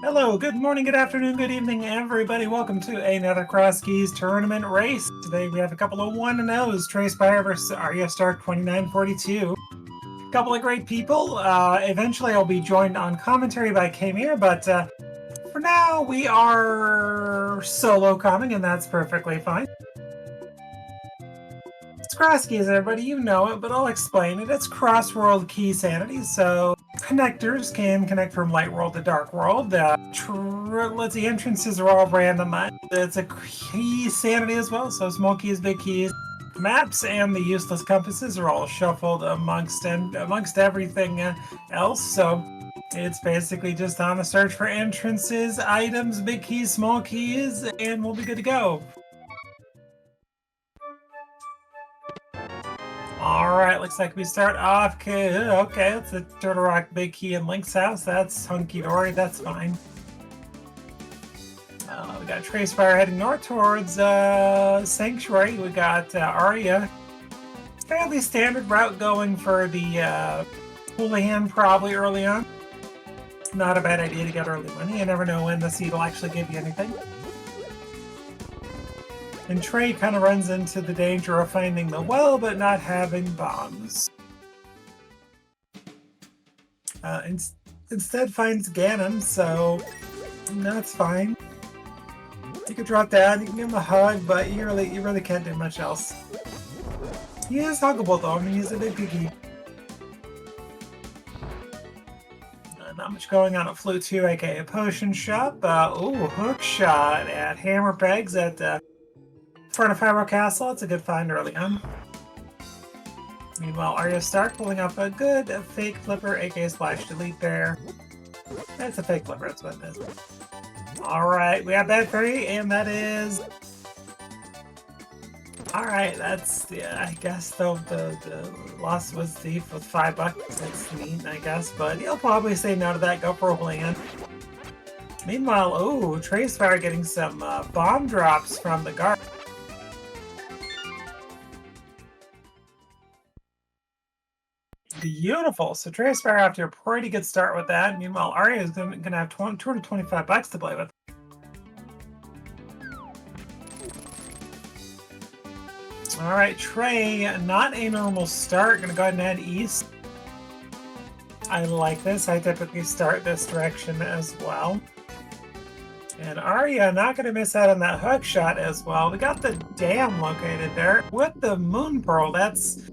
Hello, good morning, good afternoon, good evening, everybody. Welcome to another Crosskeys tournament race. Today we have a couple of 1-0s, Trey Spyre versus AryaStark2942. A couple of great people. Eventually I'll be joined on commentary by Kamir, but for now we are solo coming, and that's perfectly fine. It's Crosskeys, everybody, you know it, but I'll explain it. It's cross-world key sanity, so connectors can connect from light world to dark world. Let's see, entrances are all randomized. It's a key sanity as well, so small keys, big keys. Maps and the useless compasses are all shuffled amongst everything else, so it's basically just on a search for entrances, items, big keys, small keys, and we'll be good to go. Alright, looks like we start off. Okay, it's the Turtle Rock Big Key in Link's house. That's hunky-dory, that's fine. We got Trey Spyre heading north towards Sanctuary. We got Arya. Fairly standard route going for the Houlihan probably early on. Not a bad idea to get early money. You never know when the seed will actually give you anything. And Trey kind of runs into the danger of finding the well, but not having bombs. Instead finds Ganon, so that's fine. You could drop down, you can give him a hug, but you really can't do much else. He is huggable though, I mean he's a big piggy. Not much going on at Flute 2, aka Potion Shop. Ooh, Hook Shot at Hammer Pegs at front of Fibro Castle. It's a good find early on. Meanwhile, Arya Stark pulling up a good fake flipper, aka Splash Delete there. That's a fake flipper, that's what it is. Alright, we have that 3, and that is... Alright, that's, yeah, I guess the Lost Woods Thief with $5. That's neat, I guess, but he'll probably say no to that, go for a land. Meanwhile, ooh, Trey Spyre getting some bomb drops from the guard. Beautiful. So Trey Spyre after a pretty good start with that. Meanwhile, Arya is going to have $225 to play with. All right, Trey, not a normal start. Going to go ahead and head east. I like this. I typically start this direction as well. And Arya not going to miss out on that hook shot as well. We got the dam located there with the Moon Pearl. That's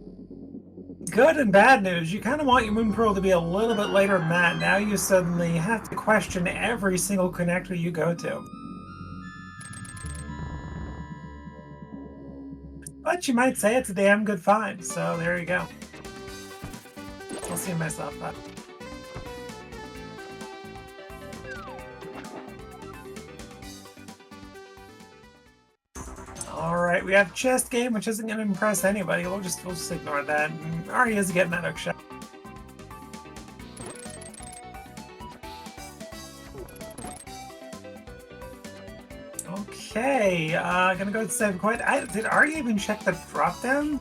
good and bad news. You kind of want your Moon Pearl to be a little bit later than that. Now you suddenly have to question every single connector you go to. But you might say it's a damn good find, so there you go. I'll see myself up. Alright, we have chest game, which isn't going to impress anybody. We'll just ignore that. And Arya's getting that hook shot. Okay, gonna go to 7 coin. Did Arya even check the drop down?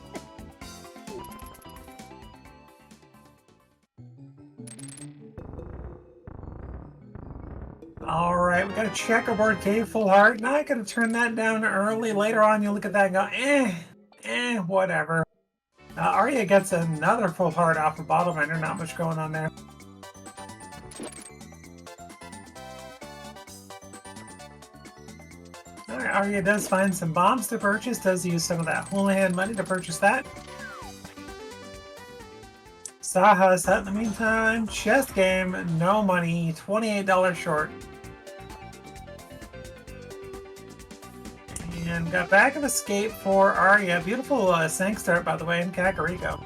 Alright, we got a checkerboard cave full heart. Now I gotta turn that down early. Later on, you look at that and go, whatever. Arya gets another full heart off of Bottle Miner. Not much going on there. Alright, Arya does find some bombs to purchase. Does use some of that Houlihan money to purchase that. Saha set in the meantime. Chest game, no money. $28 short. And got back of escape for Arya. Beautiful Sank start, by the way, in Kakariko.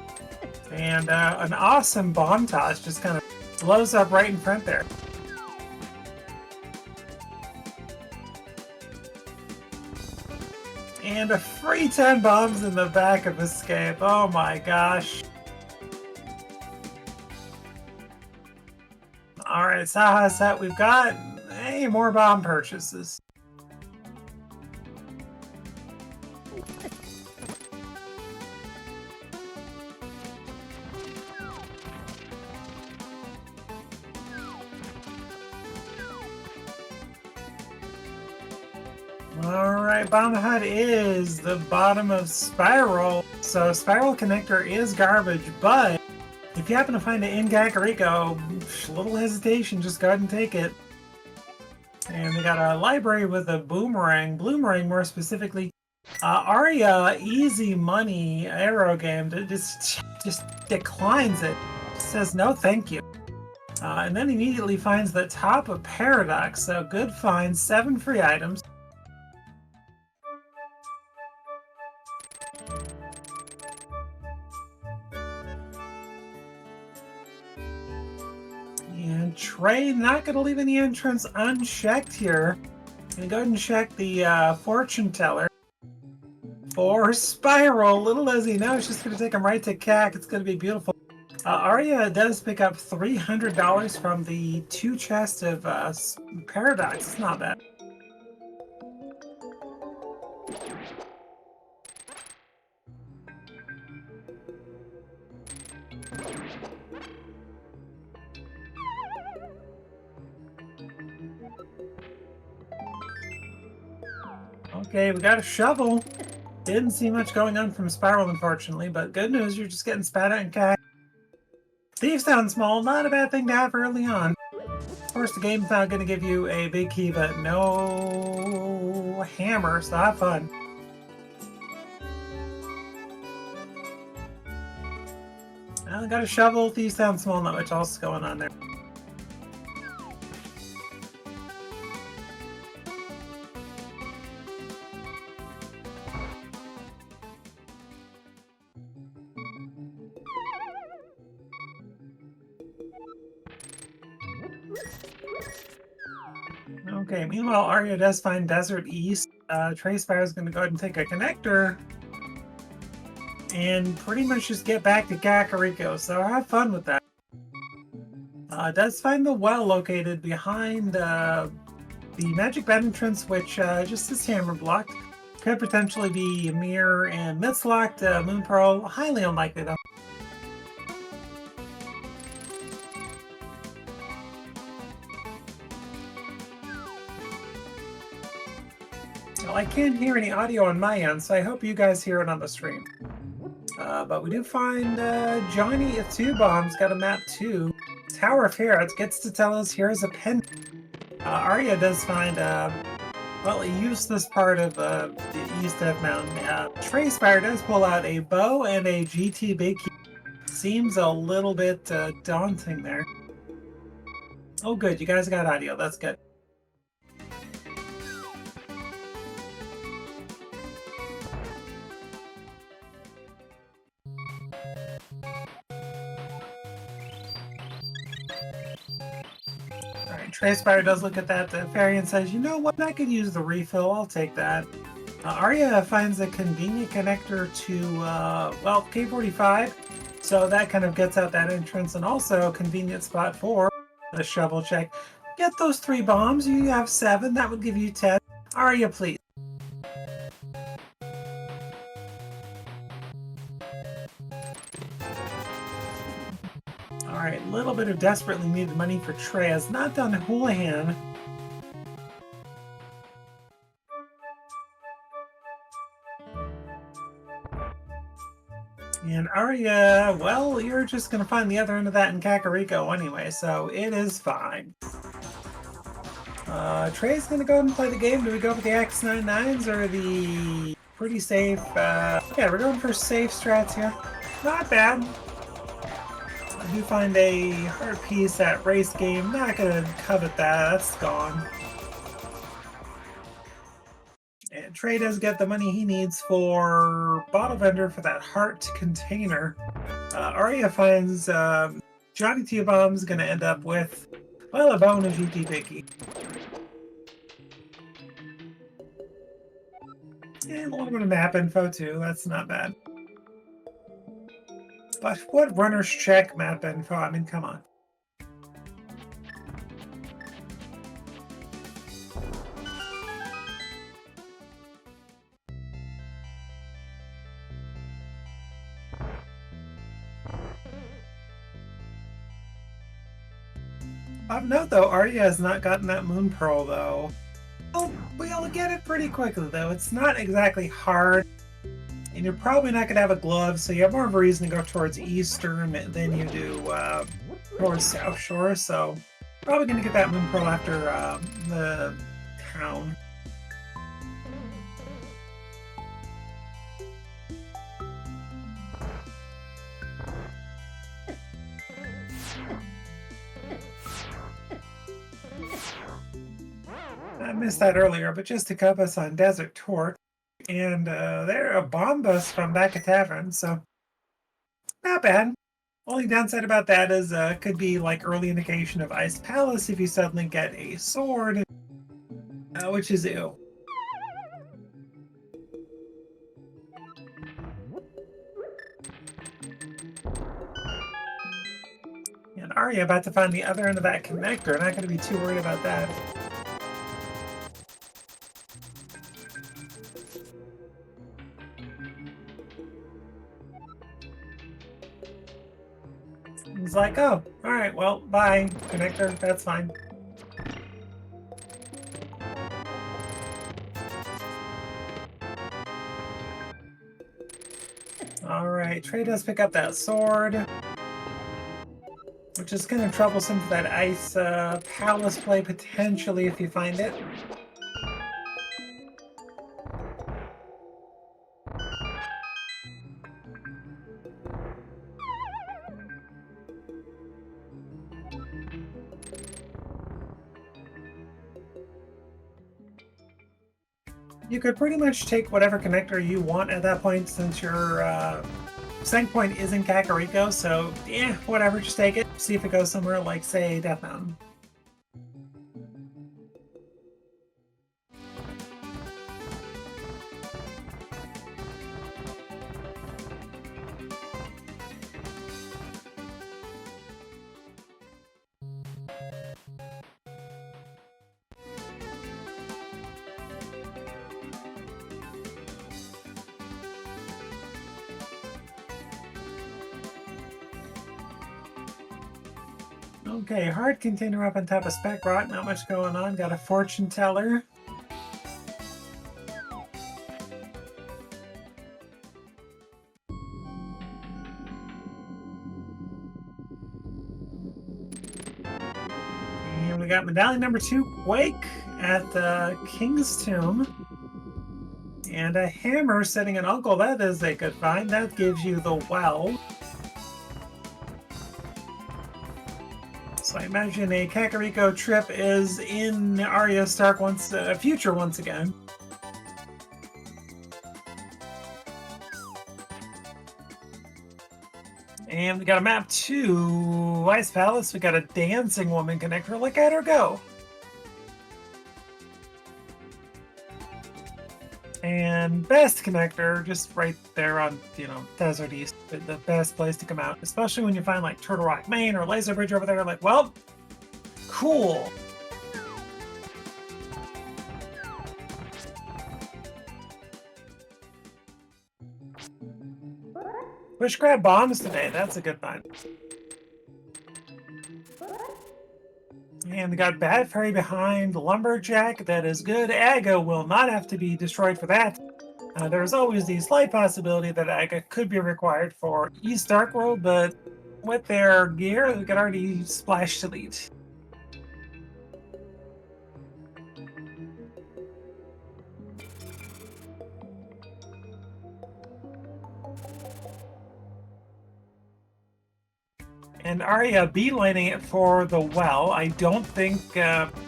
And an awesome bomb toss just kind of blows up right in front there. And a free 10 bombs in the back of escape. Oh my gosh. Alright, Saha set. We've got more bomb purchases. Alright, Bomb Hut is the bottom of Spiral. So Spiral Connector is garbage, but if you happen to find it in Kakariko, little hesitation, just go ahead and take it. And we got a library with a boomerang, bloomerang more specifically. Arya, easy money arrow game, just declines it. Says no thank you. And then immediately finds the top of Paradox, so good find, 7 free items. And Trey not going to leave any entrance unchecked here. Gonna go ahead and check the fortune teller for Spiral. Little does he know, it's just going to take him right to CAC. It's going to be beautiful. Arya does pick up $300 from the 2 chests of Paradox. It's not bad. Okay, we got a shovel. Didn't see much going on from Spiral, unfortunately, but good news, you're just getting spat at and CAC. Thief sounds small, not a bad thing to have early on. Of course, the game's not going to give you a big key, but no hammer, so have fun. I got a shovel, thief sounds small, not much else going on there. Okay, meanwhile, Arya does find Desert East. Trey Spyre is going to go ahead and take a connector and pretty much just get back to Kakariko, so have fun with that. Does find the well located behind the magic bed entrance, which just is hammer blocked. Could potentially be Mirror and Mist-locked, Moon Pearl. Highly unlikely though. Well, I can't hear any audio on my end, so I hope you guys hear it on the stream. But we do find Johnny at 2 bombs, got a map 2. Tower of Herod gets to tell us here's a pen. Arya does find well, a useless part of the east of Mountain. Trey Spyre does pull out a bow and a GT big key. Seems a little bit daunting there. Oh good, you guys got audio, that's good. Trey Spyre does look at that fairy and says, you know what, I could use the refill, I'll take that. Arya finds a convenient connector to, well, K45, so that kind of gets out that entrance, and also a convenient spot for the shovel check. Get those 3 bombs, you have 7, that would give you 10. Arya, please. Alright, a little bit of desperately needed money for Trey. Has not done Houlihan. And Arya, well, you're just going to find the other end of that in Kakariko anyway, so it is fine. Trey's going to go ahead and play the game. Do we go for the X99s or the pretty safe? Yeah, we're going for safe strats here. Not bad. I do find a hard piece at race game. Not gonna covet that. That's gone. And Trey does get the money he needs for bottle vendor for that heart container. Arya finds Johnny T-Bomb's gonna end up with, well, a bone of GT Picky. And a little bit of map info too. That's not bad. But what runner's check map info? I mean, come on. Of note, though, Arya has not gotten that Moon Pearl, though. Well, We'll get it pretty quickly, though. It's not exactly hard. And you're probably not going to have a glove, so you have more of a reason to go towards Eastern than you do towards South Shore. So probably going to get that Moon Pearl after the town. I missed that earlier, but just to cover us on Desert Torque. And they're a bomb bus from back at Tavern, so not bad. Only downside about that is could be like early indication of Ice Palace if you suddenly get a sword, which is ew. And Arya about to find the other end of that connector. Not going to be too worried about that. He's like, oh, alright, well, bye, connector, that's fine. Alright, Trey does pick up that sword, which is kind of troublesome for that Ice Palace play, potentially, if you find it. You could pretty much take whatever connector you want at that point, since your sync point is in Kakariko, so yeah, whatever, just take it. See if it goes somewhere like, say, Death Mountain. Okay, hard container up on top of Spec Rock, not much going on. Got a fortune teller. And we got medallion number 2, Quake, at the King's Tomb. And a hammer sitting an uncle. That is a good find. That gives you the well. So I imagine a Kakariko trip is in Arya Stark future once again. And we got a map to Ice Palace. We got a dancing woman connector. Look at her go. And best connector, just right there on, Desert East, the best place to come out, especially when you find like Turtle Rock, Maine, or Laser Bridge over there. Like, well, cool. Wish grab bombs today. That's a good find. And we got Bad Fairy behind Lumberjack. That is good. Aga will not have to be destroyed for that. There's always the slight possibility that Aga could be required for East Dark World, but with their gear, they could already splash delete. And Arya beelining it for the well. I don't think,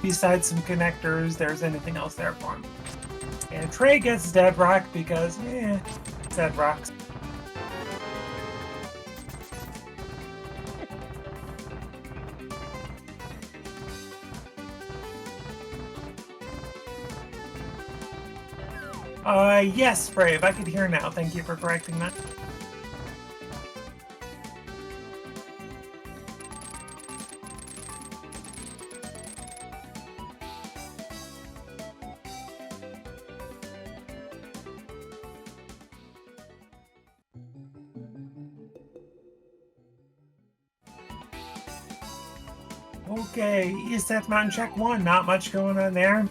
besides some connectors, there's anything else there for him. And Trey gets Dead Rock because, Dead Rocks. Yes, Brave, I could hear now. Thank you for correcting that. Okay, East Death Mountain check 1. Not much going on there.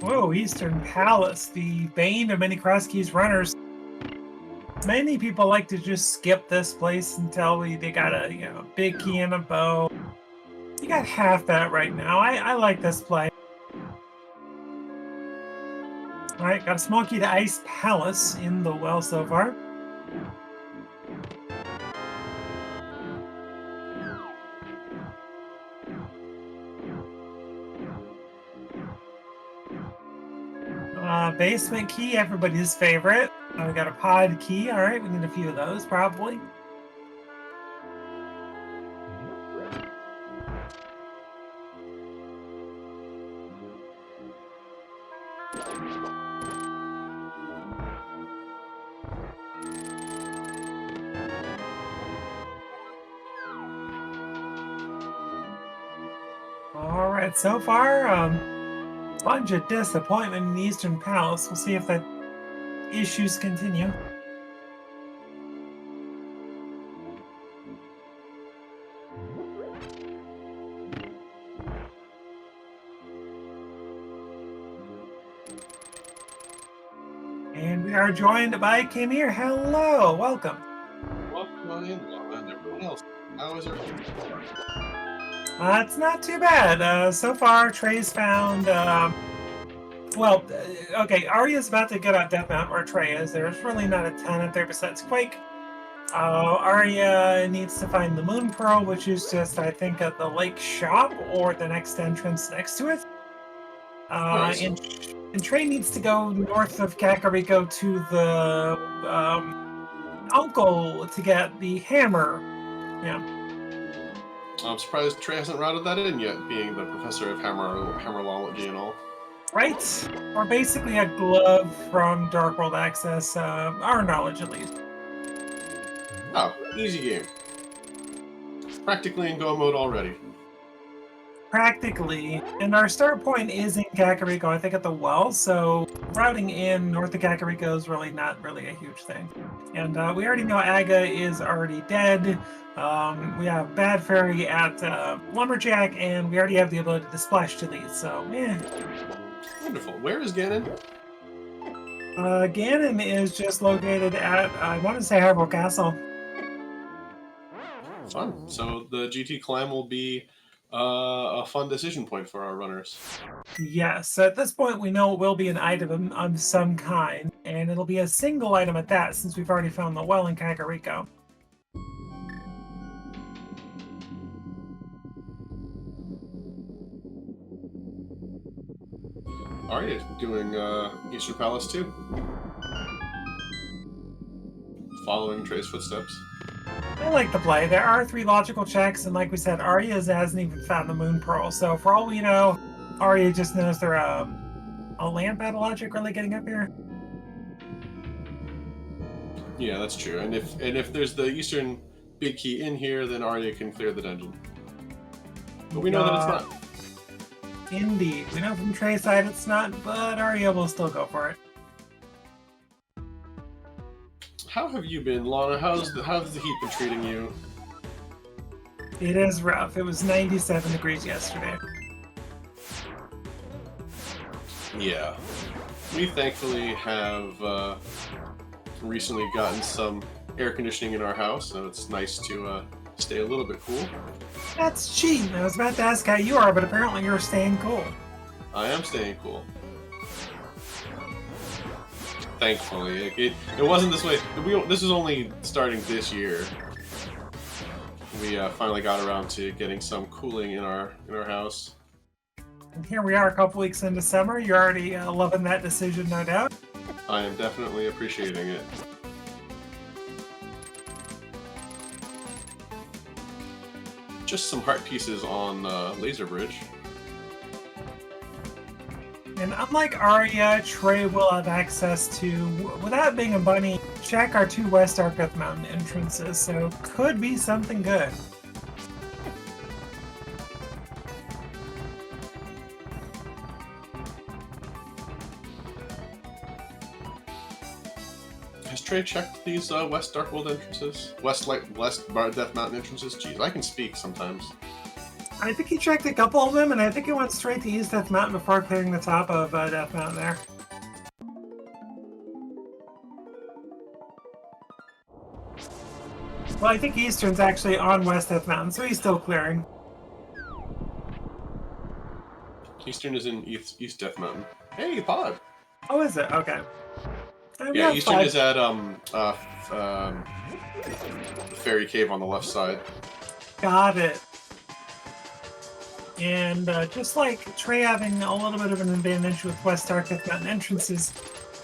Whoa, Eastern Palace, the bane of many Crosskeys runners. Many people like to just skip this place until they got a big key and a bow. You got half that right now. I like this play. All right, got a small key to Ice Palace in the well so far. Basement key, everybody's favorite. We got a pod key. All right, we need a few of those probably. All right, so far, bunch of disappointment in the Eastern Palace. We'll see if that issues continue. And we are joined by Kimir. Hello, welcome. Welcome on in, Lana, and everyone else. How is everything? It's not too bad. So far, Trey's found. Okay, Arya's about to get on Death Mount where Trey is. There's really not a ton up there besides Quake. Arya needs to find the Moon Pearl, which is just, I think, at the lake shop or the next entrance next to it. And Trey needs to go north of Kakariko to the uncle to get the hammer. Yeah. I'm surprised Trey hasn't routed that in yet, being the professor of hammerology and all. Right? Or basically a glove from Dark World Access, our knowledge at least. Oh, easy game. Practically in go mode already. Practically. And our start point is in Kakariko, I think at the well, so routing in north of Kakariko is really not really a huge thing. And we already know Aga is already dead. We have Bad Fairy at Lumberjack, and we already have the ability to splash to these, so yeah. Wonderful. Where is Ganon? Ganon is just located at, I want to say, Hyrule Castle. Fun. So the GT climb will be a fun decision point for our runners. Yes, at this point we know it will be an item of some kind, and it'll be a single item at that, since we've already found the well in Kakariko. Arya doing Eastern Palace too. Following Trey's footsteps. I like the play. There are 3 logical checks, and like we said, Arya hasn't even found the Moon Pearl. So for all we know, Arya just knows they're a lamp out of logic really getting up here. Yeah, that's true. And if there's the Eastern big key in here, then Arya can clear the dungeon. But we know that it's not. Indeed. We know from Trey's side it's not, but Arya will still go for it. How have you been, Lana? How's the heat been treating you? It is rough. It was 97 degrees yesterday. Yeah. We thankfully have recently gotten some air conditioning in our house, so it's nice to stay a little bit cool. That's cheating. I was about to ask how you are, but apparently you're staying cool. I am staying cool. Thankfully. It wasn't this way. This is only starting this year. We finally got around to getting some cooling in our house. And here we are a couple weeks into summer. You're already loving that decision, no doubt. I am definitely appreciating it. Just some heart pieces on Laser Bridge. And unlike Arya, Trey will have access to, without being a bunny, check our 2 West Death Mountain entrances, so could be something good. Has Trey checked these West Dark World entrances? West Death Mountain entrances? Jeez, I can speak sometimes. I think he checked a couple of them, and I think he went straight to East Death Mountain before clearing the top of Death Mountain there. Well, I think Eastern's actually on West Death Mountain, so he's still clearing. Eastern is in East Death Mountain. Hey, Pod! Oh, is it? Okay. Yeah, Eastern is at the Fairy Cave on the left side. Got it. And just like Trey having a little bit of an advantage with West Dark Death Mountain entrances,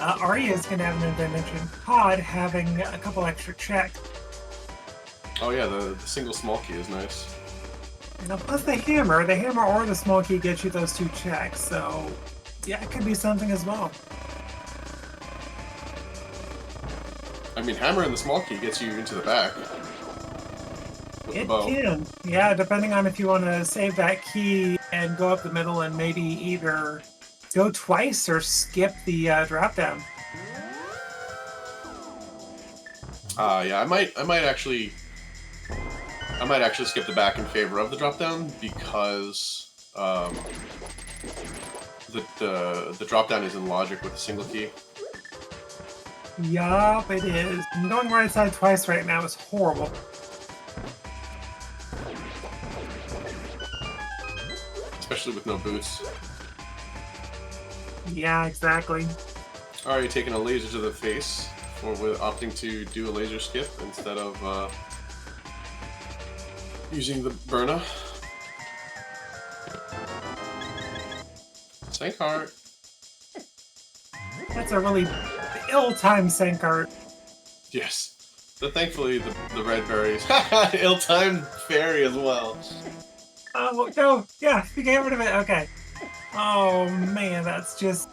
Arya is going to have an advantage in Pod having a couple extra checks. Oh yeah, the single small key is nice. Now, plus the hammer or the small key gets you those 2 checks, so yeah, it could be something as well. I mean, hammer and the small key gets you into the back. It can, yeah, depending on if you want to save that key and go up the middle and maybe either go twice or skip the drop down. Yeah, I might actually skip the back in favor of the drop down because the drop down is in logic with a single key. Yup, it is. And going right side twice right now is horrible. Especially with no boots. Yeah, exactly. Are you taking a laser to the face with opting to do a laser skip instead of using the Burna? Sank art. That's a really ill-timed sank art. Yes. But thankfully the red berries. Ill-timed fairy as well. Oh, no, yeah, you get rid of it, okay. Oh man, that's just...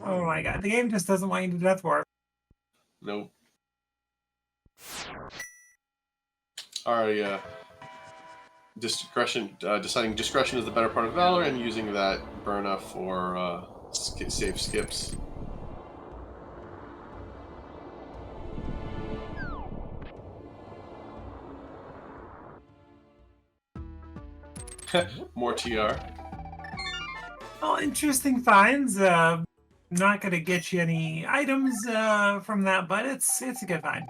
Oh my god, the game just doesn't want you to death warp. Nope. Arya, deciding discretion is the better part of valor and using that Burna for safe skips. More TR. Well, interesting finds. Not gonna get you any items from that, but it's a good find.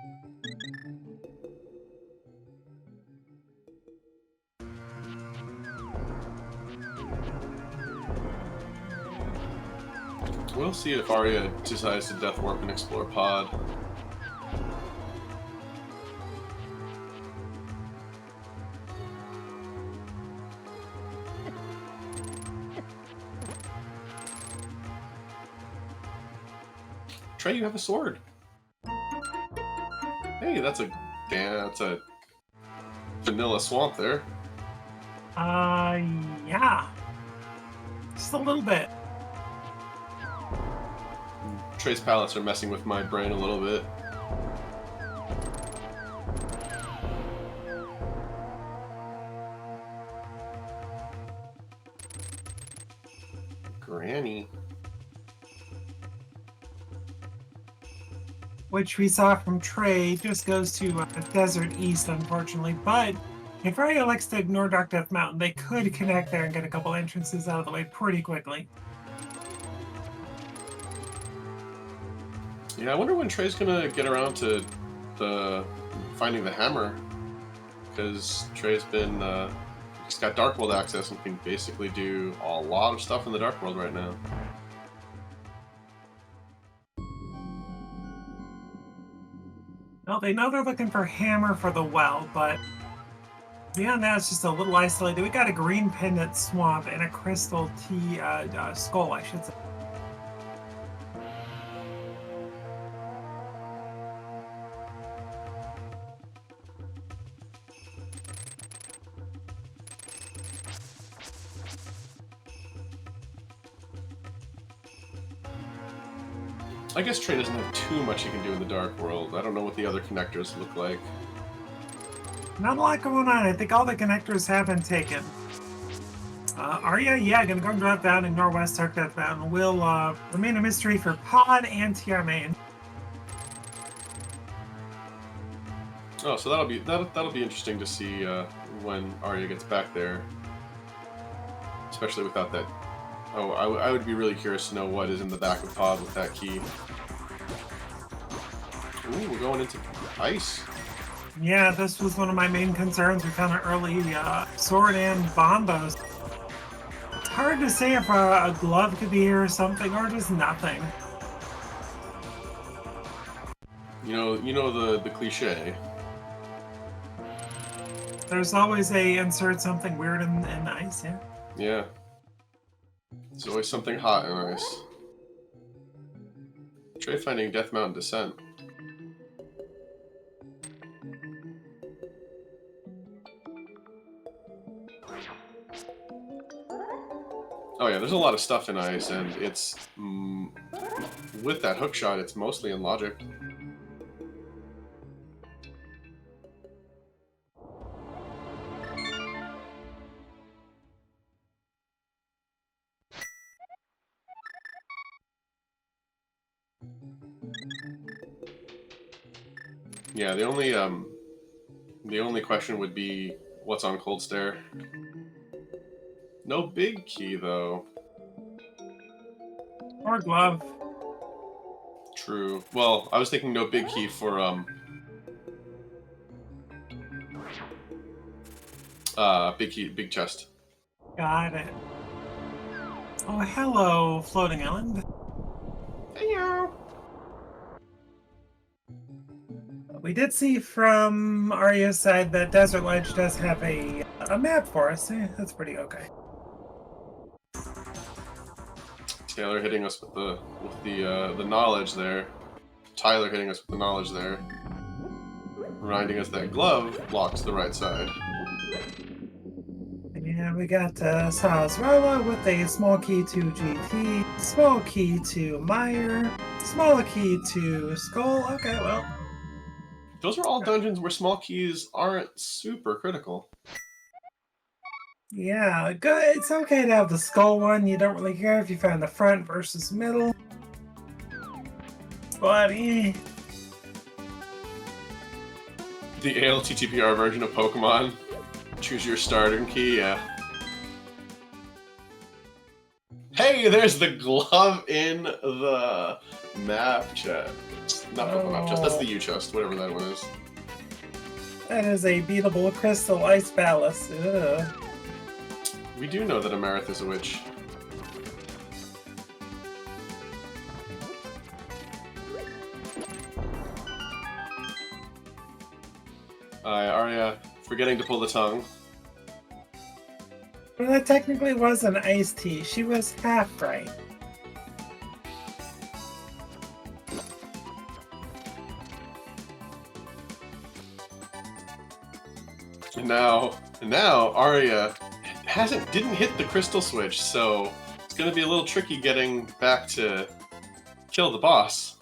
We'll see if Arya decides to death warp and explore Pod. Trey, you have a sword. Hey, that's a vanilla swamp there. Yeah. Just a little bit. Trey's palettes are messing with my brain a little bit. Granny. Which we saw from Trey just goes to Desert East, unfortunately. But if Arya likes to ignore Dark Death Mountain, they could connect there and get a couple entrances out of the way pretty quickly. Yeah, I wonder when Trey's gonna get around to finding the hammer, because Trey's been he's got Dark World access and can basically do a lot of stuff in the Dark World right now. Well, they know they're looking for hammer for the well, but beyond that, it's just a little isolated. We got a green pendant swamp and a crystal tea skull, I should say. I guess Trey doesn't have too much he can do in the Dark World. I don't know what the other connectors look like. Not a lot going on. I think all the connectors have been taken. Arya, yeah, gonna go drop down in Northwest Dark Death Mountain. Will remain a mystery for Pod and TR main. Oh, so that'll be interesting to see when Arya gets back there. especially without that. Oh, I would be really curious to know what is in the back of Pod with that key. Ooh, we're going into ice. Yeah, this was one of my main concerns with kind of early sword and bombos. It's hard to say if a glove could be here or something, or just nothing. You know the cliche. There's always a insert something weird in ice, yeah. Yeah. There's always something hot in ice. Trey finding Death Mountain Descent. Oh yeah, there's a lot of stuff in ice, and it's with that hook shot, it's mostly in logic. Yeah, the only question would be what's on Cold Stare. No big key though. Or glove. True. Well, I was thinking no big key for big chest. Got it. Oh, hello, floating island. Heyo. We did see from Arya's side that Desert Ledge does have a map for us. That's pretty okay. Taylor hitting us with the knowledge there. Tyler hitting us with the knowledge there. Reminding us that glove blocks the right side. Yeah, we got Sazrella with a small key to GT, small key to Meyer, small key to Skull. Okay, well. Those are all dungeons where small keys aren't super critical. Yeah, good. It's okay to have the Skull one. You don't really care if you find the front versus middle. But, The ALTTPR version of Pokemon. Choose your starting key, yeah. Hey, there's the glove in the map chest. Not Pokemon map chest, that's the U chest, whatever that one is. That is a beatable crystal ice ballast. Ugh. We do know that Amarith is a witch. Arya, forgetting to pull the tongue. Well, that technically was an iced tea. She was half right. And now Arya didn't hit the crystal switch, so it's gonna be a little tricky getting back to kill the boss.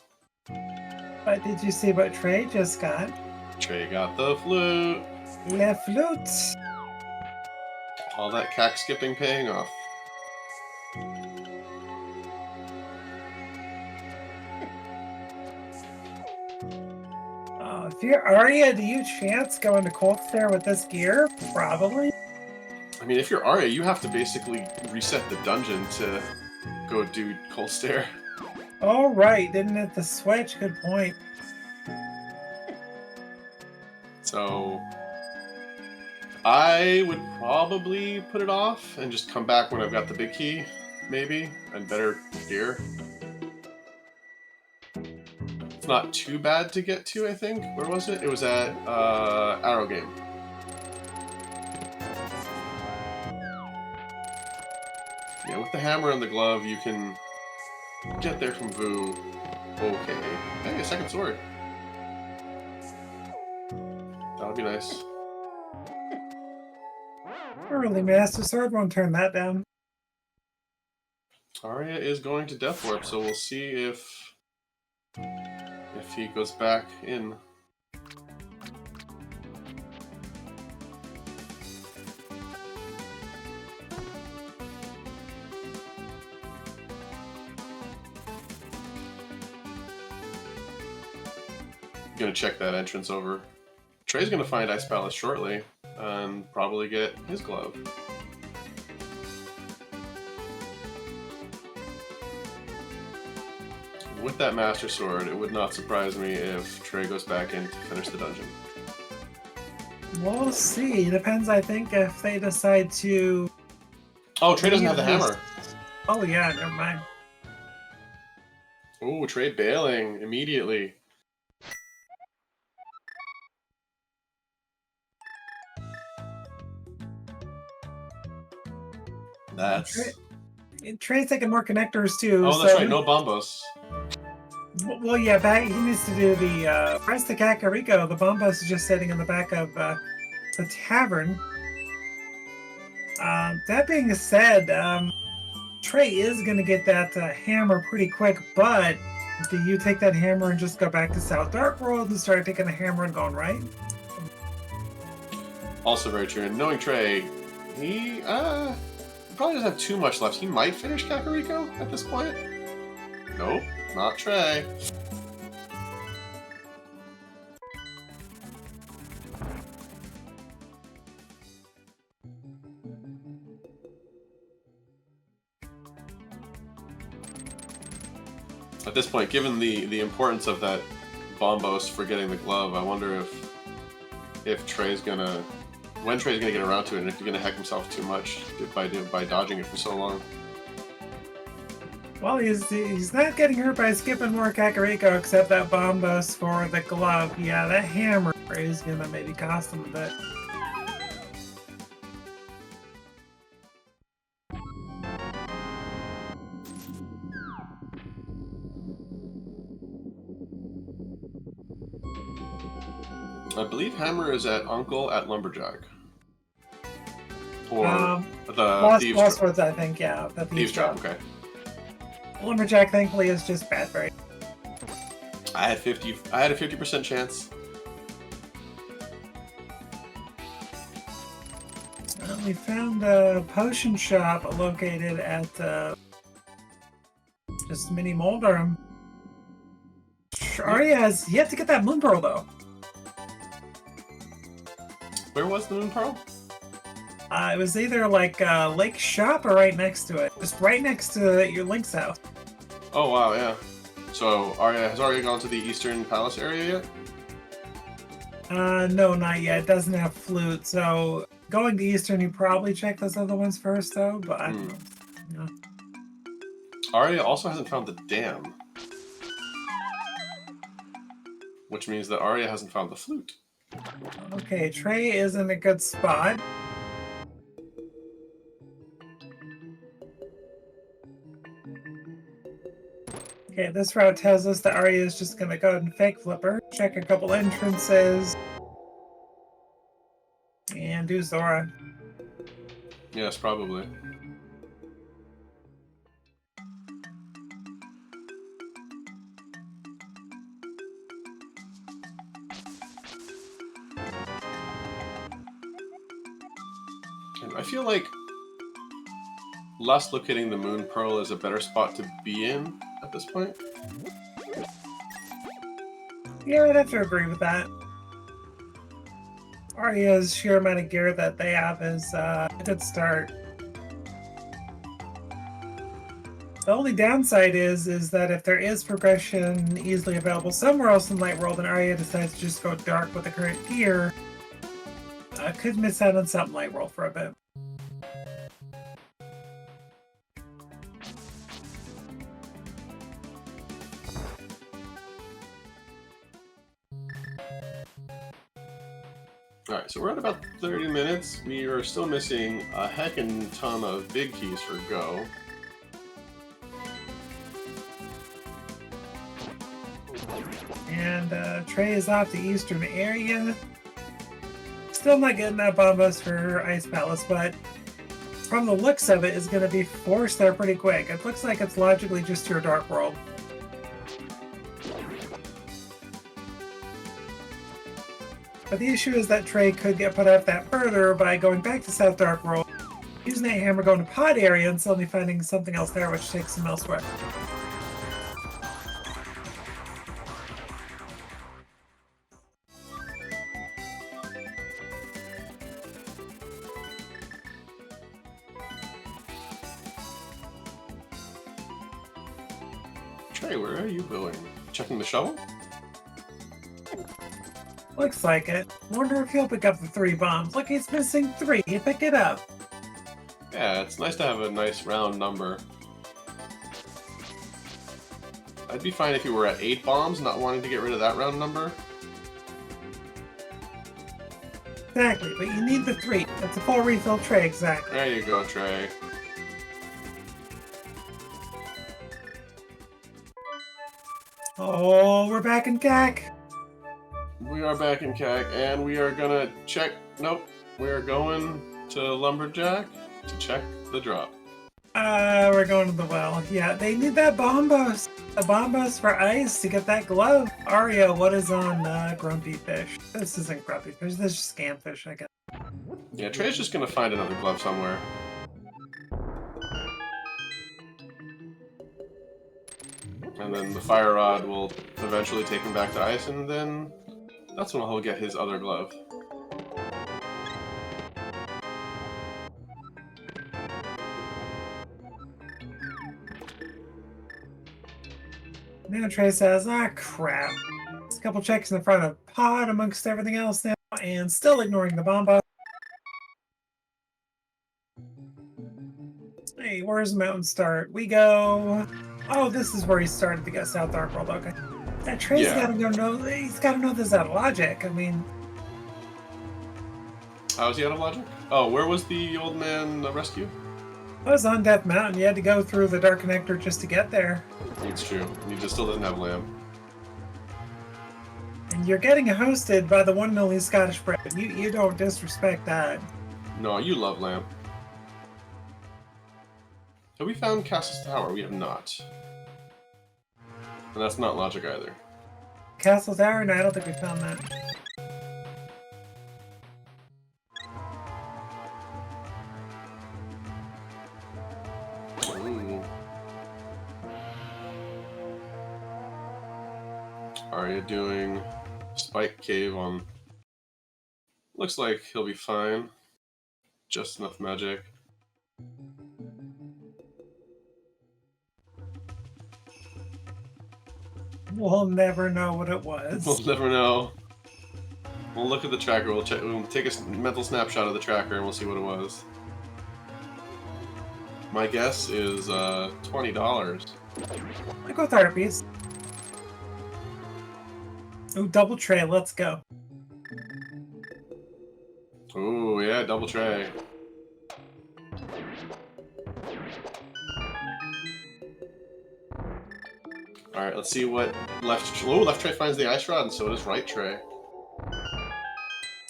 But did you see what Trey just got? Trey got the flute. Le flute. All that cack skipping paying off. If you're Arya, do you chance going to Cold Stare with this gear? Probably. I mean, if you're Arya, you have to basically reset the dungeon to go do Cold Stare. Oh, right. Didn't hit the switch. Good point. So I would probably put it off and just come back when I've got the big key, maybe, and better gear. It's not too bad to get to, I think. Where was it? It was at Arrow Game. Yeah, with the hammer and the glove, you can get there from Vu. Okay. Hey, a second sword. That would be nice. Early Master Sword won't turn that down. Arya is going to Death Warp, so we'll see if he goes back in. Gonna check that entrance over. Trey's gonna find Ice Palace shortly and probably get his glove. with that Master Sword, it would not surprise me if Trey goes back in to finish the dungeon. We'll see. Depends, I think, if they decide to... Oh, Trey doesn't have the hammer. Oh, yeah, never mind. Ooh, Trey bailing immediately. That's... Trey's taking more connectors, too. Oh, that's right. No bombos. Well, yeah, he needs to do the rest of Kakariko. The bombos is just sitting in the back of the tavern. That being said, Trey is going to get that hammer pretty quick, but do you take that hammer and just go back to South Dark World and start taking the hammer and going right? Also very true. And knowing Trey, he probably doesn't have too much left. He might finish Kakariko at this point. Nope, not Trey. At this point, given the importance of that bombos for getting the glove, I wonder if Trey's gonna, when Trey's gonna get around to it, and if he's gonna heck himself too much by dodging it for so long. Well, he's not getting hurt by skipping more Kakariko, except that bombos for the glove. Yeah, that hammer is gonna maybe cost him a bit. I believe Hammer is at Uncle at Lumberjack. Or the Lost Woods, I think, yeah. The Thieves Trap, okay. Lumberjack, thankfully, is just Badberry. I had a 50% chance. We found a potion shop located at just Mini Moldrum. Arya has yet to get that Moon Pearl, though. Where was the Moon Pearl? It was either like Lake Shop or right next to it. Just right next to your Link's house. Oh, wow, yeah. So, has Arya gone to the Eastern Palace area yet? No, not yet. It doesn't have flute, so going to Eastern, you probably check those other ones first, though, but I don't know. Yeah. Arya also hasn't found the dam. Which means that Arya hasn't found the flute. Okay, Trey is in a good spot. Okay, this route tells us that Arya is just going to go ahead and fake flipper, check a couple entrances, and do Zora. Yes, probably. And I feel like Lust locating the Moon Pearl is a better spot to be in at this point. Yeah, I'd have to agree with that. Arya's sheer amount of gear that they have is a good start. The only downside is that if there is progression easily available somewhere else in Light World and Arya decides to just go dark with the current gear, could miss out on something Light World for a bit. Alright, so we're at about 30 minutes. We are still missing a heckin' ton of big keys for Go. And Trey is off the Eastern area. Still not getting that bombos for Ice Palace, but from the looks of it, it's going to be forced there pretty quick. It looks like it's logically just your Dark World. But the issue is that Trey could get put off that further by going back to South Dark World, using that hammer, going to Pod area, and suddenly finding something else there, which takes him elsewhere. Trey, where are you going? Checking the shovel? Looks like it. Wonder if he'll pick up the 3 bombs. Look, he's missing 3. Pick it up. Yeah, it's nice to have a nice round number. I'd be fine if you were at 8 bombs, not wanting to get rid of that round number. Exactly, but you need the 3. That's a full refill tray, exactly. There you go, Trey. Oh, we're back in CAC. We are back in CAC, and we are gonna check... Nope. We are going to Lumberjack to check the drop. We're going to the well. Yeah, they need that bombos. A bombos for ice to get that glove. Arya, what is on Grumpy Fish? This isn't Grumpy Fish, this is just Scamfish, I guess. Yeah, Trey's just gonna find another glove somewhere. And then the fire rod will eventually take him back to ice, and then that's when he'll get his other glove. Now Trey says, ah, crap. It's a couple checks in the front of Pod amongst everything else now, and still ignoring the bomb. Hey, where's Mountain Start? We go... Oh, this is where he started to get South Dark World, okay. That Trey's gotta go know... He's gotta know this out of logic, I mean... How is he out of logic? Oh, where was the old man rescue? I was on Death Mountain. You had to go through the Dark Connector just to get there. It's true. He just still doesn't have lamb. And you're getting hosted by the one and only Scottish bread. You don't disrespect that. No, you love lamb. Have we found Castle's Tower? We have not. And that's not logic either. Castle Tower? No, I don't think we found that. Ooh. Arya doing Spike Cave on... Looks like he'll be fine. Just enough magic. We'll never know what it was. We'll never know. We'll look at the tracker. We'll take a mental snapshot of the tracker and we'll see what it was. My guess is $20. I go therapies. Ooh, double tray. Let's go. Ooh, yeah, double tray. Alright, let's see what left... Ooh, left tray finds the ice rod, and so does right tray.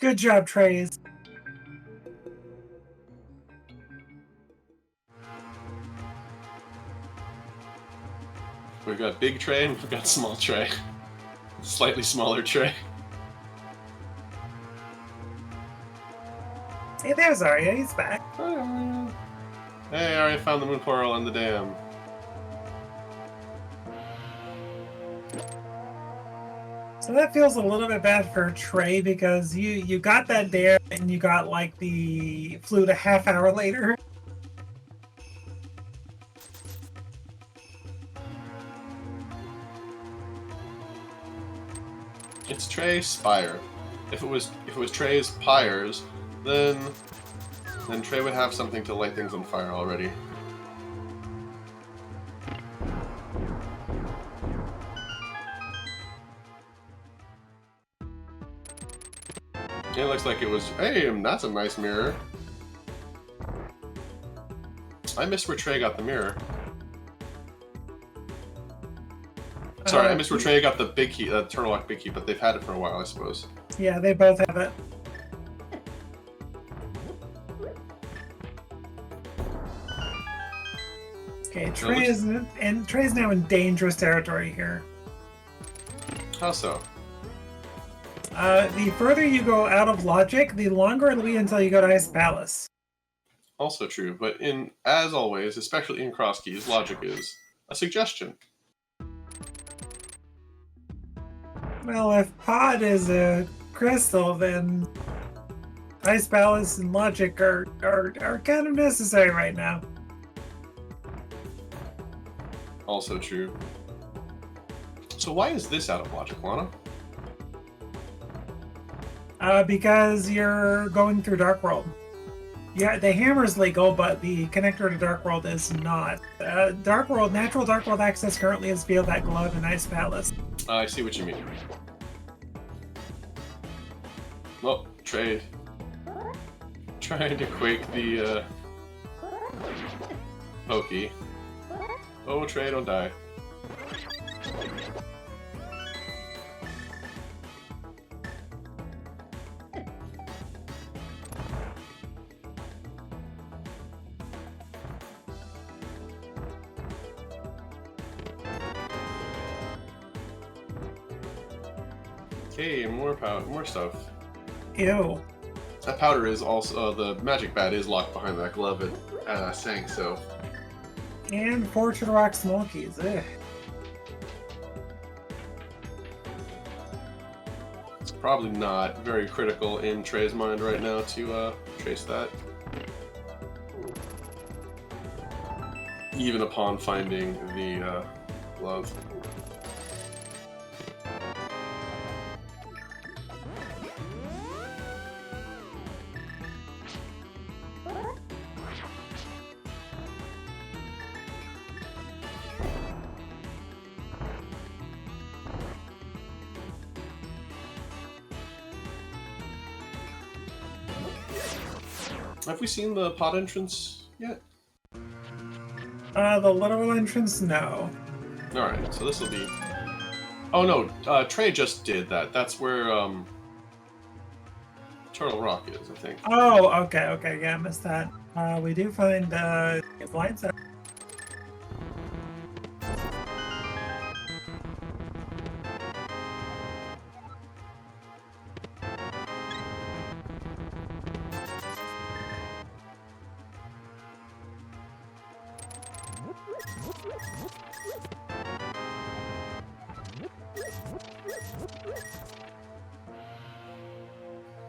Good job, Trays. We've got big tray and we've got small tray. Slightly smaller tray. Hey, there's Arya. He's back. Hi, Arya. Hey, Arya found the moon portal and the dam. So that feels a little bit bad for Trey because you got that dare and you got like the flute a half hour later. It's Trey Spyre. If it was Trey's pyres, then Trey would have something to light things on fire already. It looks like it was... Hey, that's a nice mirror. I missed where Trey got the mirror. Sorry, I missed where Trey got the big key, the Turtlelock big key, but they've had it for a while, I suppose. Yeah, they both have it. Okay, Trey's now in dangerous territory here. How so? The further you go out of logic, the longer it'll be until you go to Ice Palace. Also true, but as always, especially in Crosskeys, logic is a suggestion. Well, if Pod is a crystal, then Ice Palace and logic are kind of necessary right now. Also true. So why is this out of logic, Lana? Because you're going through Dark World. Yeah, the hammer's legal, but the connector to Dark World is not. Natural Dark World access currently is via that glove in Ice Palace. I see what you mean. Well, Trey trying to quake the Pokey. Oh, Trey, don't die. Okay, more powder, more stuff. Ew. That powder is also the magic bat is locked behind that glove at Sank, so. And Fortune Rock Smokies. Ugh. It's probably not very critical in Trey's mind right now to trace that. Even upon finding the glove. Have we seen the pod entrance yet? The literal entrance, no. Alright, so this will be... Oh no, Trey just did that. That's where, Turtle Rock is, I think. Oh, okay, yeah, I missed that. We do find, blind side.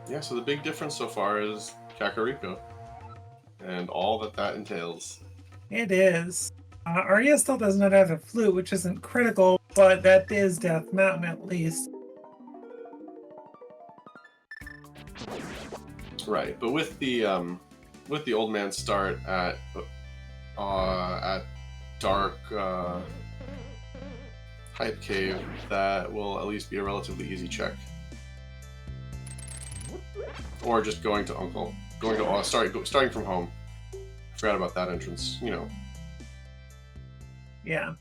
Yeah, so the big difference so far is Kakariko. And all that entails. It is. Arya still does not have a flute, which isn't critical, but that is Death Mountain at least. Right, but with the old man start at Dark Hype Cave, that will at least be a relatively easy check. Or just going to Uncle, starting from home. Forgot about that entrance, you know. Yeah.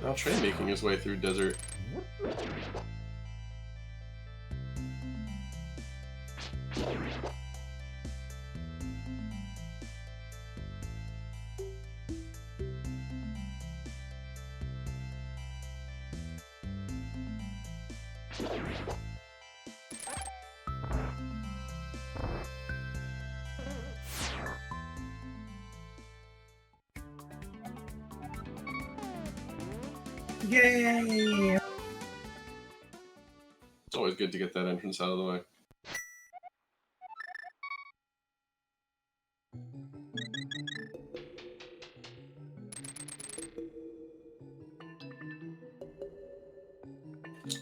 Now Trey making his way through desert. Yay! It's always good to get that entrance out of the way.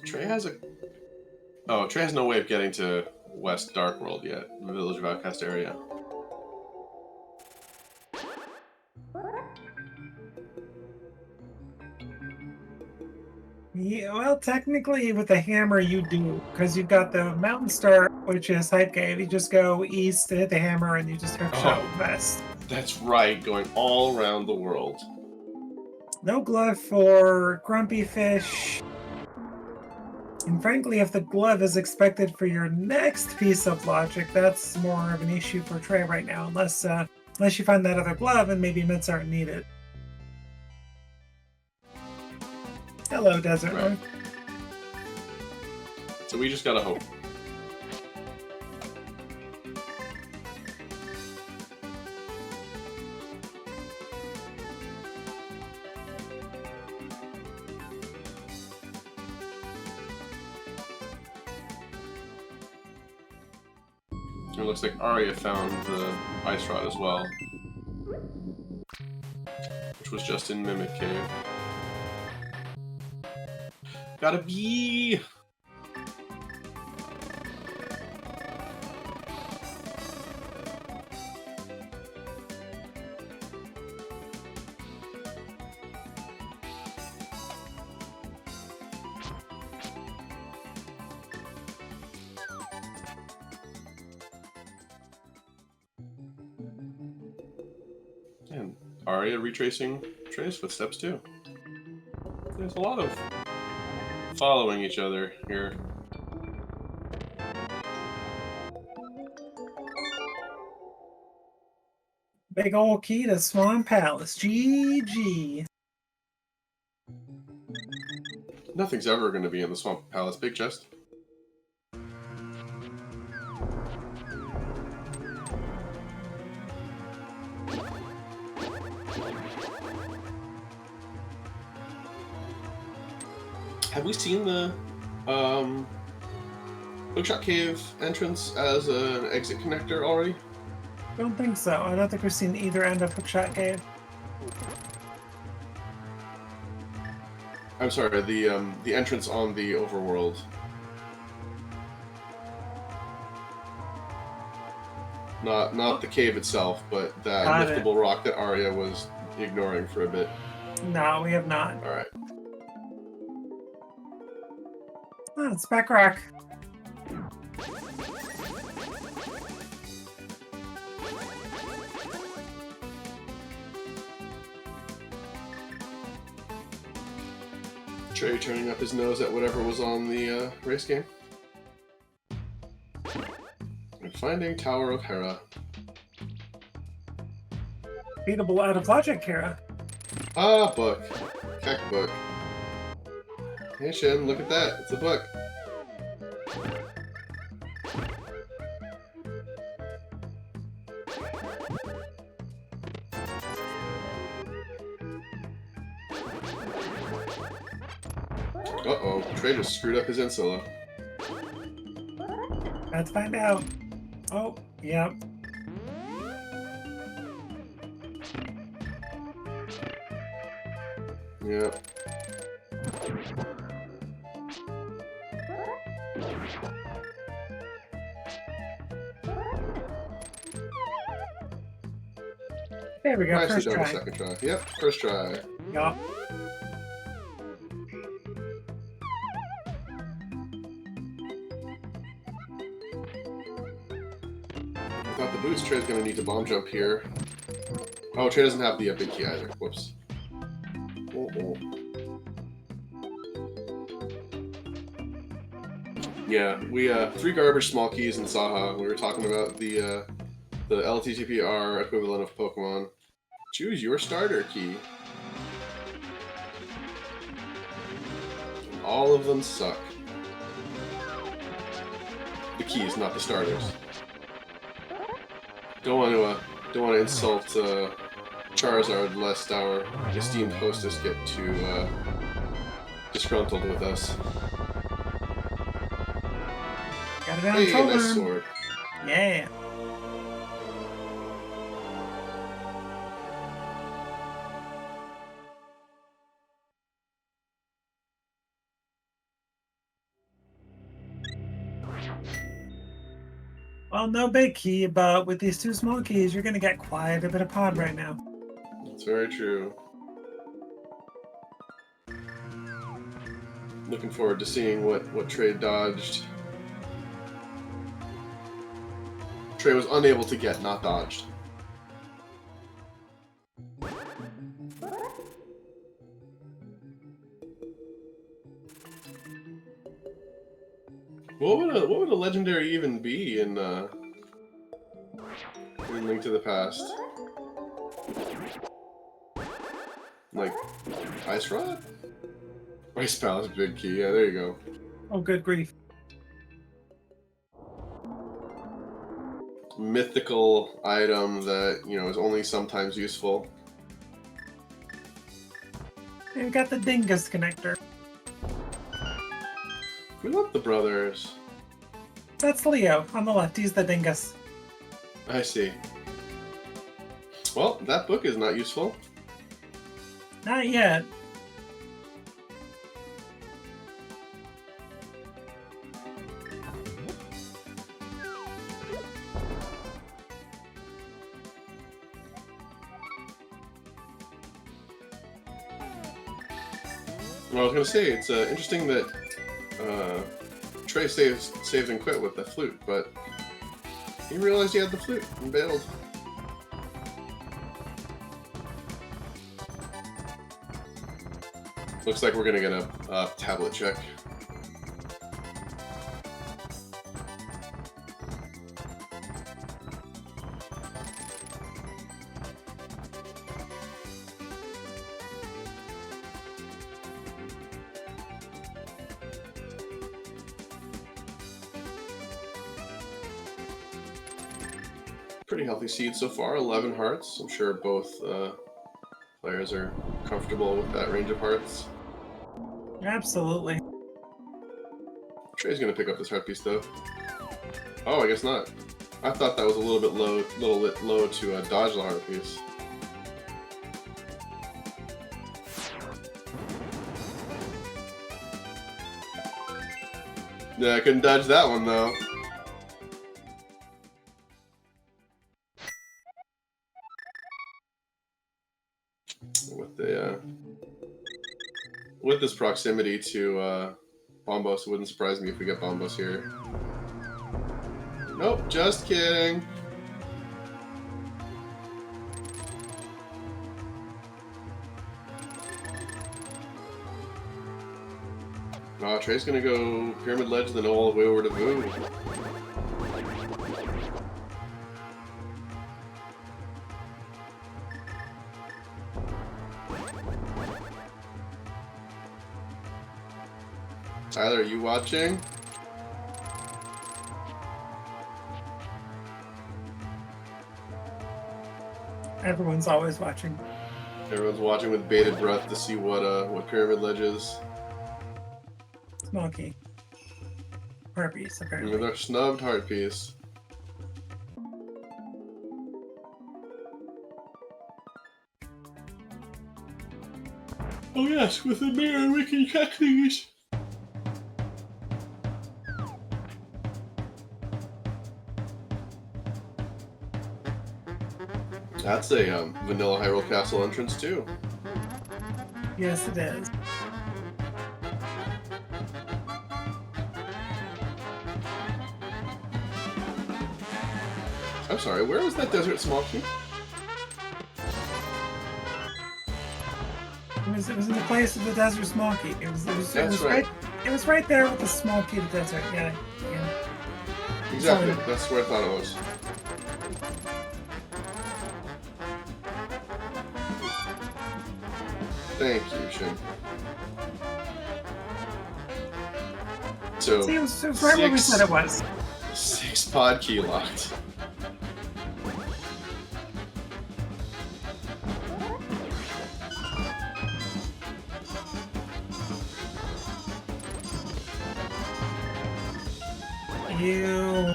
Trey has Trey has no way of getting to West Dark World yet, the Village of Outcast area. Yeah, well, technically with the hammer you do, because you've got the mountain start, which is Hype Cave. You just go east to hit the hammer and you just hook shot west. That's right, going all around the world. No glove for Grumpy Fish. And frankly, if the glove is expected for your next piece of logic, that's more of an issue for Trey right now, unless you find that other glove and maybe mitts aren't needed. Hello, Desert Right. North. So we just gotta hope. It looks like Arya found the ice rod as well. which was just in Mimic Cave. Got a bee! And Arya retracing Trey's footsteps too. There's a lot of following each other here. Big ol' key to Swan Palace. GG. Nothing's ever going to be in the Swamp Palace big chest. Have we seen the Hookshot Cave entrance as an exit connector already? Don't think so. I don't think we've seen either end of Hookshot Cave. I'm sorry, the entrance on the overworld. Not the cave itself, but that liftable rock that Arya was ignoring for a bit. No, we have not. All right. Oh, it's back rock. Trey turning up his nose at whatever was on the race game. And finding Tower of Hera. Beatable out of logic, Kara. Ah, book. Heck, book. Hey, Shin, look at that. It's a book. Uh-oh, Trey just screwed up his Insula. Let's find out. Oh, yep. Yep. There we go, Nicely first done try. the second try. Yep, first try. Yup. Without the boots, Trey's gonna need to bomb jump here. Oh, Trey doesn't have the big key either. Whoops. Oh. Yeah, we 3 garbage small keys in Zaha. We were talking about the LTTPR equivalent of Pokemon. Choose your starter key. And all of them suck. The keys, not the starters. Don't want to insult Charizard lest our esteemed hostess get too disgruntled with us. Got it on Hey, shoulder. nice sword. Yeah. Well, no big key, but with these 2 small keys, you're going to get quite a bit of pod right now. That's very true. Looking forward to seeing what Trey dodged. Trey was unable to get, not dodged. What would a legendary even be in Link to the Past? Like Ice Rod? Ice Palace big key, yeah, there you go. Oh, good grief. Mythical item that, you know, is only sometimes useful. And we got the Dingus connector. We love the brothers. That's Leo on the left. He's the Dingus. I see. Well, that book is not useful. Not yet. Well, I was gonna say it's interesting that Trey saved and quit with the flute, but he realized he had the flute and bailed. Looks like we're gonna get a tablet check. Pretty healthy seed so far, 11 hearts. I'm sure both players are comfortable with that range of hearts. Absolutely. Trey's gonna pick up this heart piece though. Oh, I guess not. I thought that was a little bit low to dodge the heart piece. Yeah, I couldn't dodge that one though. With this proximity to Bombos, it wouldn't surprise me if we get Bombos here. Nope, just kidding. Oh, Trey's gonna go Pyramid Ledge, then all the way over to Voom. Tyler, are you watching? Everyone's always watching. Everyone's watching with bated breath to see what Pyramid Ledge is. Smoky. Heart piece, apparently. With our snubbed heart piece. Oh yes, with a mirror we can check these. That's a vanilla Hyrule Castle entrance too. Yes, it is. I'm sorry, where was that desert small key? It was in the place of the desert small key. It was right. It was right there with the small key to the desert. Yeah. Exactly. That's where I thought it was. Thank you, Shin. So see, it was right where we said it was. 6 pod key locked. You.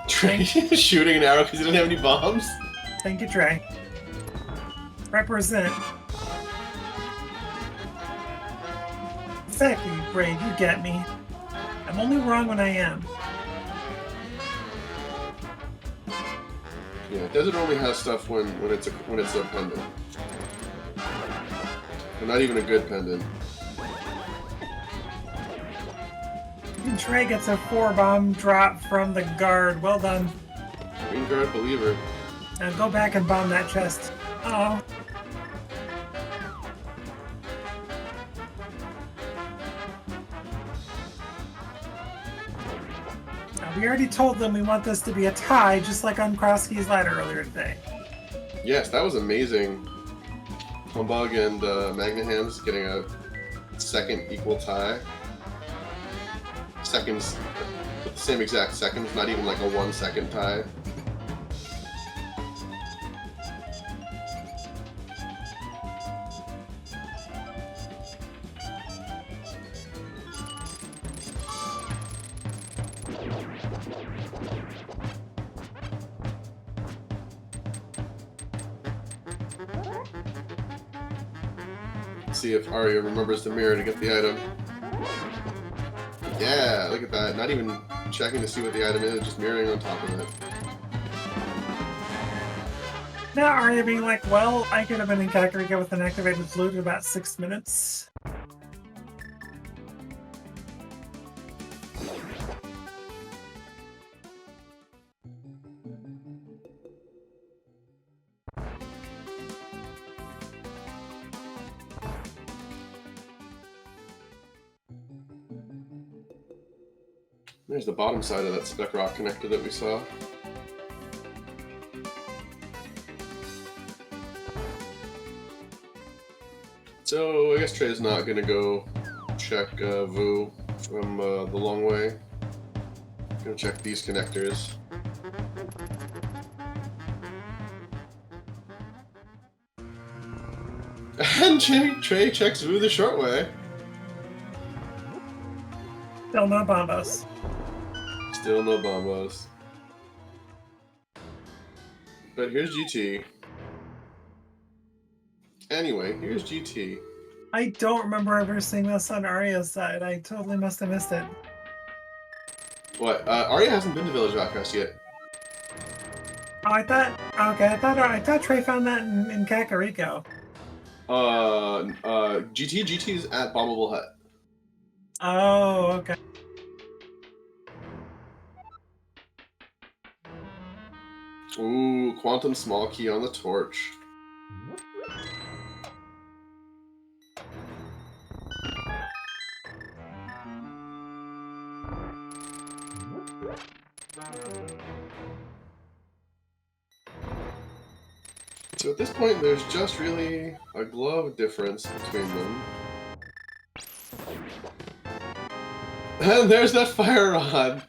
Trey shooting an arrow because he didn't have any bombs? Thank you, Trey. Represent. Exactly, Brave, you get me. I'm only wrong when I am. Yeah, Desert only has stuff when it's a pendant. And not even a good pendant. And Trey gets a 4-bomb drop from the guard. Well done. Green guard believer. Now go back and bomb that chest. Uh-oh. We already told them we want this to be a tie, just like on Crosskeys ladder earlier today. Yes, that was amazing. Humbug and Magna Hands getting a second equal tie. Seconds, with the same exact seconds, not even like a 1 second tie. Let's see if Arya remembers the mirror to get the item. Yeah, look at that. Not even checking to see what the item is, just mirroring on top of it. Now Arya being like, well, I could have been in Kakariko with an activated flute in about 6 minutes. There's the bottom side of that spec rock connector that we saw. So I guess Trey's not gonna go check Vu from the long way. Gonna check these connectors. And Trey checks Vu the short way. Still no bombos. Still no bombos. But here's GT. Anyway, here's GT. I don't remember ever seeing this on Arya's side. I totally must have missed it. What? Arya hasn't been to Village Outcast yet. Oh, I thought Trey found that in Kakariko. GT's at Bombable Hut. Oh, okay. Ooh, Quantum Small Key on the torch. So at this point, there's just really a glove difference between them. And there's that fire rod.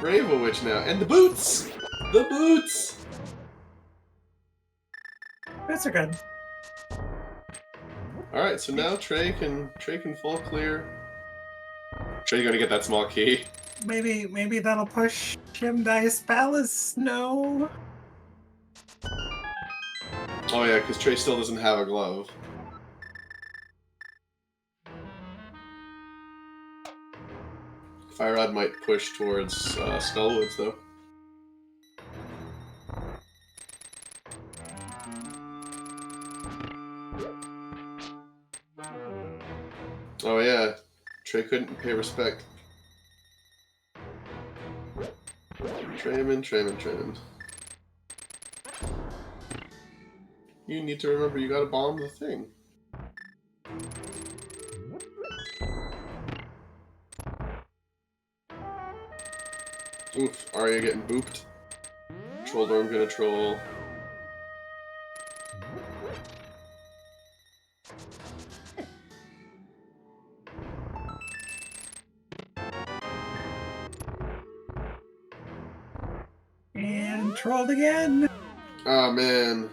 Brave a witch now. And the boots! The boots! Boots are good. Alright, so now Trey can full clear. Trey, you gotta get that small key. Maybe that'll push him Dice Palace. No. Oh yeah, because Trey still doesn't have a glove. Fire Rod might push towards Skullwoods, though. Oh yeah, Trey couldn't pay respect. Trayman. You need to remember you gotta bomb the thing. Oof, Arya getting booped. Troll Dorm gonna troll. And trolled again. Oh man.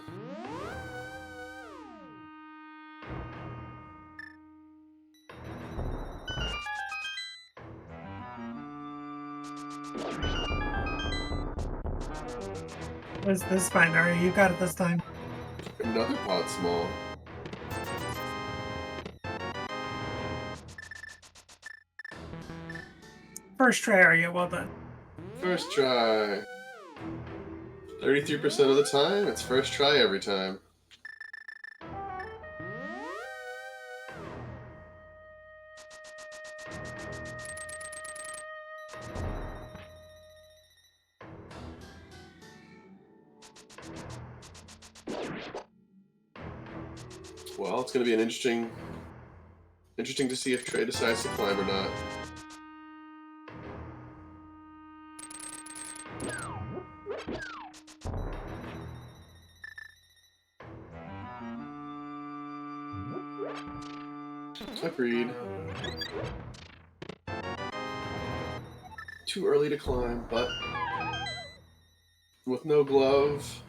This is fine, Arya. You got it this time. Another pot small. First try, Arya. Well done. First try. 33% of the time, it's first try every time. Well, it's going to be an interesting to see if Trey decides to climb or not. Agreed. Too early to climb, but with no glove.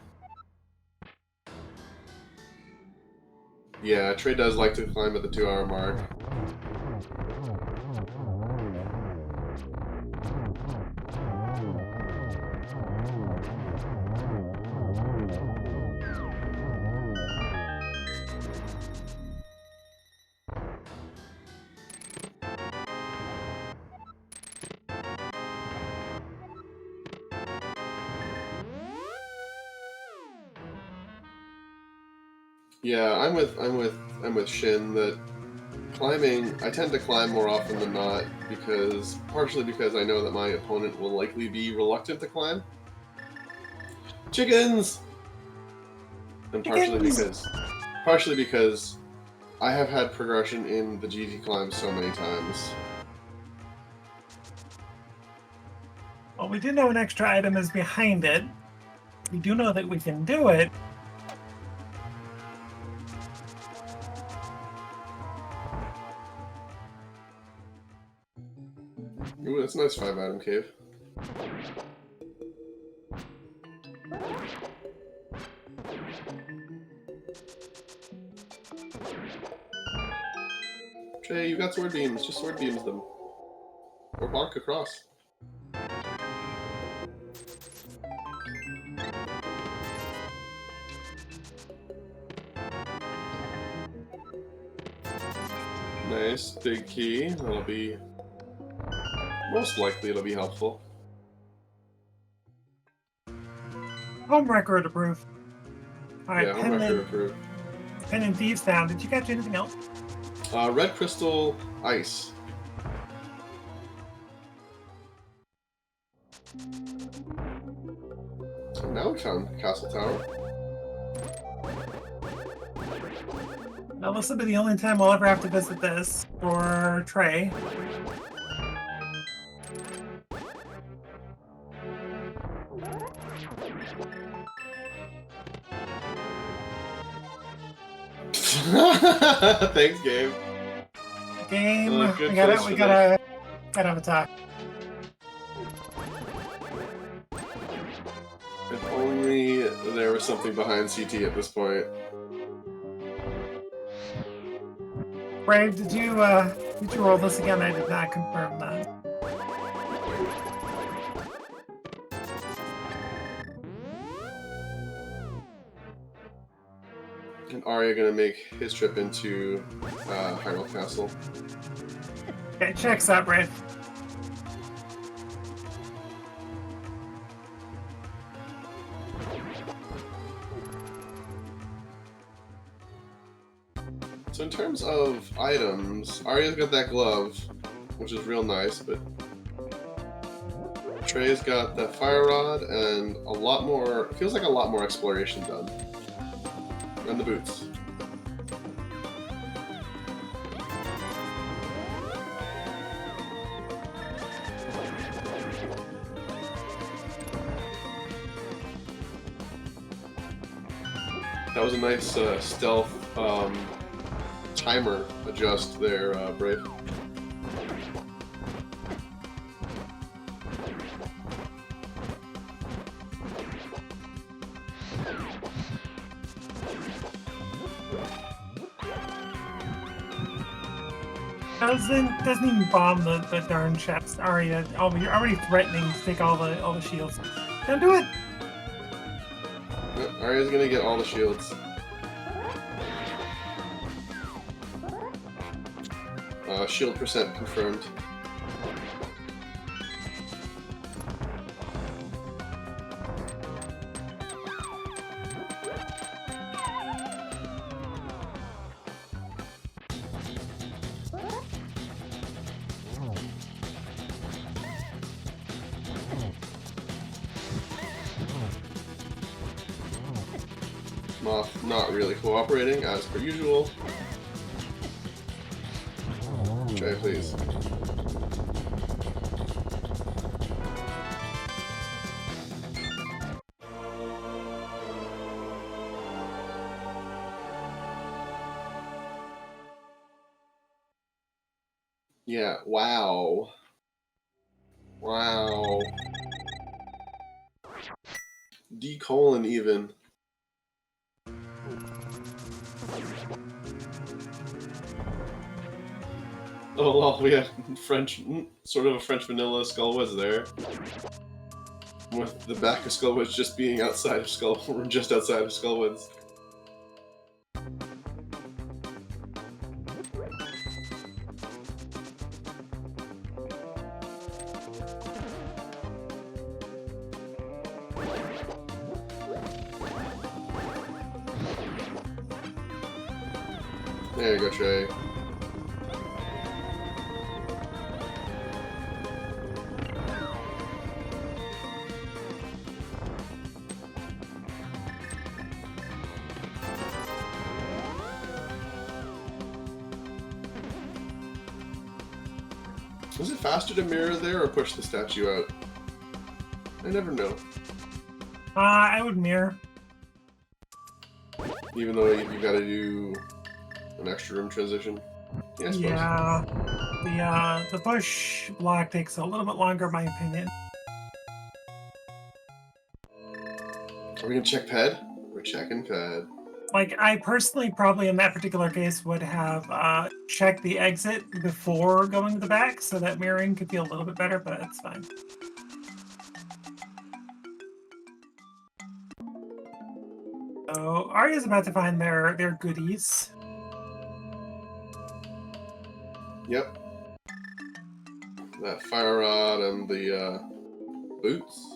Yeah, Trey does like to climb at the 2-hour mark. Yeah, I'm with Shin that climbing. I tend to climb more often than not partially because I know that my opponent will likely be reluctant to climb. Chickens, and partially because I have had progression in the GT climb so many times. Well, we do know an extra item is behind it. We do know that we can do it. Ooh, that's a nice 5-item cave. Trey, you got sword beams. Just sword beams them. Or bonk across. Nice, big key. That'll be... most likely it'll be helpful. Home record approved. Alright, Yeah, home record approved. Pen and Thieves found. Did you catch anything else? Red crystal ice. So now we found Castle Tower. Now this will be the only time I'll ever have to visit this for Trey. Thanks, Gabe. Game. We gotta have a talk. If only there was something behind CT at this point. Brave, did you roll this again? I did not confirm that. And Arya gonna make his trip into Hyrule Castle. Okay, checks out, Brave. So in terms of items, Arya's got that glove, which is real nice, but Trey's got that fire rod and a lot more, feels like a lot more exploration done. And the boots. That was a nice stealth timer adjust there, Brave. Doesn't even bomb the darn chest. Arya, you're already threatening to take all the shields. Don't do it. Yep, Arya's gonna get all the shields. Shield percent confirmed. Moth not really cooperating as per usual. Try it, please. Yeah, wow. Wow. D: even. Oh well, we had French, sort of a French vanilla Skullwoods there. With the back of Skullwoods just being outside of just outside of Skullwoods. There you go, Trey. Was it faster to mirror there or push the statue out? I never know. I would mirror. Even though you gotta do an extra room transition. Yeah, I suppose. Yeah. The push block takes a little bit longer, in my opinion. Are we gonna check pad? We're checking pad. Like, I personally probably in that particular case would have checked the exit before going to the back, so that mirroring could feel a little bit better, but it's fine. So Arya's about to find their goodies. Yep. That fire rod and the boots.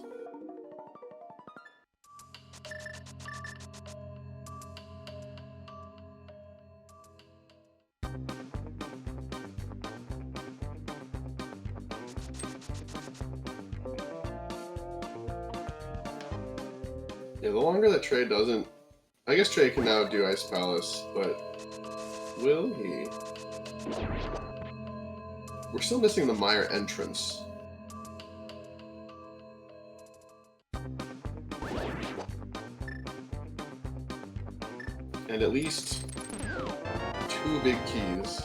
Yeah, the longer that Trey doesn't... I guess Trey can now do Ice Palace, but will he? We're still missing the Mire entrance. And at least 2 big keys.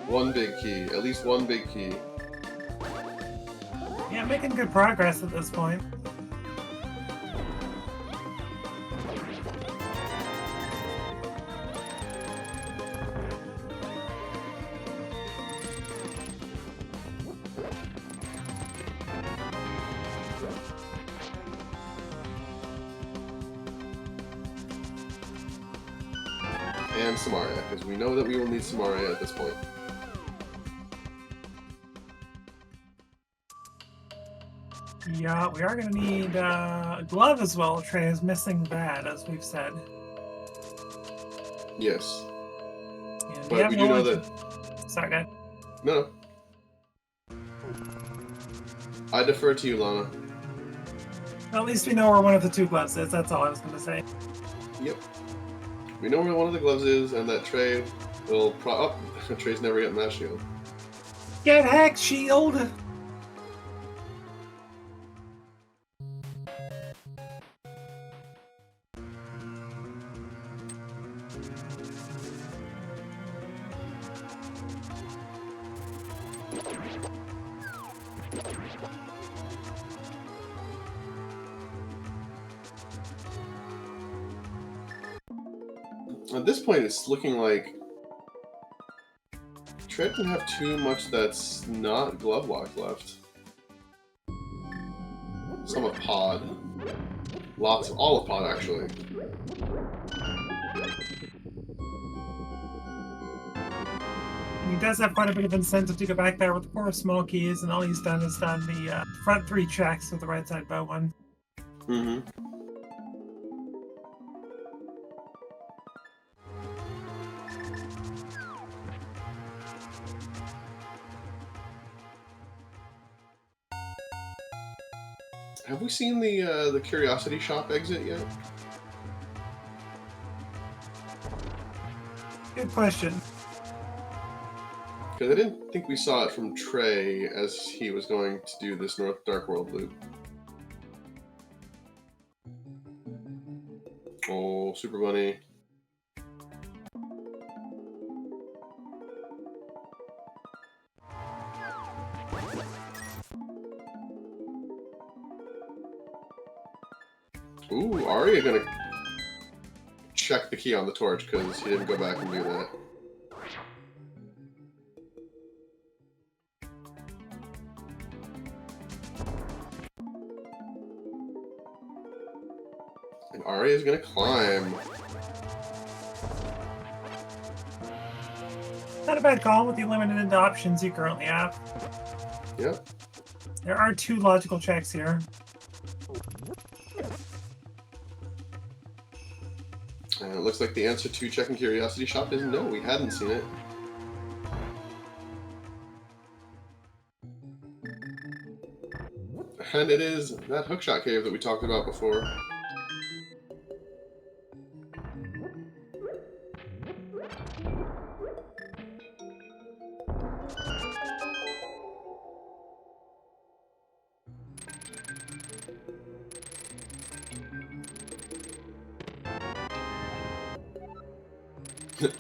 1 big key. At least 1 big key. Yeah, making good progress at this point. And Samaria, because we know that we will need Samaria at this point. Yeah, we are going to need a glove as well. Trey is missing that, as we've said. Yes. And But we do know that... Sorry, go ahead. No. I defer to you, Lana. Well, at least we know where one of the 2 gloves is. That's all I was going to say. Yep. We know where one of the gloves is, and that Trey will oh, Trey's never getting that shield. Get hacked, shield! At this point, it's looking like Trey doesn't have too much that's not glove lock left. Some of pod. Lots, all of pod, actually. He does have quite a bit of incentive to go back there with the 4 small keys, and all he's done is done the front 3 checks with the right side bow one. Mm-hmm. Have we seen the Curiosity Shop exit yet? Good question. Because I didn't think we saw it from Trey as he was going to do this North Dark World loop. Oh, Super Bunny. Ooh, Arya gonna check the key on the torch because he didn't go back and do that. And Arya's gonna climb. Not a bad call with the limited options you currently have. Yep. There are 2 logical checks here. And it looks like the answer to checking Curiosity Shop is no, we hadn't seen it. And it is that hookshot cave that we talked about before.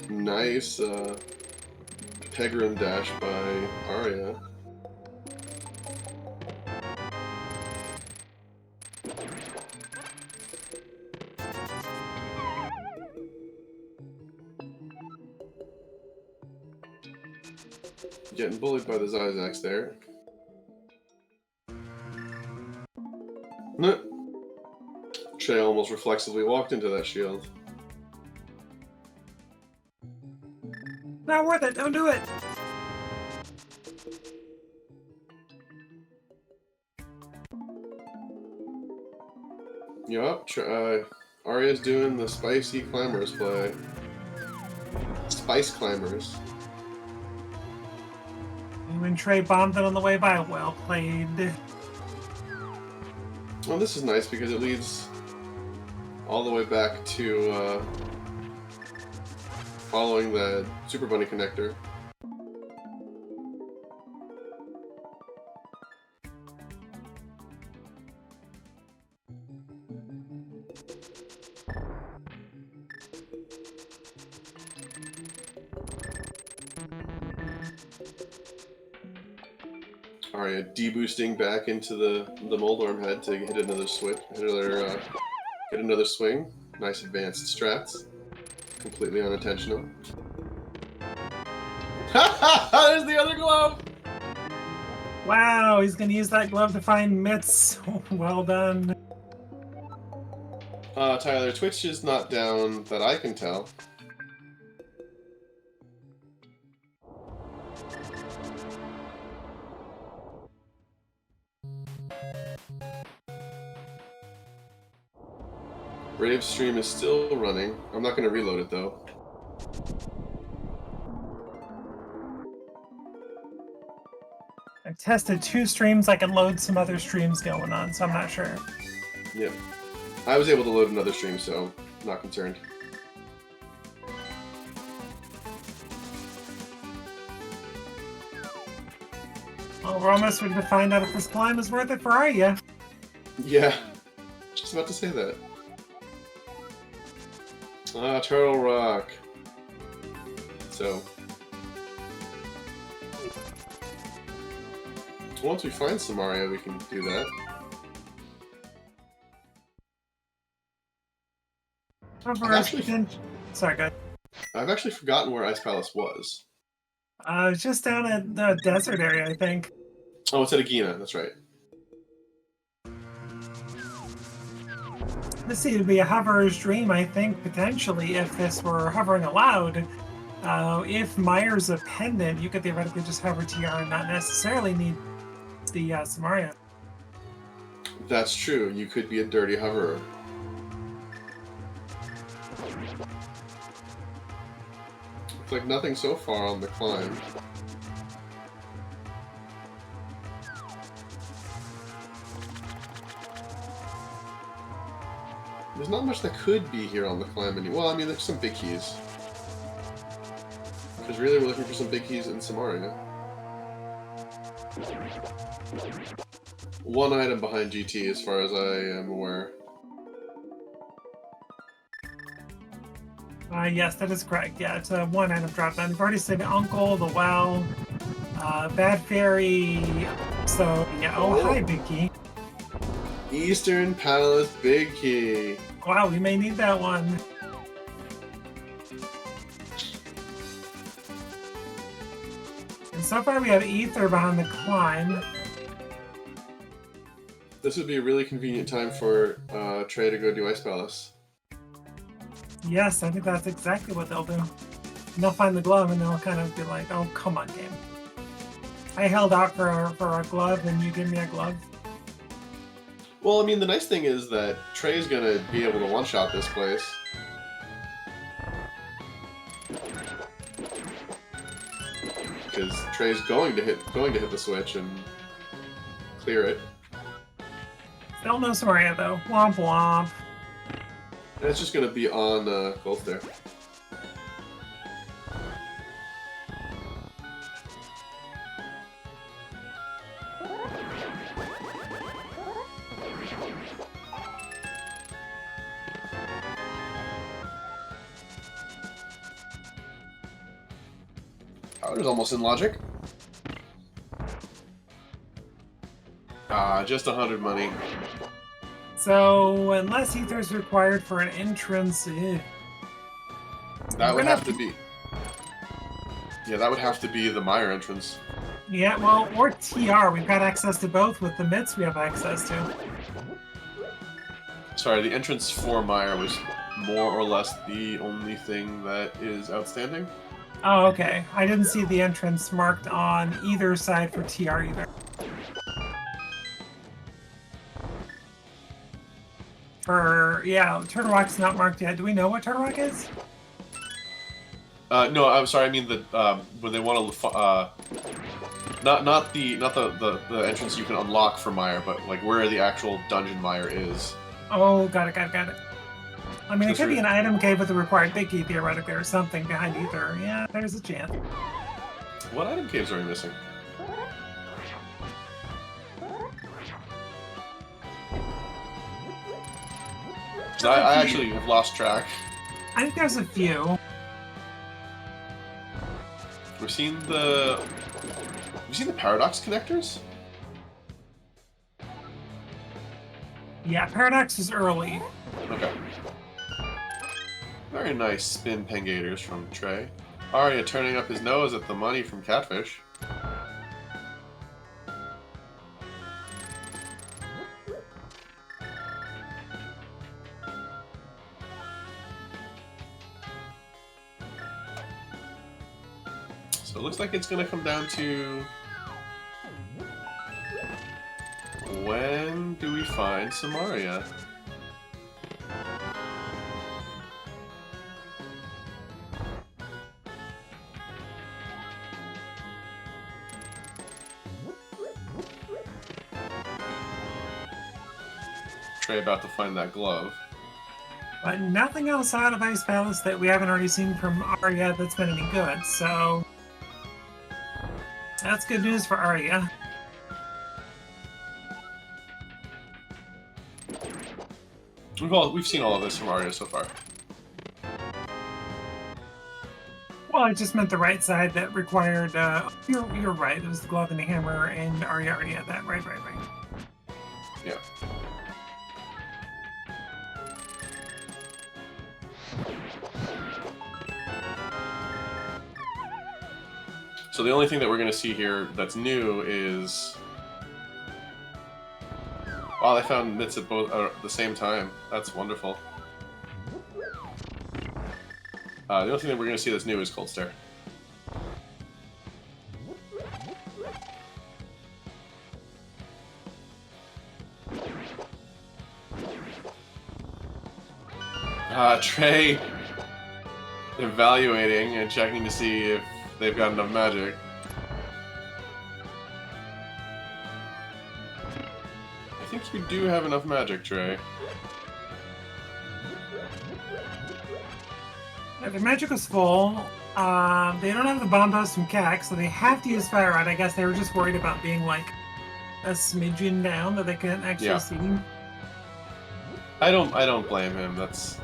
Nice Pegram dash by Arya. Getting bullied by the Zyzax there. Trey almost reflexively walked into that shield. Not worth it, don't do it! Yup, Arya's doing the spicy climbers play. Spice climbers. When Trey bombed it on the way by, well played. Well, this is nice because it leads all the way back to following the Super Bunny connector. Arya deboosting back into the Moldorm head to hit another switch, hit another swing. Nice advanced strats. Completely unintentional. There's the other glove! Wow, he's gonna use that glove to find mitts. Well done. Tyler, Twitch is not down that I can tell. Brave stream is still running. I'm not going to reload it though. I've tested 2 streams. I can load some other streams going on, so I'm not sure. Yep. I was able to load another stream, so I'm not concerned. Well, we're almost ready to find out if this climb is worth it for Arya. Yeah. Just about to say that. Turtle Rock. So, once we find some Arya, we can do that. Sorry, go ahead. I've actually forgotten where Ice Palace was. It's just down at the desert area, I think. Oh, it's at Agina, that's right. This seemed to be a hoverer's dream, I think, potentially, if this were hovering allowed. If Myers a pendant, you could theoretically just hover TR and not necessarily need the Samaria. That's true, you could be a dirty hoverer. Looks like nothing so far on the climb. There's not much that could be here on the climb anymore. Well, I mean, there's some big keys. Because really, we're looking for some big keys in Samaria. One item behind GT, as far as I am aware. Yes, that is correct. Yeah, it's a 1 item drop down. You've already said Uncle, the Well, Bad Fairy. So, yeah, oh, hi, Big Key. Eastern Palace Big Key. Wow, we may need that one. And so far we have Ether behind the climb. This would be a really convenient time for Trey to go do Ice Palace. Yes, I think that's exactly what they'll do. And they'll find the glove and they'll kind of be like, oh, come on, game. I held out for a glove and you give me a glove. Well, I mean, the nice thing is that Trey's gonna be able to one-shot this place. because Trey's going to hit the switch and clear it. Still no Arya though. Womp womp. And it's just going to be on Gold there. Powder's almost in logic. Just 100 money. So, unless ether is required for an entrance, that would have to be. Yeah, that would have to be the Meyer entrance. Yeah, well, or TR. We've got access to both with the mitts we have access to. Sorry, the entrance for Meyer was more or less the only thing that is outstanding. Oh, okay. I didn't see the entrance marked on either side for TR either. Yeah, Turtle Rock's not marked yet. Do we know what Turtle Rock is? No, I'm sorry. I mean the when they want to not the entrance you can unlock for Meyer, but like where the actual dungeon Meyer is. Oh, got it. I mean, it could be an item cave with the required big key theoretically, or something behind ether. Yeah, there's a chance. What item caves are we missing? I actually have lost track. I think there's a few. We've seen the paradox connectors. Yeah, Paradox is early. Okay. Very nice spin pengators from Trey. Arya turning up his nose at the money from Catfish. So it looks like it's going to come down to when do we find some Arya? Trey about to find that glove. But nothing else out of Ice Palace that we haven't already seen from Arya that's been any good, so that's good news for Arya. We've seen all of this from Arya so far. Well, I just meant the right side that required, you're right, it was the glove and the hammer, and Arya already had that. Right. Yeah. So the only thing that we're going to see here that's new is... Wow, they found mitts at both at the same time. That's wonderful. The only thing that we're going to see that's new is Cold Stare. Trey evaluating and checking to see if they've got enough magic. I think you do have enough magic, Trey. Yeah, the magic is full. They don't have the bomb post from Cac, so they have to use Fire Rod. I guess they were just worried about being like a smidgen down that they couldn't actually see. I don't blame him. That's...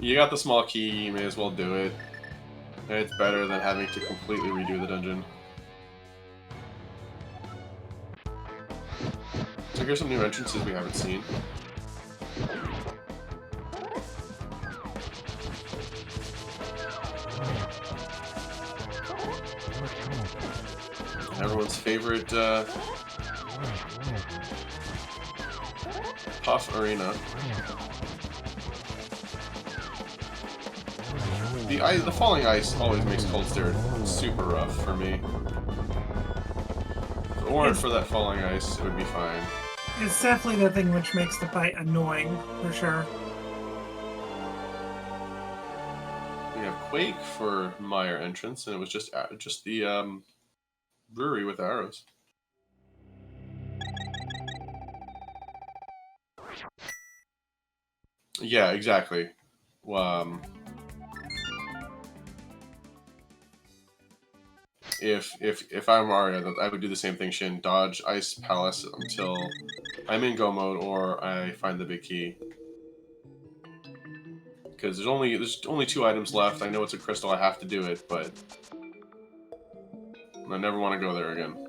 You got the small key, you may as well do it. It's better than having to completely redo the dungeon. So here's some new entrances we haven't seen. Everyone's favorite Puff Arena. The falling ice always makes Cold Stare super rough for me. If it weren't for that falling ice, it would be fine. It's definitely the thing which makes the fight annoying, for sure. We have Quake for Mire entrance, and it was just the brewery with arrows. Yeah, exactly. If I'm Arya, I would do the same thing, Shin. Dodge Ice Palace until I'm in go mode or I find the big key. Because there's only 2 items left. I know it's a crystal, I have to do it, but I never want to go there again.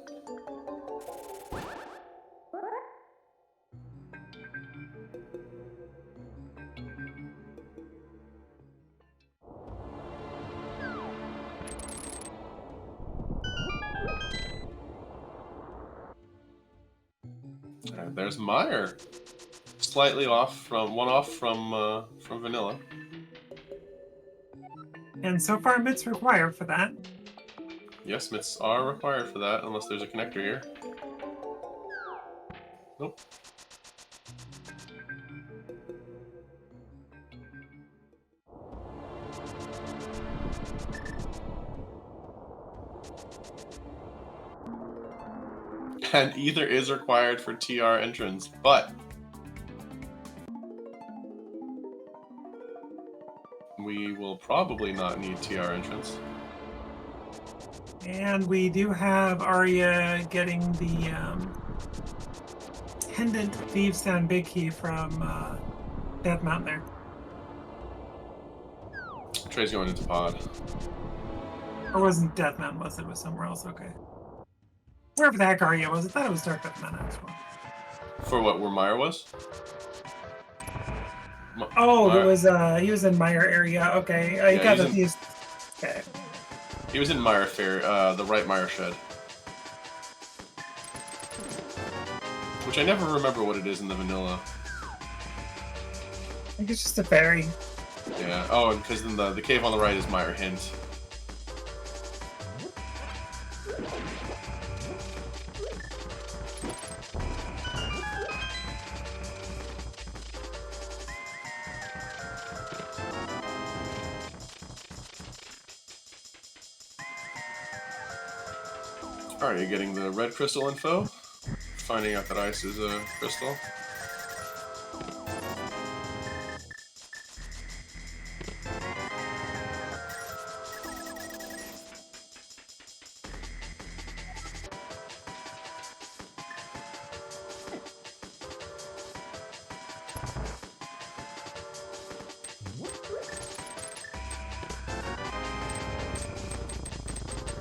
And there's Mire. Slightly off from vanilla. And so far, mitts required for that. Yes, mitts are required for that, unless there's a connector here. Nope. And either is required for TR entrance, but we will probably not need TR entrance. And we do have Arya getting the pendant Thieves Town big key from Death Mountain there. Trey's going into pod. Or wasn't Death Mountain, was it? It was somewhere else, okay. Wherever the heck Arya was, I thought it was Dark Death Mountain as well. For what, where Mire was? It was he was in Mire area, okay. He Yeah, got the Thieves. Okay. He was in Mire Fair, the right Mire Shed. Which I never remember what it is in the vanilla. I think it's just a fairy. Yeah. Oh, and because then the cave on the right is Mire Hint. Alright, you're getting the red crystal info. Finding out that ice is a crystal.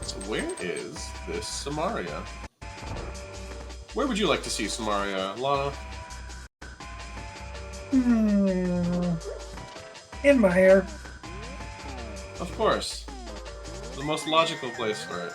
So where is this Samaria? Where would you like to see Samaria, Lana? In Mire. Of course. The most logical place for it.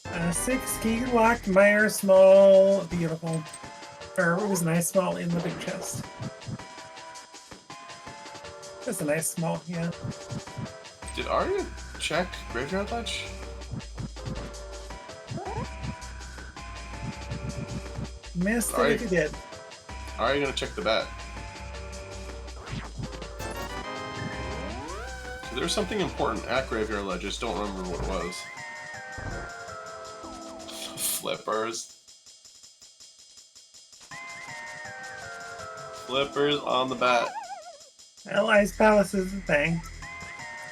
A 6 key locked Mire small, beautiful. Or it was nice small in the big chest. That's a nice small, yeah. Did Arya check Graveyard Ledge? Missed it if you did. Are you gonna check the bat? There was something important at Graveyard Ledge, I just don't remember what it was. Flippers. Flippers on the bat. Well, Ice Palace is the thing.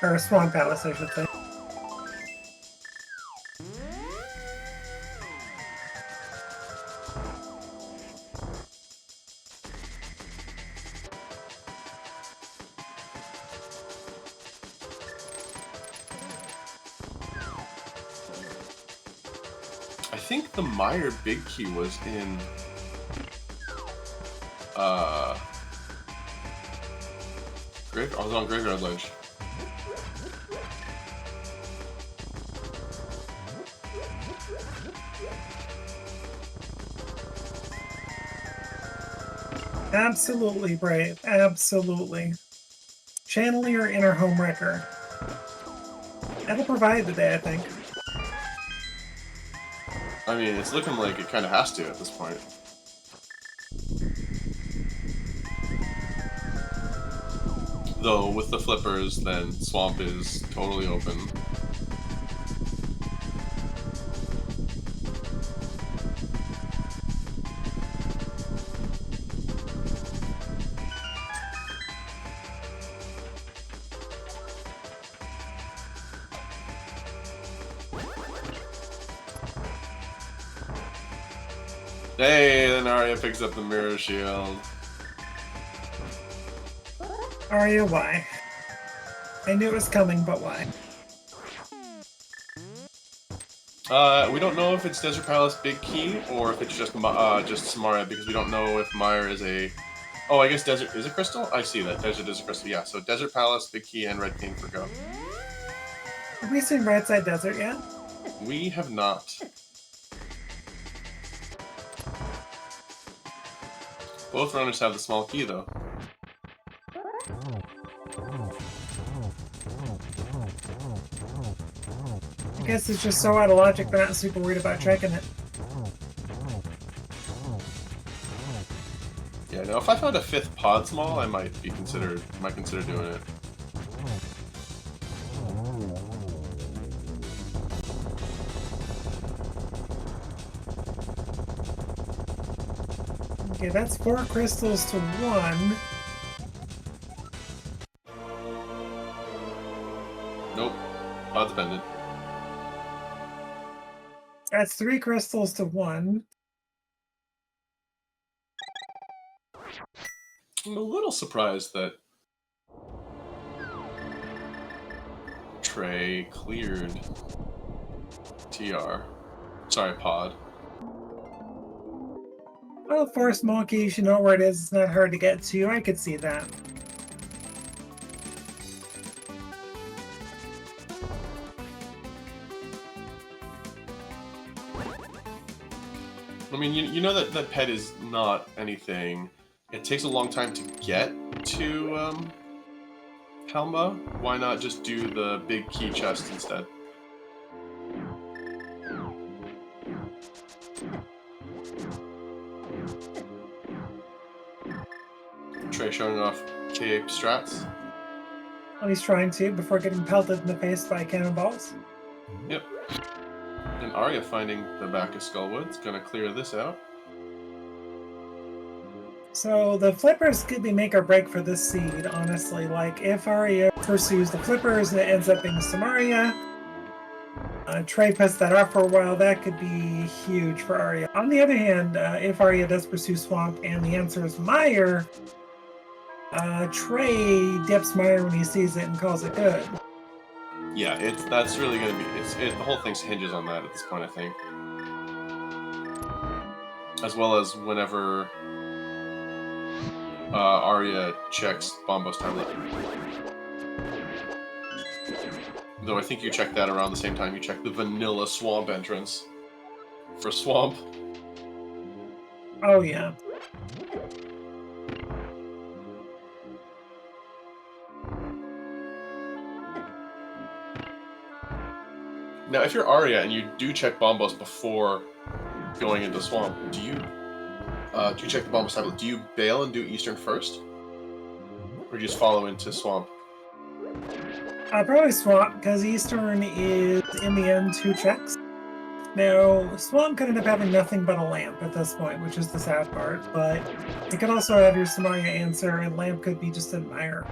Or Swamp Palace, I should say. I think the Mire Big Key was in I was on Graveyard Ledge. Absolutely, Brave. Absolutely. Channel your inner home wrecker. That'll provide today, I think. I mean, it's looking like it kind of has to at this point. Though, with the flippers, then Swamp is totally open. Hey, then Arya picks up the mirror shield. Arya, why? I knew it was coming, but why? We don't know if it's Desert Palace Big Key or if it's just Samara, because we don't know if Meyer is a... Oh, I guess Desert... Is it Crystal? I see that. Desert is a Crystal, yeah. So Desert Palace, Big Key, and Red King for go. Have we seen Right Side Desert yet? We have not. Both runners have the small key, though. I guess it's just so out of logic they're not super worried about checking it. Yeah, no, if I found a 5th pod small, I might consider doing it. Okay, that's 4 crystals to 1. Nope. Pod's bended. That's 3 crystals to 1. I'm a little surprised that Trey cleared TR. Sorry, Pod. Well, 4 small keys, you know where it is. It's not hard to get to. I could see that. I mean, you know that pet is not anything. It takes a long time to get to Helma. Why not just do the big key chest instead? Trey showing off cape strats. Well, he's trying to before getting pelted in the face by cannonballs. Yep. And Arya finding the back of Skullwood's gonna clear this out. So the flippers could be make or break for this seed, honestly. Like, if Arya pursues the flippers and it ends up being Samaria, Trey puts that off for a while, that could be huge for Arya. On the other hand, if Arya does pursue Swamp and the answer is Meyer, Trey dips Meyer when he sees it and calls it good. Yeah, that's really gonna be the whole thing hinges on that at this point, I think. As well as whenever Arya checks Bombos tablet. Though I think you check that around the same time you check the vanilla Swamp entrance for Swamp. Oh yeah. Now, if you're Arya and you do check Bombos before going into Swamp, do you check the Bombos tablet? Do you bail and do Eastern first? Or just follow into Swamp? Probably Swamp, because Eastern is, in the end, 2 checks. Now, Swamp could end up having nothing but a lamp at this point, which is the sad part, but it could also have your Samaria answer, and lamp could be just an Meyer.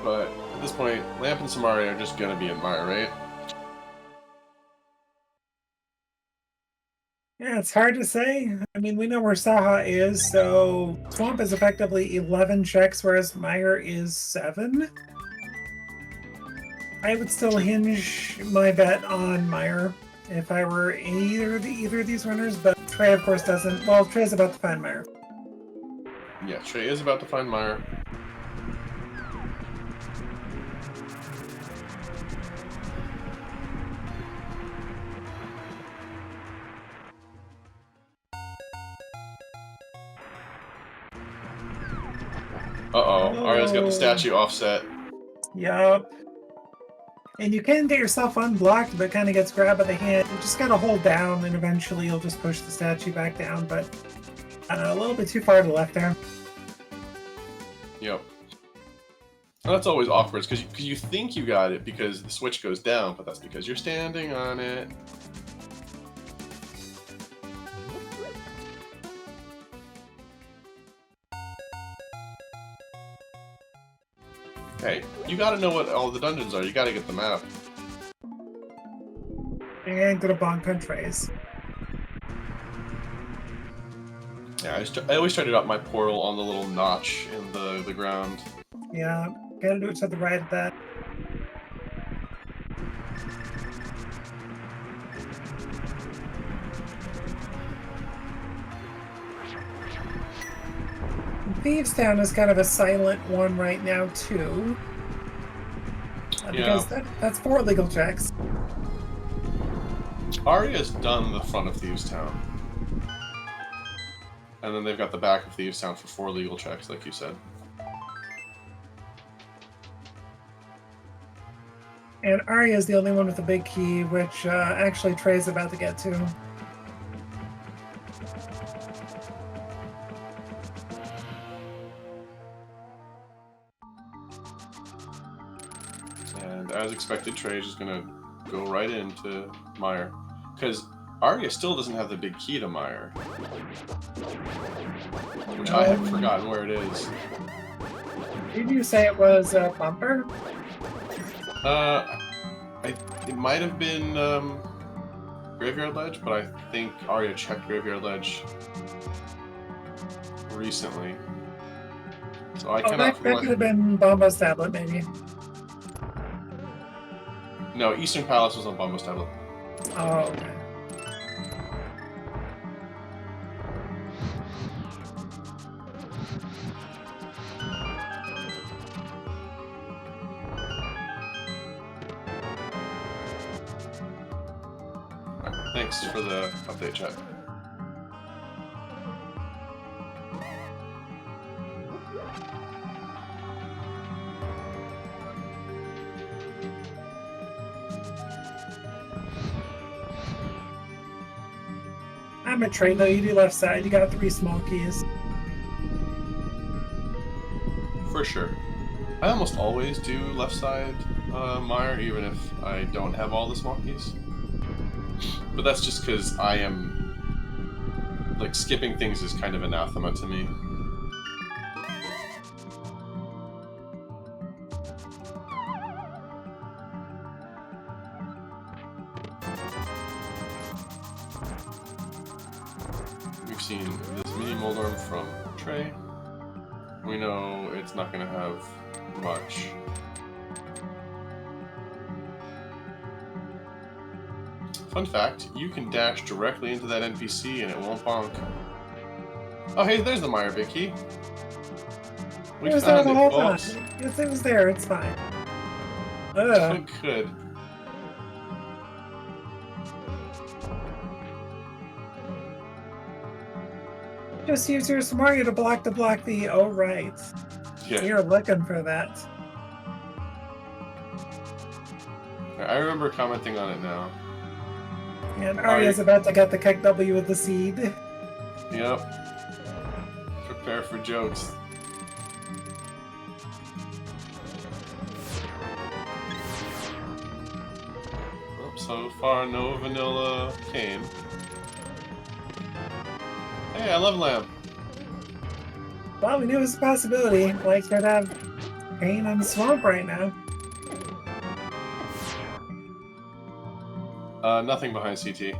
But at this point, Lamp and Samaria are just gonna be in Meyer, right? Yeah, it's hard to say. I mean, we know where Saha is, so Swamp is effectively 11 checks, whereas Meyer is 7. I would still hinge my bet on Meyer. if I were either of these winners, but Trey, of course, doesn't. Well, Trey's about to find Meyer. Yeah, Trey is about to find Meyer. Uh-oh, Arya's got the statue offset. Yup. And you can get yourself unblocked, but it kind of gets grabbed by the hand. You just gotta hold down, and eventually you'll just push the statue back down, but a little bit too far to the left there. Yep. And that's always awkward, because you think you got it because the switch goes down, but that's because you're standing on it. Hey, you gotta know what all the dungeons are. You gotta get the map. And gonna bonk on Trey's. Yeah, I always try to drop my portal on the little notch in the ground. Yeah, gotta do it to the right of that. Thieves Town is kind of a silent one right now, too. Because that's 4 legal checks. Arya's done the front of Thieves Town. And then they've got the back of Thieves Town for 4 legal checks, like you said. And Arya's the only one with a big key, which actually Trey's about to get to. And as expected, Trey's just gonna go right into Meyer. Because Arya still doesn't have the big key to Meyer. Which I have forgotten where it is. Did you say it was a bumper? It might have been Graveyard Ledge, but I think Arya checked Graveyard Ledge recently. So I cannot... That could have been Bomba's tablet, maybe. No, Eastern Palace was on Bomba's tablet. Oh, okay. Thanks for the update, chat. I'm a Trey, though. You do left side. You got 3 small keys. For sure. I almost always do left side Meyer, even if I don't have all the small keys. But that's just because I am... like, skipping things is kind of anathema to me. We've seen this mini Moldorm from Trey. We know it's not going to have much. Fun fact, you can dash directly into that NPC and it won't bonk. Oh hey, there's the Meyer big key. We found it, folks. Yes, it was there. It's fine. Good. Just use your Mario to block the... Oh, right. Yeah. You're looking for that. I remember commenting on it now. And Arya's about to get the kick W with the seed. Yep. Prepare for jokes. Well, so far, no vanilla came. Hey, I love lamb. Well, we knew it was a possibility. Like, could have pain on the swamp right now. Nothing behind CT.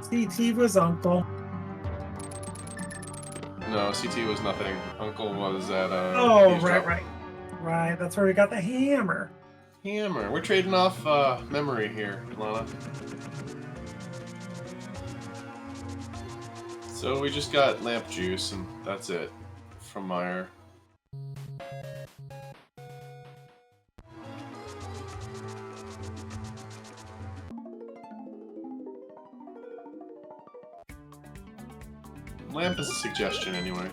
CT was uncle. No, no, CT was nothing. Uncle was at Oh, eavesdrop. right. That's where we got the hammer. Hammer. We're trading off memory here, Lana. So we just got lamp juice, and that's it from Meyer. Lamp is a suggestion, anyway.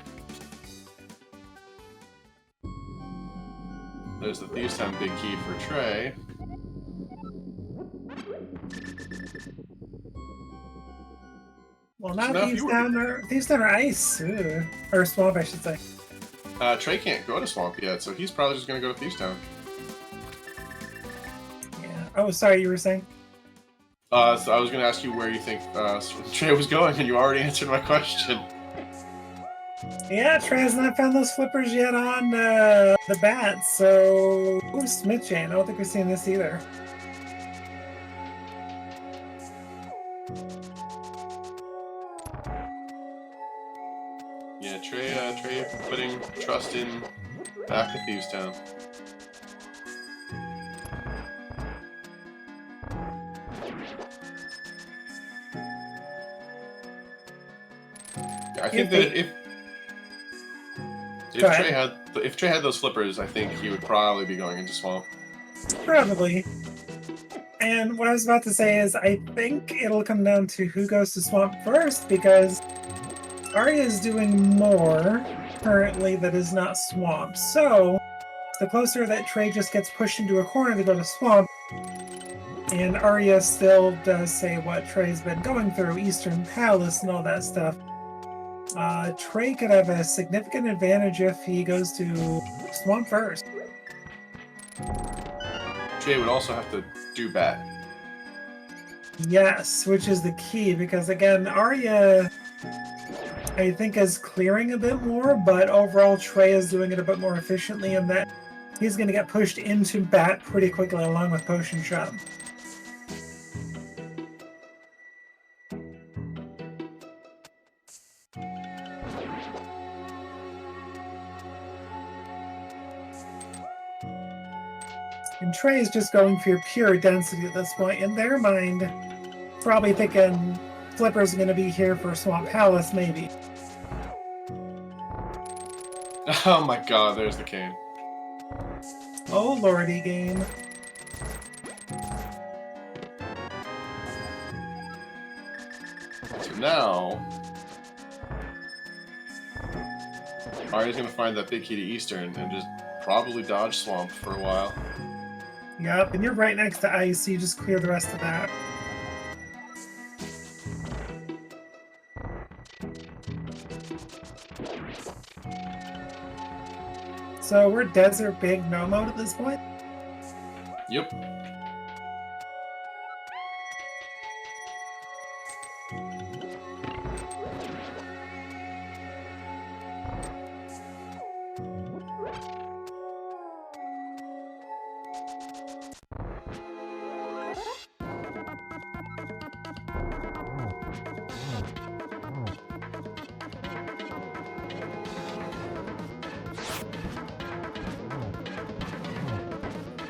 There's the Thieves' Town big key for Trey. Well, not So Thieves Town or ice. Ugh. Or swamp, I should say. Trey can't go to Swamp yet, so he's probably just going to go to Thieves' Town. Yeah. Oh, sorry, you were saying? So I was going to ask you where you think Trey was going, and you already answered my question. Yeah, Trey has not found those flippers yet on the bats, so... Ooh, Smith Chain. I don't think we've seen this either. Yeah, Trey putting trust in back to Thieves' Town. I think that if Trey had those flippers, I think he would probably be going into Swamp. Probably. And what I was about to say is, I think it'll come down to who goes to Swamp first, because Arya is doing more currently that is not Swamp. So, the closer that Trey just gets pushed into a corner to go to Swamp, and Arya still does say what Trey's been going through, Eastern Palace and all that stuff, Trey could have a significant advantage if he goes to Swamp first. Trey would also have to do bat. Yes, which is the key, because again, Arya, I think, is clearing a bit more, but overall Trey is doing it a bit more efficiently in that he's going to get pushed into bat pretty quickly along with Potion Shop. And Trey is just going for your pure density at this point. In their mind, probably thinking Flipper's going to be here for Swamp Palace, maybe. Oh my god, there's the cane. Oh lordy, game. So now, Arya's going to find that big key to Eastern and just probably dodge Swamp for a while. Yep, and you're right next to ice, so you just clear the rest of that. So we're desert big no mode at this point? Yep.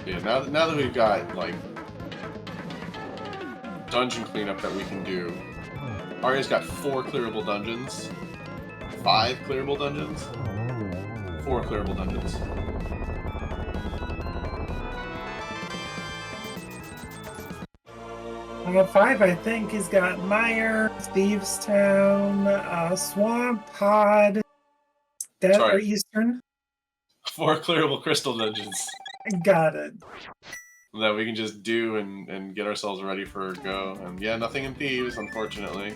Yeah, now that we've got, like, dungeon cleanup that we can do, Arya's got 4 clearable dungeons, 5 clearable dungeons, 4 clearable dungeons. I got 5, I think. He's got Meyer, Thieves Town, Swamp, Pod, or Eastern. 4 clearable crystal dungeons. Got it. That we can just do and get ourselves ready for a go. And yeah, nothing in Thieves, unfortunately.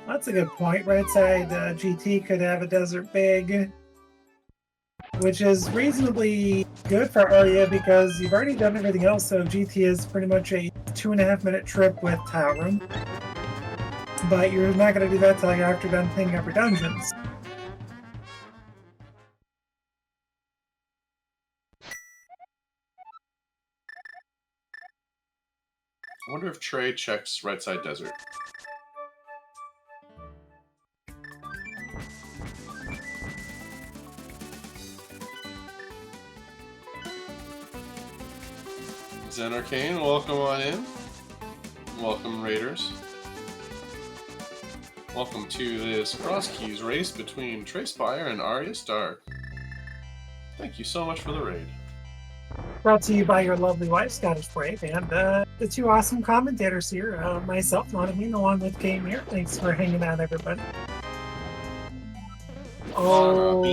That's a good point. Right side GT could have a desert big, which is reasonably good for Arya because you've already done everything else, so GT is pretty much a 2.5-minute trip with tile room. But you're not going to do that till you're after done cleaning up your dungeons. I wonder if Trey checks right side desert. Zen Arcane, welcome on in. Welcome, Raiders. Welcome to this Crosskeys race between Trey Spyre and AryaStark. Thank you so much for the raid. Brought to you by your lovely wife, Scottish Brave, and the two awesome commentators here, myself, Monomin, along with Game here. Thanks for hanging out, everybody. Oh,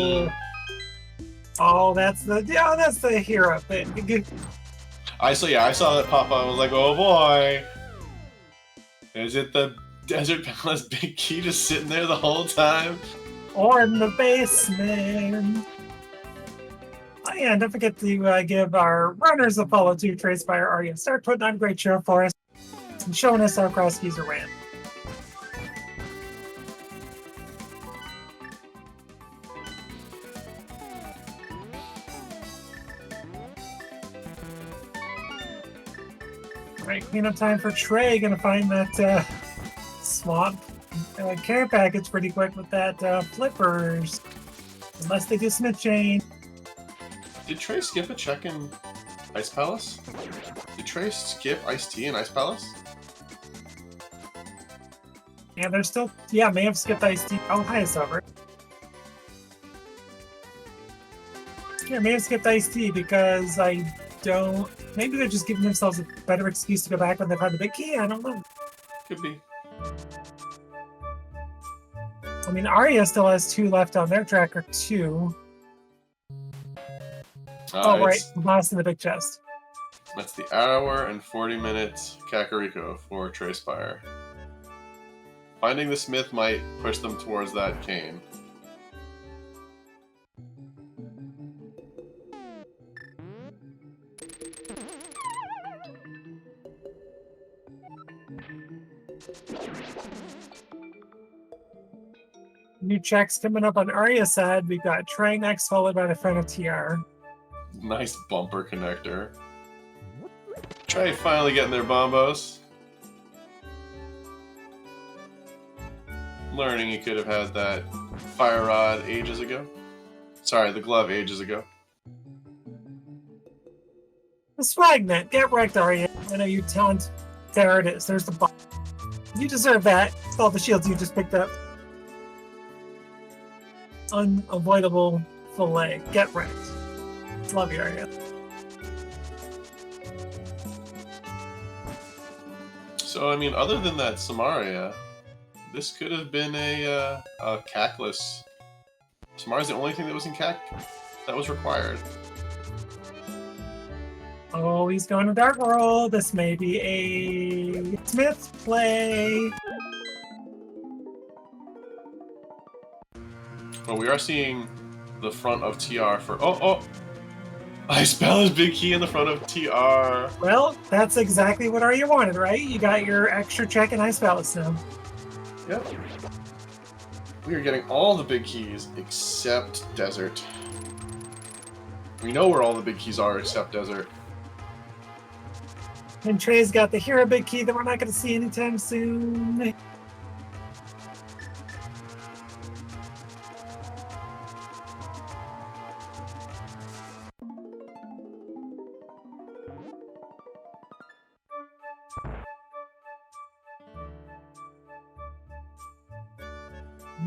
that's the hero thing. I saw that pop up. I was like, oh boy, is it the Desert Palace Big Key just sitting there the whole time? Or in the basement. Oh, yeah, and don't forget to give our runners a follow to Trey Spyre, Arya. Start putting on a great show for us and showing us how Crosskeys are ran. Alright, cleanup time for Trey. Gonna find that swamp care package pretty quick with that flippers. Unless they do Smith Chain. Did Trey skip a check in Ice Palace? Did Trey skip Ice Tea in Ice Palace? Yeah, they're still... Yeah, may have skipped Ice Tea. Oh, hi, Sober. Yeah, may have skipped Ice Tea because I don't... Maybe they're just giving themselves a better excuse to go back when they've had the big key. I don't know. Could be. I mean, Arya still has 2 left on their tracker, too. Oh, right. The boss in the big chest. That's the hour and 40 minutes Kakariko for Trey Spyre. Finding the Smith might push them towards that cane. New checks coming up on Arya's side. We've got Trey next, followed by the front of TR. Nice bumper connector. Trey finally getting their bombos. Learning he could have had that fire rod ages ago. Sorry, the glove ages ago. The swagnet. Get wrecked, Arya. I know you talent. There it is. There's the bomb. You deserve that. It's all the shields you just picked up. Unavoidable fillet. Get wrecked. Love you, Arya. So, I mean, other than that Samaria, this could have been a cackless. Samaria's the only thing that was in cac that was required. Oh, he's going to Dark World. This may be a Smith play. Well, we are seeing the front of TR for... Oh! Ice Palace Big Key in the front of TR. Well, that's exactly what Arya wanted, right? You got your extra check in Ice Palace now. Yep. We are getting all the big keys except Desert. We know where all the big keys are except Desert. And Trey's got the hero big key that we're not going to see anytime soon.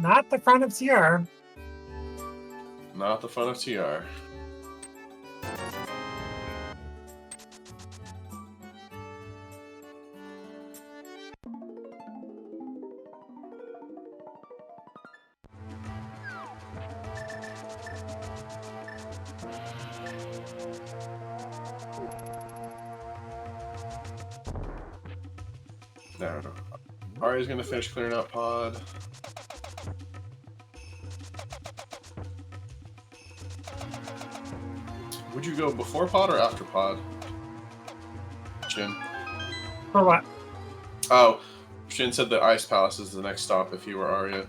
Not the front of TR. Not the front of TR. No. Arya's gonna finish clearing out pod. Would you go before pod or after pod? Shin. For what? Oh, Shin said the Ice Palace is the next stop if you were Arya.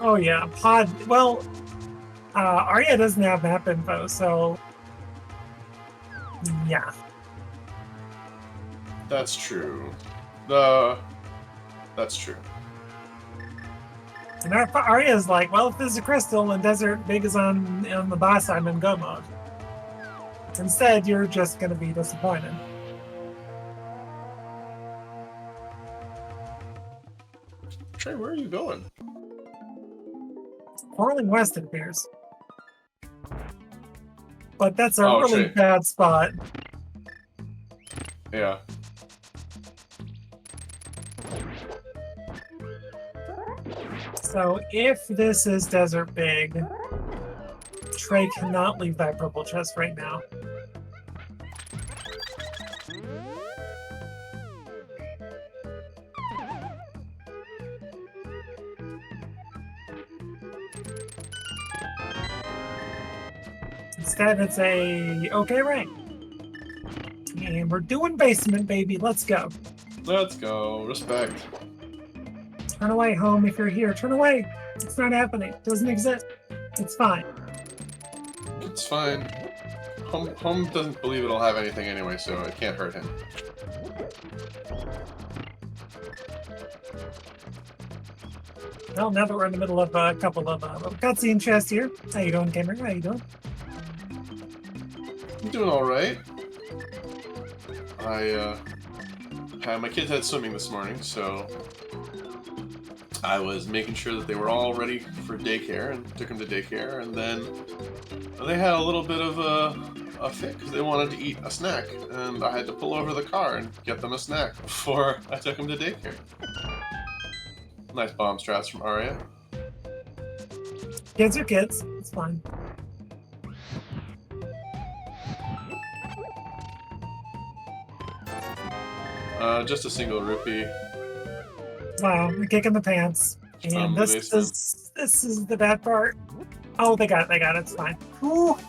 Oh yeah, pod. Well, Arya doesn't have map info, so yeah. That's true. That's true. And Arya's like, well, if this is a crystal and Desert Big is on the boss, I'm in go mode. Instead, you're just going to be disappointed. Trey, where are you going? Whirling west, it appears. But that's a Oh, really Trey. bad spot. Yeah. So if this is Desert Big, Trey cannot leave that purple chest right now. Instead, it's a okay rank. And we're doing basement, baby. Let's go. Let's go. Respect. Turn away, home, if you're here. Turn away. It's not happening. It doesn't exist. It's fine. It's fine. Home doesn't believe it'll have anything anyway, so it can't hurt him. Well, now that we're in the middle of a couple of little cutscene chests here. How you doing, Gamer? How you doing? I'm doing all right. My kids had swimming this morning, so I was making sure that they were all ready for daycare and took them to daycare, and then they had a little bit of a fit because they wanted to eat a snack, and I had to pull over the car and get them a snack before I took them to daycare. Nice bomb strats from Arya. Kids are kids. It's fine. Just a single rupee. Wow, a kick in the pants. And this is the bad part. Oh, they got it. It's fine. Whew.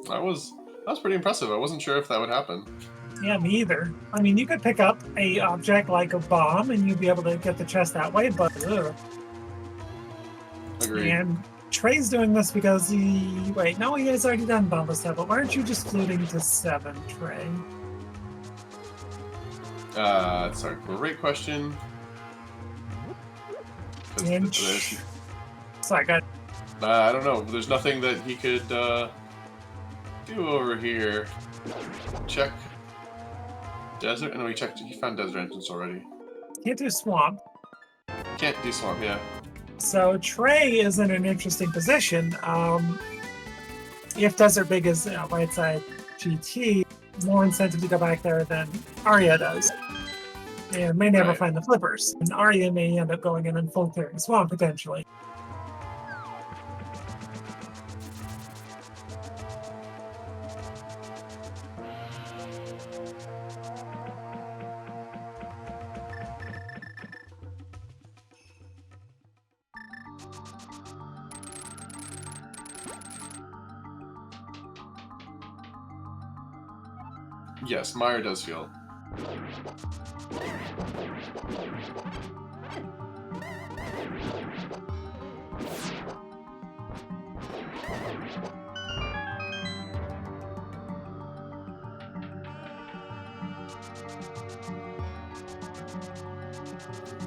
That was pretty impressive. I wasn't sure if that would happen. Yeah, me either. I mean, you could pick up a object like a bomb and you'd be able to get the chest that way, but ugh. Agreed. And Trey's doing this because he... Wait, no, he has already done bomb stuff, but why aren't you just fluting to 7, Trey? That's a great question. And... Sorry, go ahead. I don't know. There's nothing that he could do over here. Check desert. No, he checked. He found desert entrance already. Can't do swamp. Can't do swamp. Yeah. So Trey is in an interesting position. If Desert Big is right side GT, more incentive to go back there than Arya does. And may never find the flippers. And Arya may end up going in and full clearing swamp potentially. Yes, Meyer does feel.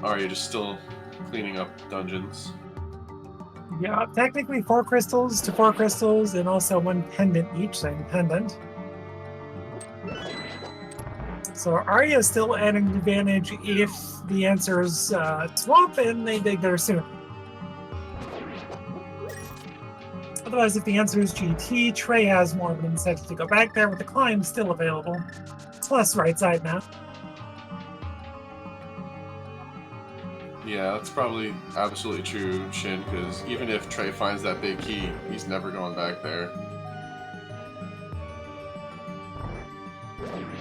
Are you just still cleaning up dungeons? Yeah, technically 4 crystals to 4 crystals, and also 1 pendant each, same pendant. So Arya is still at an advantage if the answer is swamp and they dig there soon. Otherwise, if the answer is GT, Trey has more of an incentive to go back there with the climb still available. Plus right side now. Yeah, that's probably absolutely true, Shin, because even if Trey finds that big key, he's never going back there.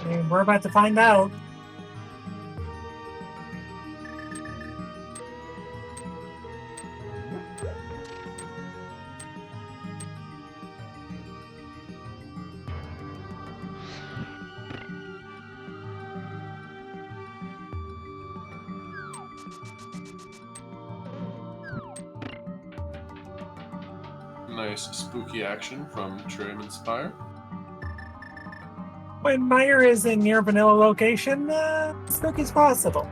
And we're about to find out. Nice spooky action from Trey and Spyre. When Meyer is in near vanilla location, spooky's possible.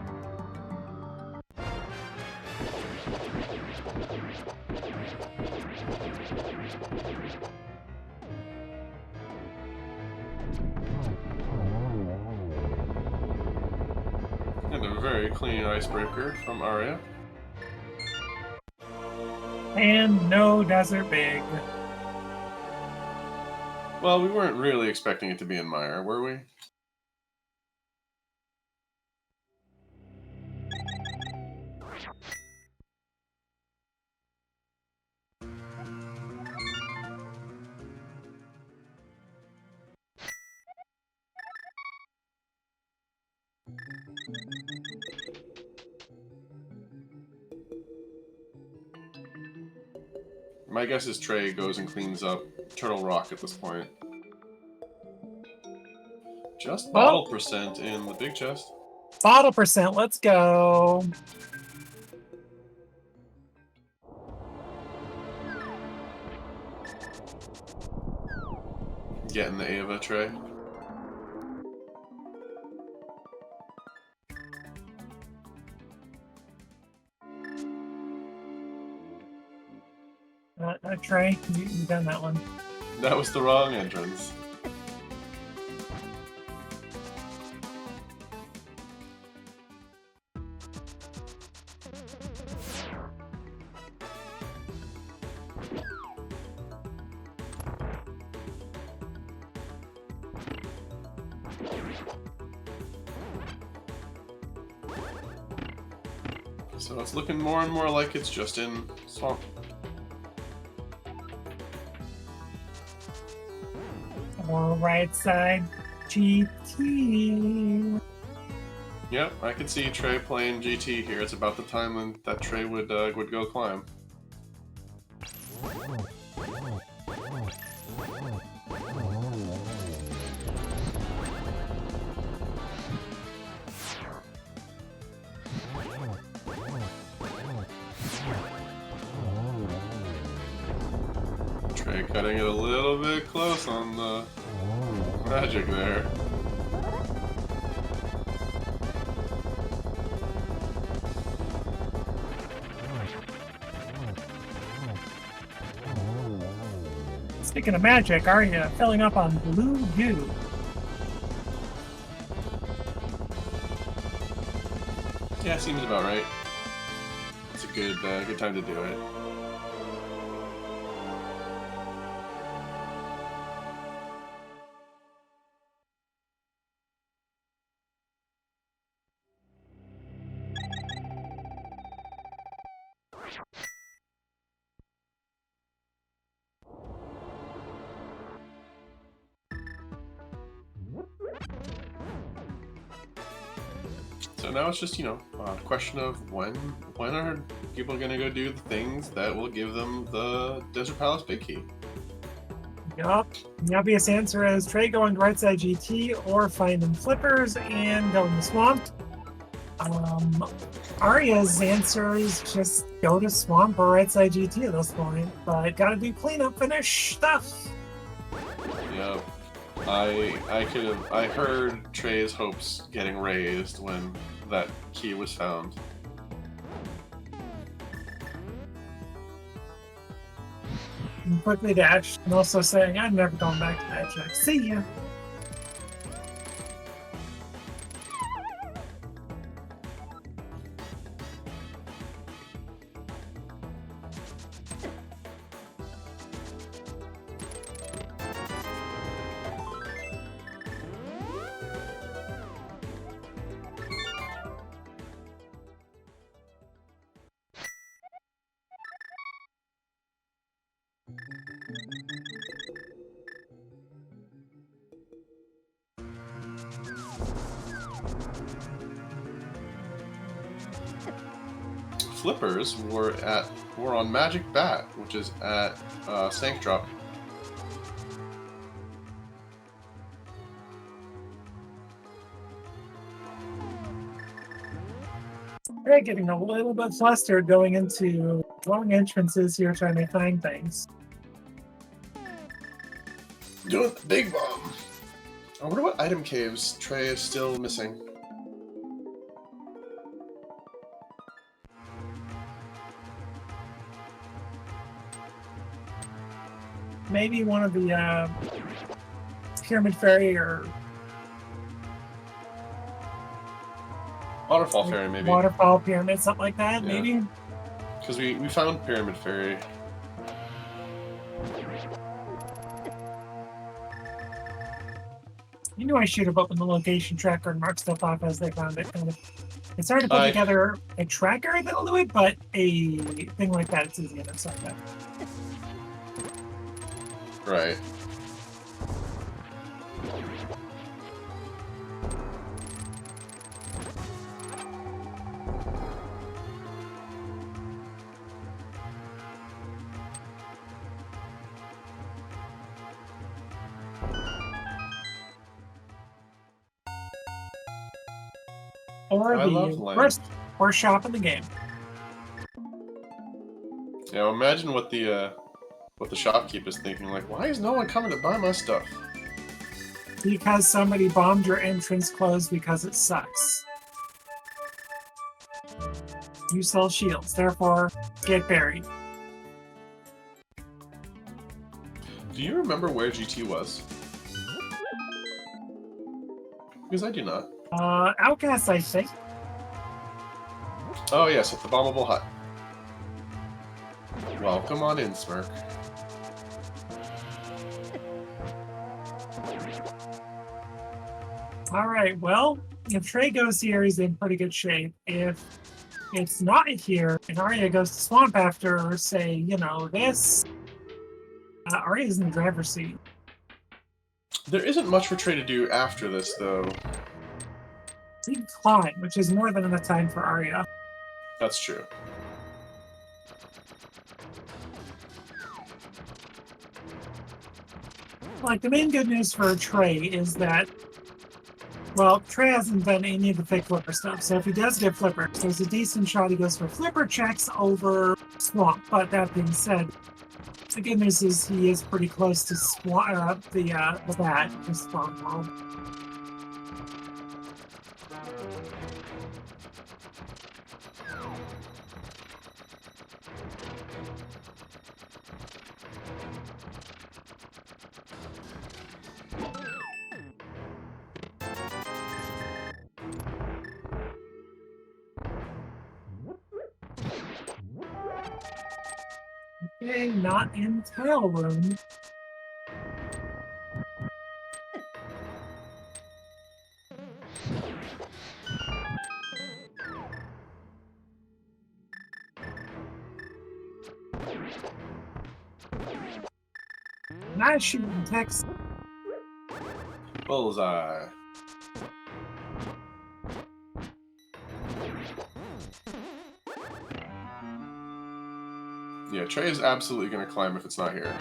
And a very clean icebreaker from Arya. And no desert big. Well, we weren't really expecting it to be in Meyer, were we? My guess is Trey goes and cleans up Turtle Rock at this point. Just bottle percent in the big chest. Bottle percent, let's go. Getting the Ava, Trey. Trey, you done that one. That was the wrong entrance. So it's looking more and more like it's just in Swamp. Or right side GT. Yep, I can see Trey playing GT here. It's about the time when that Trey would go climb. Trey cutting it a little bit close on the magic there. Speaking of magic, Arya filling up on blue goo. Yeah, seems about right. It's a good time to do it. So now it's just, a question of when are people going to go do the things that will give them the Desert Palace Big Key? Yup. The obvious answer is Trey going to right side GT or finding flippers and go in the swamp. Arya's answer is just go to swamp or right side GT at this point, but gotta do cleanup finish stuff. Yep. I heard Trey's hopes getting raised when that key was found. And quickly dash, and also saying, I'm never going back to that check. See ya. Flippers were on Magic Bat, which is at Sank Drop. They're getting a little bit flustered going into long entrances here trying to find things. Doing the big bomb. I wonder what item caves Trey is still missing. Maybe one of the Pyramid Fairy or Waterfall Fairy, maybe. Waterfall Pyramid, something like that, Yeah. maybe? Because we found Pyramid Fairy. You knew I should have opened the location tracker and marked stuff off as they found it. Kind of. It's hard to put together a tracker that'll do it, but a thing like that, it's easy enough. So that. Right. Or the worst shop in the game. Yeah, well, imagine what the shopkeep is thinking. Like, why is no one coming to buy my stuff? Because somebody bombed your entrance closed because it sucks. You sell shields, therefore get buried. Do you remember where GT was? Because I do not. Outcast, I think. Oh yes, at the bombable hut. Welcome on in, Smirk. Alright, well, if Trey goes here, he's in pretty good shape. If it's not here, and Arya goes to Swamp after, say, you know, this, Arya's in the driver's seat. There isn't much for Trey to do after this, though. He can climb, which is more than enough time for Arya. That's true. Like, the main good news for Trey is that, well, Trey hasn't done any of the fake flipper stuff, so if he does get flippers, there's a decent shot he goes for flipper checks over Swamp. But that being said, the good news is he is pretty close to the bat, the Swamp World. Okay, not in tail room. Nice shooting, Tex. Bullseye. Yeah, Trey is absolutely going to climb if it's not here.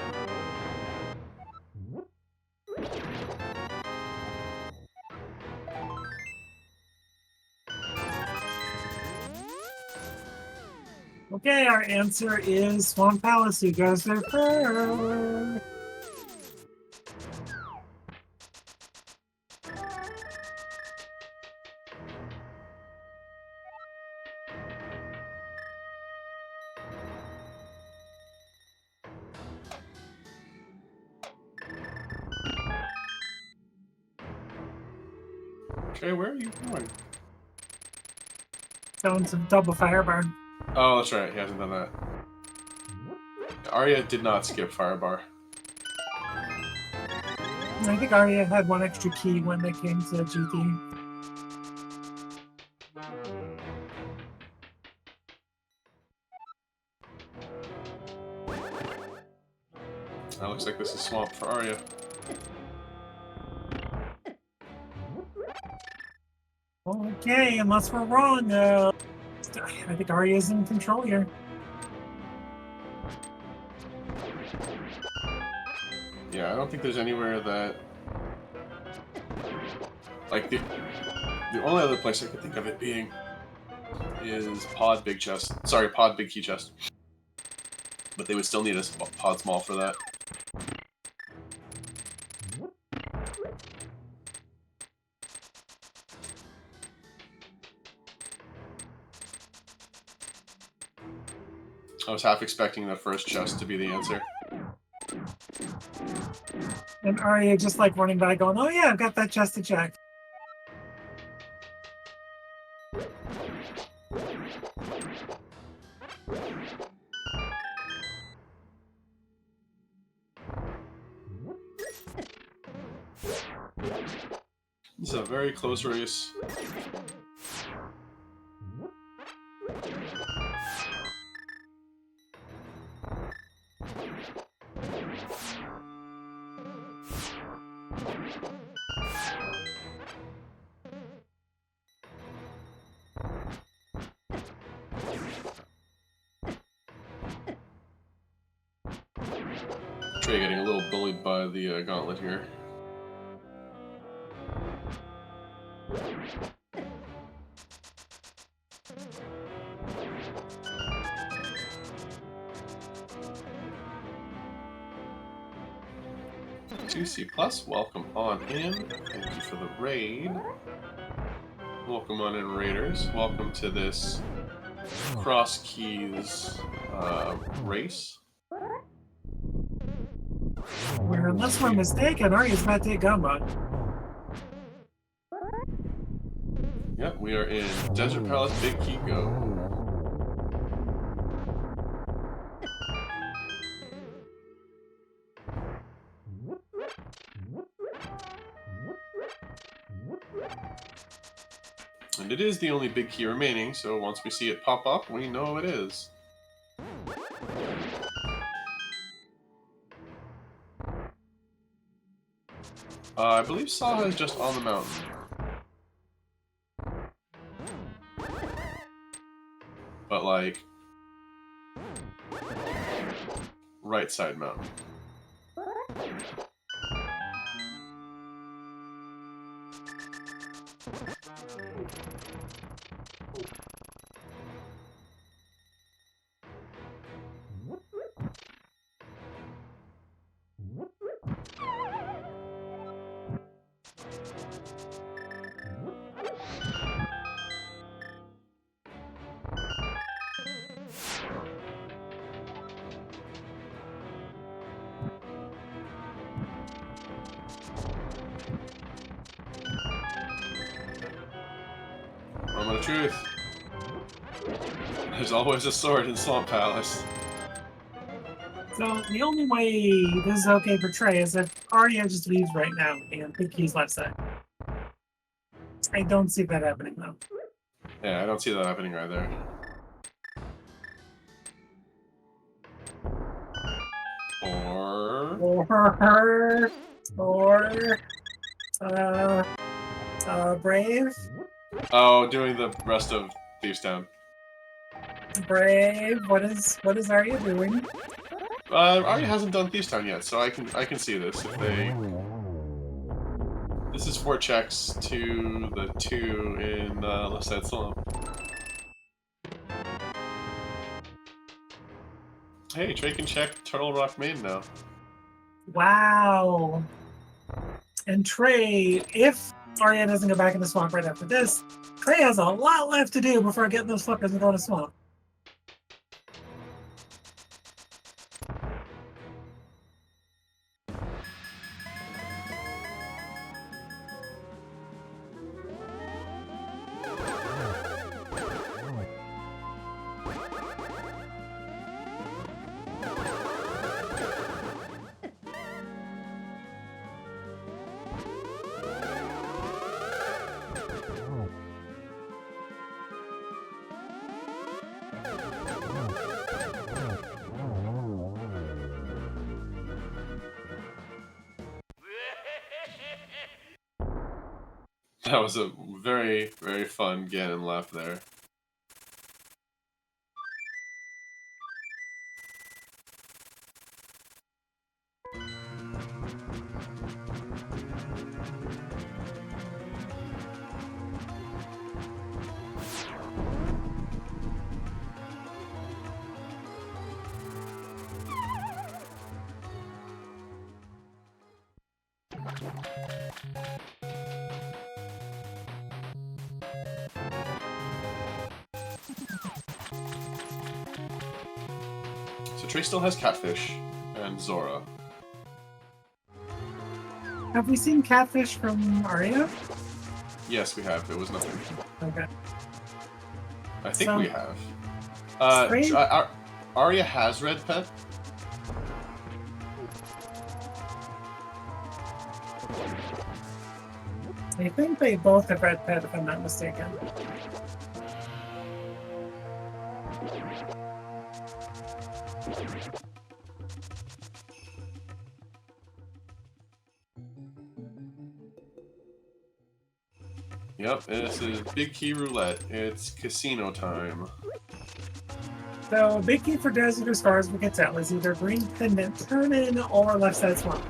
Okay, our answer is Swamp Palace. Who goes there first? Trey, where are you going? Going to double firebar. Oh, that's right. He hasn't done that. Arya did not skip Firebar. I think Arya had one extra key when they came to GT. That looks like this is Swamp for Arya. Okay, unless we're wrong, I think Arya's in control here. Yeah, I don't think there's anywhere that... Like, the only other place I could think of it being is Pod Big Chest. Sorry, Pod Big Key Chest. But they would still need a Pod Small for that. I was half expecting that first chest to be the answer. And Arya just like running by going, oh yeah, I've got that chest to check. This is a very close race. Trey getting a little bullied by the gauntlet here. C++, welcome on in. Thank you for the raid. Welcome on in, raiders. Welcome to this Crosskeys race. Where, unless we're mistaken, Arya's about to hit gun mode. Yep, we are in Desert Palace Big Key Go. And it is the only big key remaining, so once we see it pop up, we know it is. I believe Saha is just on the mountain. But like, right side mountain. Moment of truth. There's always a sword in Swamp Palace. So the only way this is okay for Trey is if Arya just leaves right now and Big Key's left side. I don't see that happening though. Yeah, I don't see that happening either. Brave. Oh, doing the rest of Thieves Town. Brave. What is Arya doing? Arya hasn't done Thieves Town yet, so I can see this. If they, this is 4 checks to the 2 in Left Side Slump. Hey, Trey can check Turtle Rock Main now. Wow. And Trey, if Arya doesn't go back in the swamp right after this, Trey has a lot left to do before getting those fuckers to go to swamp. That was a very, very fun Ganon laugh there. Trey still has Catfish and Zora. Have we seen Catfish from Arya? Yes, we have. It was nothing. Okay. I think So, we have. Trey? Arya has Red Pet. I think they both have Red Pet, if I'm not mistaken. Yep, this is Big Key Roulette. It's casino time. So, big key for Desert as far as we can tell is either green pendant turn in or left side swamp.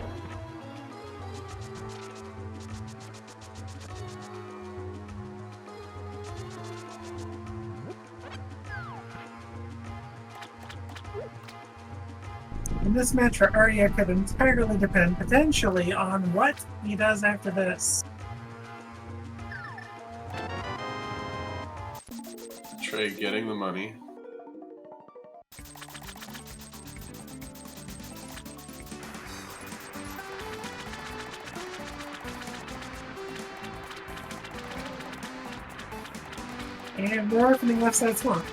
In this match for Arya could entirely depend potentially on what he does after this. Trey getting the money. And we're opening left side swamp.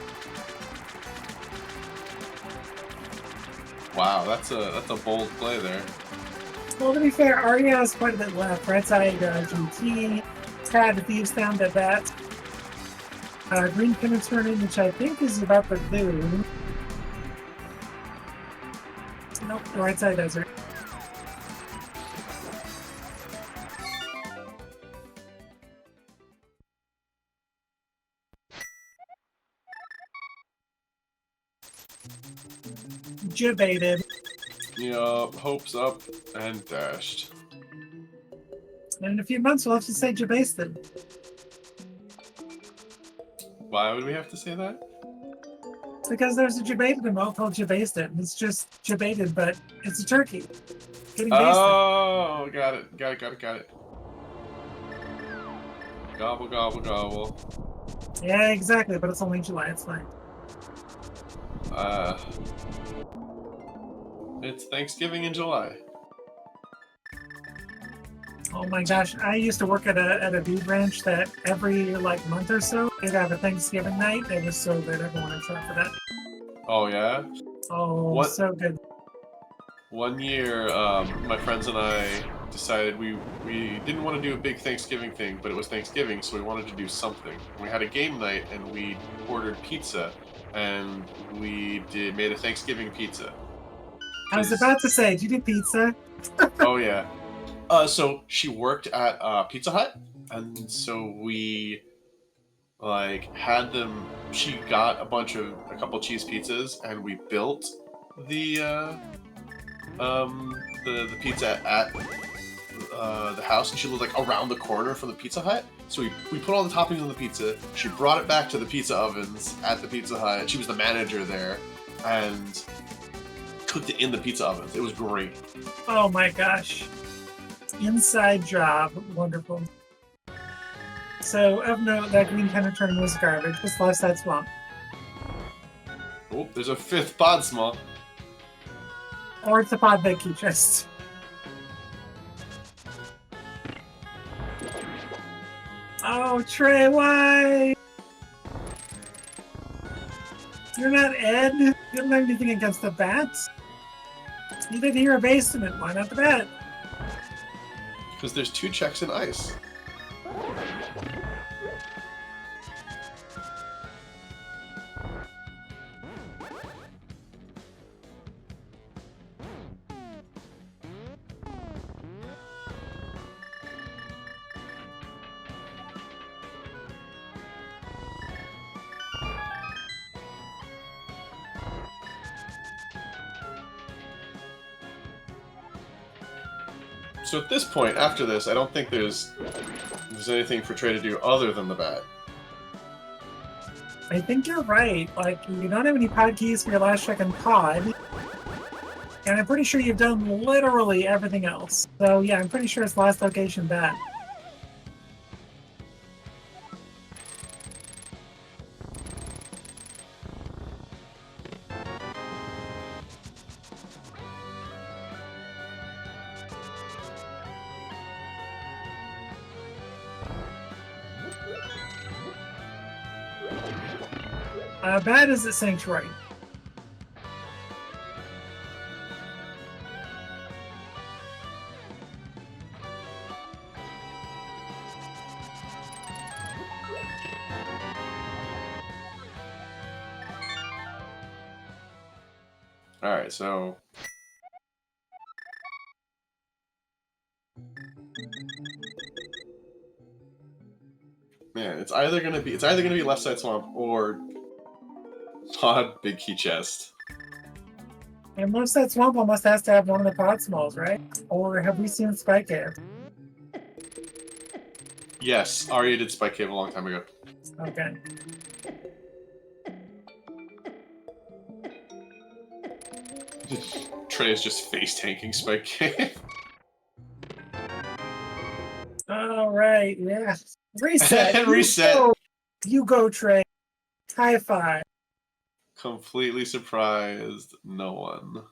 Wow, that's a bold play there. Well, to be fair, Arya has quite a bit left. Right side GT, Tad Thieves down to bat. Green Pendant turn in, which I think is about to do. Nope, right side desert. Debated. Yup, hopes up and dashed. And in a few months, we'll have to say Jabasted. Why would we have to say that? Because there's a Jabated emote called Jabasted. It's just Jabated, but it's a turkey. Getting basted. Oh, got it. Gobble, gobble, gobble. Yeah, exactly, but it's only July, it's fine. It's Thanksgiving in July. Oh my gosh, I used to work at a dude ranch that every month or so they'd have a Thanksgiving night. It was so good. Everyone would show up for that. Oh yeah? Oh, so good. One year, my friends and I decided we didn't want to do a big Thanksgiving thing, but it was Thanksgiving, so we wanted to do something. And we had a game night, and we ordered pizza, and we made a Thanksgiving pizza. I was about to say, did you do pizza? Oh yeah. So she worked at Pizza Hut, and so we had them. She got a couple cheese pizzas, and we built the pizza at the house, and she lived around the corner from the Pizza Hut. So we put all the toppings on the pizza. She brought it back to the pizza ovens at the Pizza Hut. She was the manager there, and cooked it in the pizza ovens. It was great. Oh my gosh. Inside job. Wonderful. So, of note, that green pendant turn was garbage. Just left side swamp. Oh, there's a fifth pod small. Or it's a pod Vicky chest. Oh, Trey, why? You're not Ed? You don't have anything against the bats? You did hear a basement. Why not the bat? Because there's 2 checks in ice. So at this point, after this, I don't think there's anything for Trey to do other than the bat. I think you're right. You don't have any pod keys for your last check in pod. And I'm pretty sure you've done literally everything else. So yeah, I'm pretty sure it's last location bat. Bad is at Sanctuary. Alright, so... Man, it's either gonna be left side swamp or pod big key chest. And left side swamp almost has to have one of the pod smalls, right? Or have we seen Spike Cave? Yes, Arya did Spike Cave a long time ago. Okay. Trey is just face tanking Spike Cave. All right, yeah. Reset. Reset. You go, Trey. High five. Completely surprised no one.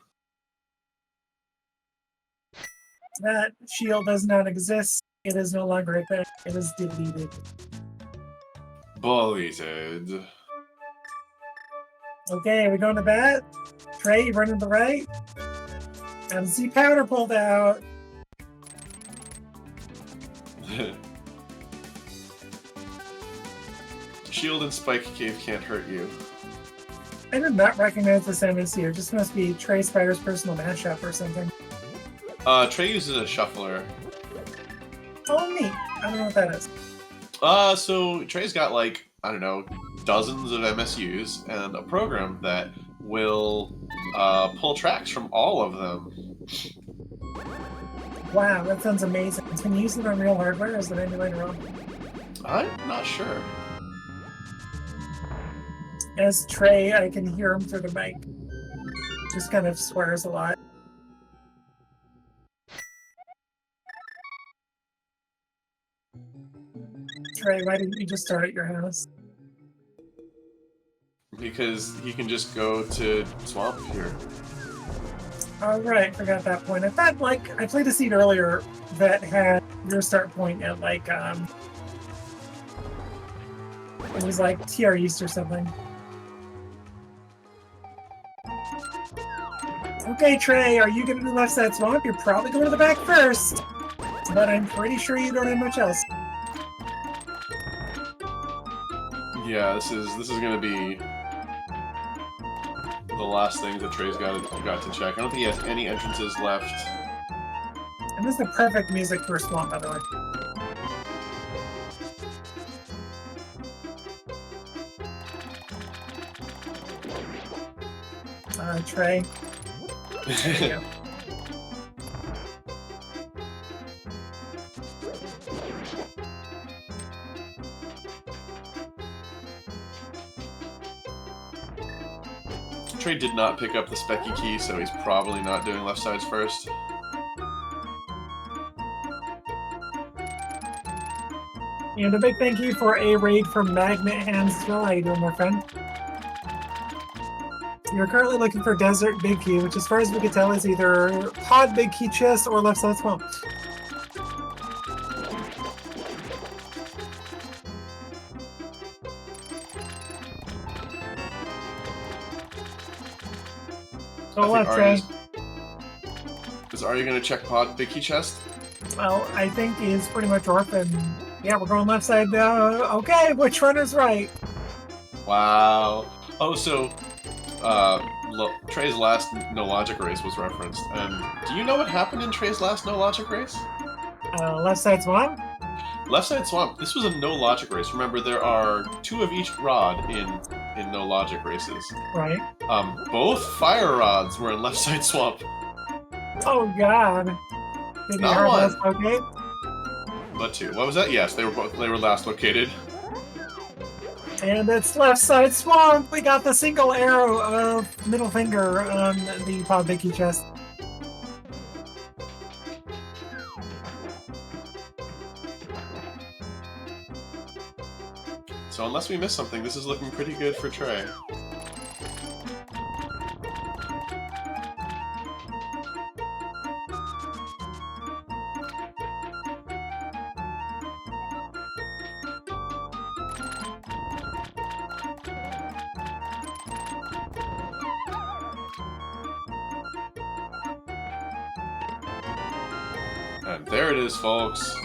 That shield does not exist. It is no longer a thing. It is deleted. Bulleted. Okay, we're going to bat. Trey, you running to the right. MC powder pulled out. Shield and Spike Cave can't hurt you. I did not recognize this MC. It just must be Trey Spyre's personal mashup or something. Trey uses a shuffler. Oh, neat. I don't know what that is. So Trey's got like, I don't know, dozens of MSUs and a program that will pull tracks from all of them. Wow, that sounds amazing. Can you use it on real hardware? Is it emulator on? I'm not sure. As Trey, I can hear him through the mic. Just kind of swears a lot. Trey, why didn't you just start at your house? Because he can just go to Swamp here. Alright, forgot that point. I thought, like, I played a seed earlier that had your start point at, like, it was like TR East or something. Okay, Trey, are you going to do left side swamp? You're probably going to the back first. But I'm pretty sure you don't have much else. Yeah, this is gonna be the last thing that Trey's got to check. I don't think he has any entrances left. And this is the perfect music for swamp, by the way. Trey. There you go. Trey did not pick up the Specky key, so he's probably not doing left sides first. And a big thank you for a raid from Magnet Hands as well. How you doing, my friend? You're currently looking for Desert Big Key, which as far as we can tell is either Pod Big Key Chest or Left Side Swamp. So what, Trey? Is Arya going to check Pod Big Key Chest? Well, I think he's pretty much orphan. Yeah, we're going left side. Okay, which runner's right? Wow. Oh, so Trey's last No Logic race was referenced. And do you know what happened in Trey's last No Logic race? Left side swamp? Left side swamp. This was a No Logic race. Remember, there are 2 of each rod in No Logic races. Right. Both fire rods were in left side swamp. Oh God. Did you hear us? Okay. But 2. What was that? Yes, they were last located. And it's left side swamp. We got the single arrow of middle finger on the Pod Big Key chest. So unless we missed something, this is looking pretty good for Trey. And there it is, folks.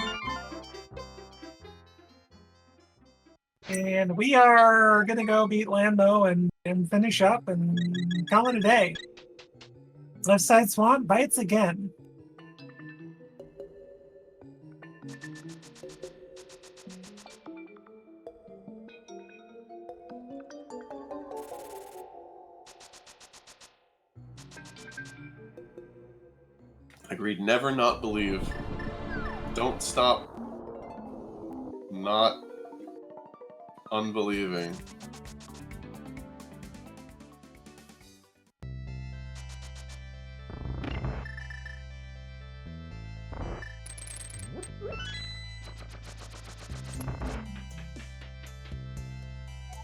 And we are gonna go beat Lambo and finish up and call it a day. Left side swamp bites again. Agreed. Never not believe. Don't stop not unbelieving.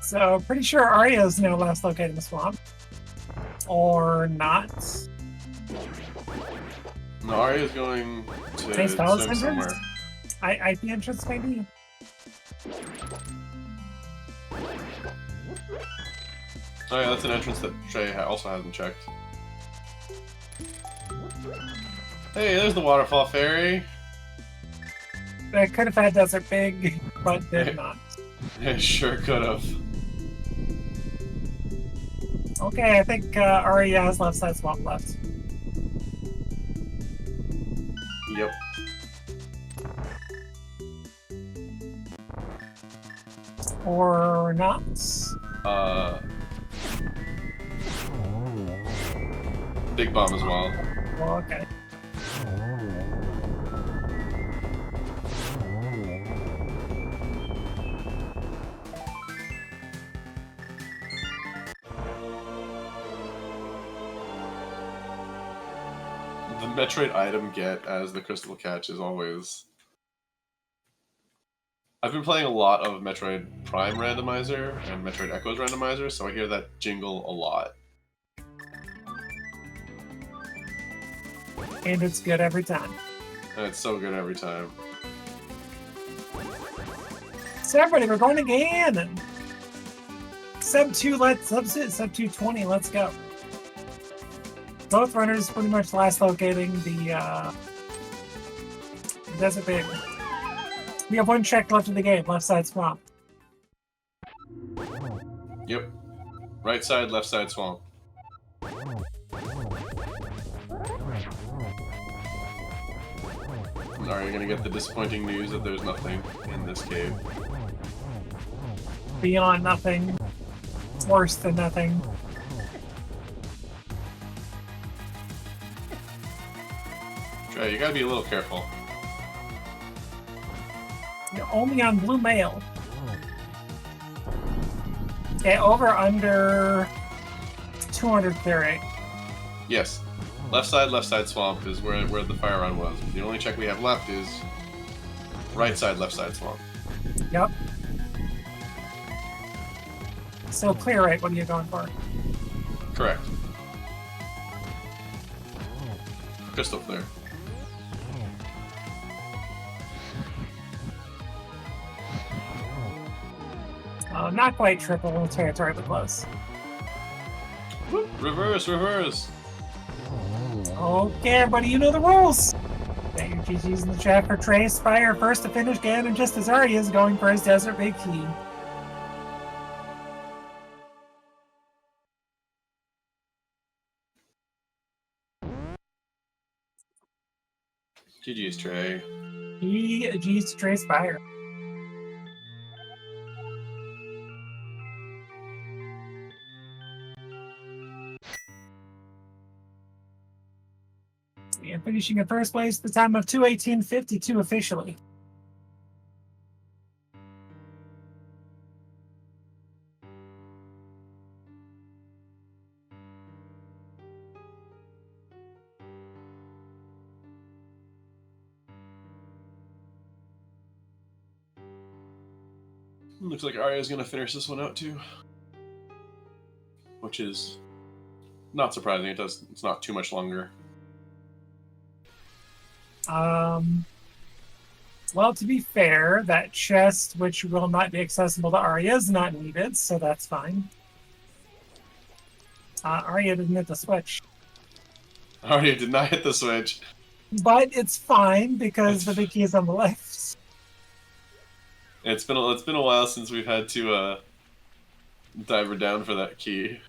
So pretty sure Arya is now last located in the swamp. Or not. No, Arya's going to Nice palace swim entrance? somewhere. IP entrance maybe? Oh yeah, that's an entrance that Trey also hasn't checked. Hey, there's the waterfall fairy. That could have had Desert Big, but did not. It sure could have. Okay, I think Arya has left side swamp left. Yep. Or not. Big bomb as well. Well, okay. The Metroid item get as the crystal catch is always... I've been playing a lot of Metroid Prime Randomizer and Metroid Echoes Randomizer, so I hear that jingle a lot. And it's good every time. And it's so good every time. So everybody, we're going again! Sub 220, let's go. Both runners pretty much last locating the Desert Big. We have one check left in the game, left side swamp. Yep. Right side, left side swamp. Are you gonna get the disappointing news that there's nothing in this cave? Beyond nothing. Worse than nothing. Trey, you gotta be a little careful. You're only on blue mail. Okay, over under 200 clear rate. Yes. Left side swamp is where the fire run was. The only check we have left is right side, left side swamp. Yep. So clear rate, what are you going for? Correct. Crystal clear. Not quite triple territory, but close. Whoop, reverse, reverse. Okay, everybody, you know the rules. Thank you, GG's in the chat for Trey Spyre, first to finish Ganon, just as Arya is going for his Desert Big Key. GG's, Trey. GG's to Trey Spyre. And finishing in first place, the time of 2:18:52 officially. Looks like Arya's gonna finish this one out too. Which is not surprising. It's not too much longer. Well, to be fair, that chest, which will not be accessible to Arya, is not needed, so that's fine. Arya didn't hit the switch. Arya did not hit the switch. But it's fine because the big key is on the left. It's been a while since we've had to dive her down for that key.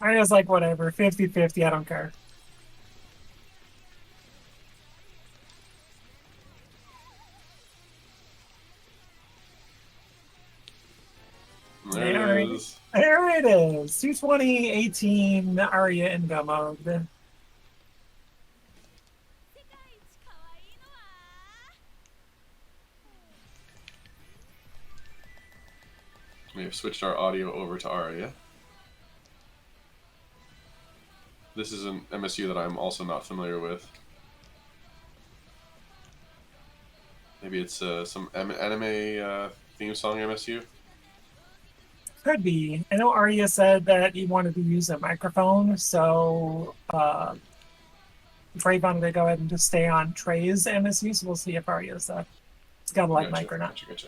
I was like, whatever, 50-50, I don't care. There it is. There it is. 22018 Arya in go mode. We have switched our audio over to Arya. This is an MSU that I'm also not familiar with. Maybe it's some anime theme song MSU? Could be. I know Arya said that he wanted to use a microphone, so Trey wanted to go ahead and just stay on Trey's MSU, so we'll see if Arya's got a light mic or not. Gotcha.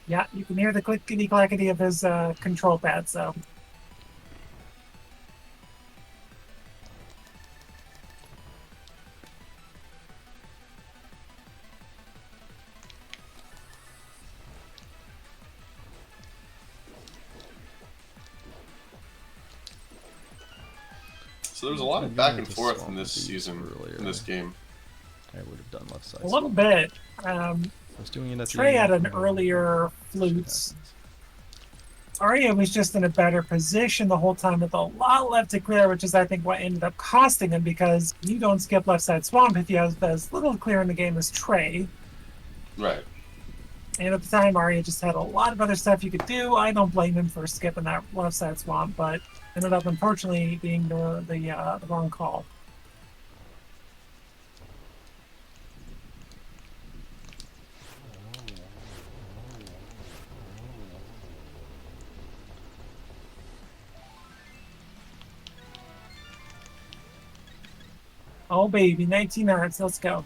Yeah, you can hear the clickety-clackety of his control pad, so. So there's a lot of back and forth in this season, in this game. I would have done left side. A little bit. I was doing it at Trey had an earlier flutes. Arya was just in a better position the whole time with a lot left to clear, which is, I think, what ended up costing him, because you don't skip left side swamp if you have as little to clear in the game as Trey. Right. And at the time, Arya just had a lot of other stuff you could do. I don't blame him for skipping that left side swamp, but ended up, unfortunately, being the wrong call. Oh baby, 19 hearts, let's go.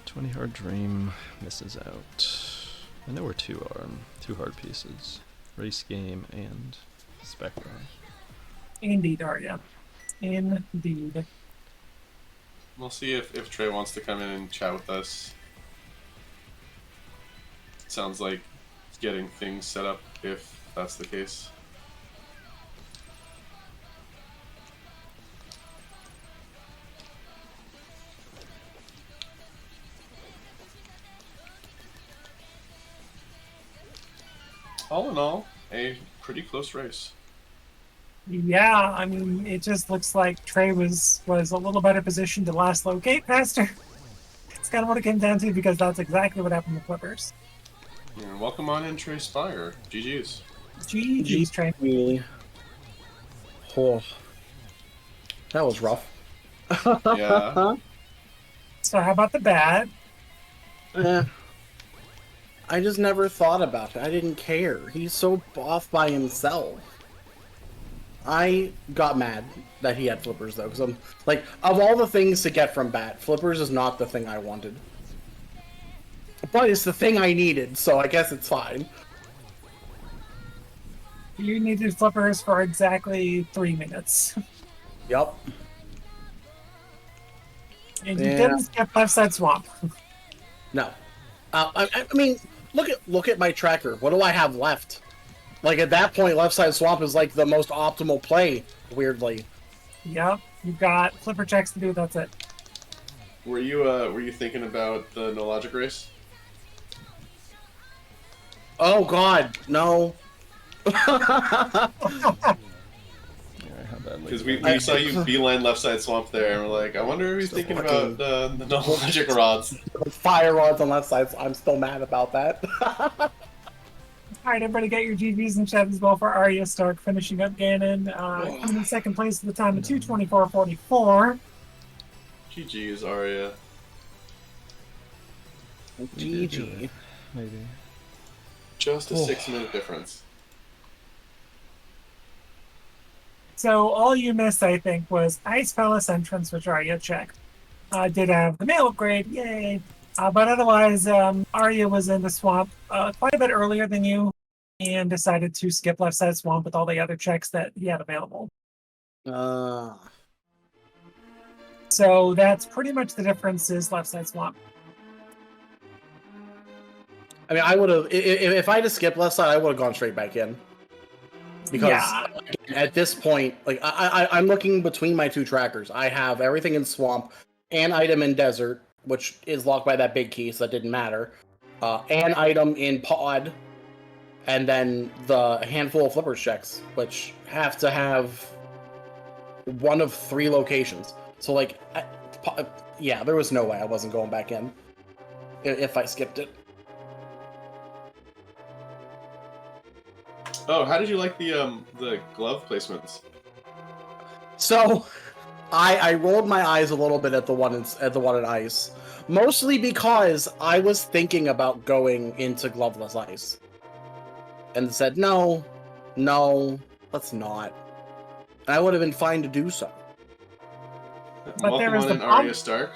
20 hard dream misses out. I know where two are. Two hard pieces. Race game and Spectre. Indeed, Arya. Indeed. We'll see if Trey wants to come in and chat with us. Sounds like he's getting things set up if that's the case. All in all, a pretty close race. Yeah, I mean, it just looks like Trey was a little better positioned to last locate faster. It's kind of what it came down to, because that's exactly what happened with Clippers. Yeah, welcome on in, Trey Spyre. GG's. GG's, Trey. Oh, that was rough. Yeah. So how about the bad? I just never thought about it. I didn't care. He's so off by himself. I got mad that he had flippers, though, because I'm like, of all the things to get from bat, flippers is not the thing I wanted. But it's the thing I needed, so I guess it's fine. You needed flippers for exactly 3 minutes. Yup. And you didn't skip left side swamp. No. I mean, look at my tracker. What do I have left? Like, at that point, left side swamp is like the most optimal play, weirdly. Yep, you've got flipper checks to do, that's it. Were you thinking about the no logic race? Oh god, no. Because we saw you beeline left side swamp there, and we're like, I wonder if he's thinking about the no logic rods. Fire rods on left side, I'm still mad about that. Alright, everybody get your GGs in chat as well for AryaStark finishing up Ganon. Coming in second place at the time of 2:24.44. GG's, Arya. GG. Maybe. Just a 6-minute difference. So all you missed, I think, was Ice Palace entrance, which Arya checked. Did have the mail upgrade, yay! But otherwise, Arya was in the swamp quite a bit earlier than you, and decided to skip left side swamp with all the other checks that he had available. So that's pretty much the difference is left side swamp. I mean, I would have if I had skipped left side, I would have gone straight back in. Because Yeah. at this point, like I'm looking between my two trackers. I have everything in swamp, an item in desert, which is locked by that big key, so that didn't matter. An item in pod, and then the handful of flippers checks, which have to have one of 3 locations. So like, yeah, there was no way I wasn't going back in if I skipped it. Oh, how did you like the glove placements? So, I rolled my eyes a little bit at the one in ice, mostly because I was thinking about going into gloveless ice, and said no, let's not. And I would have been fine to do so. But there Welcome was on the in, bomb. Arya Stark.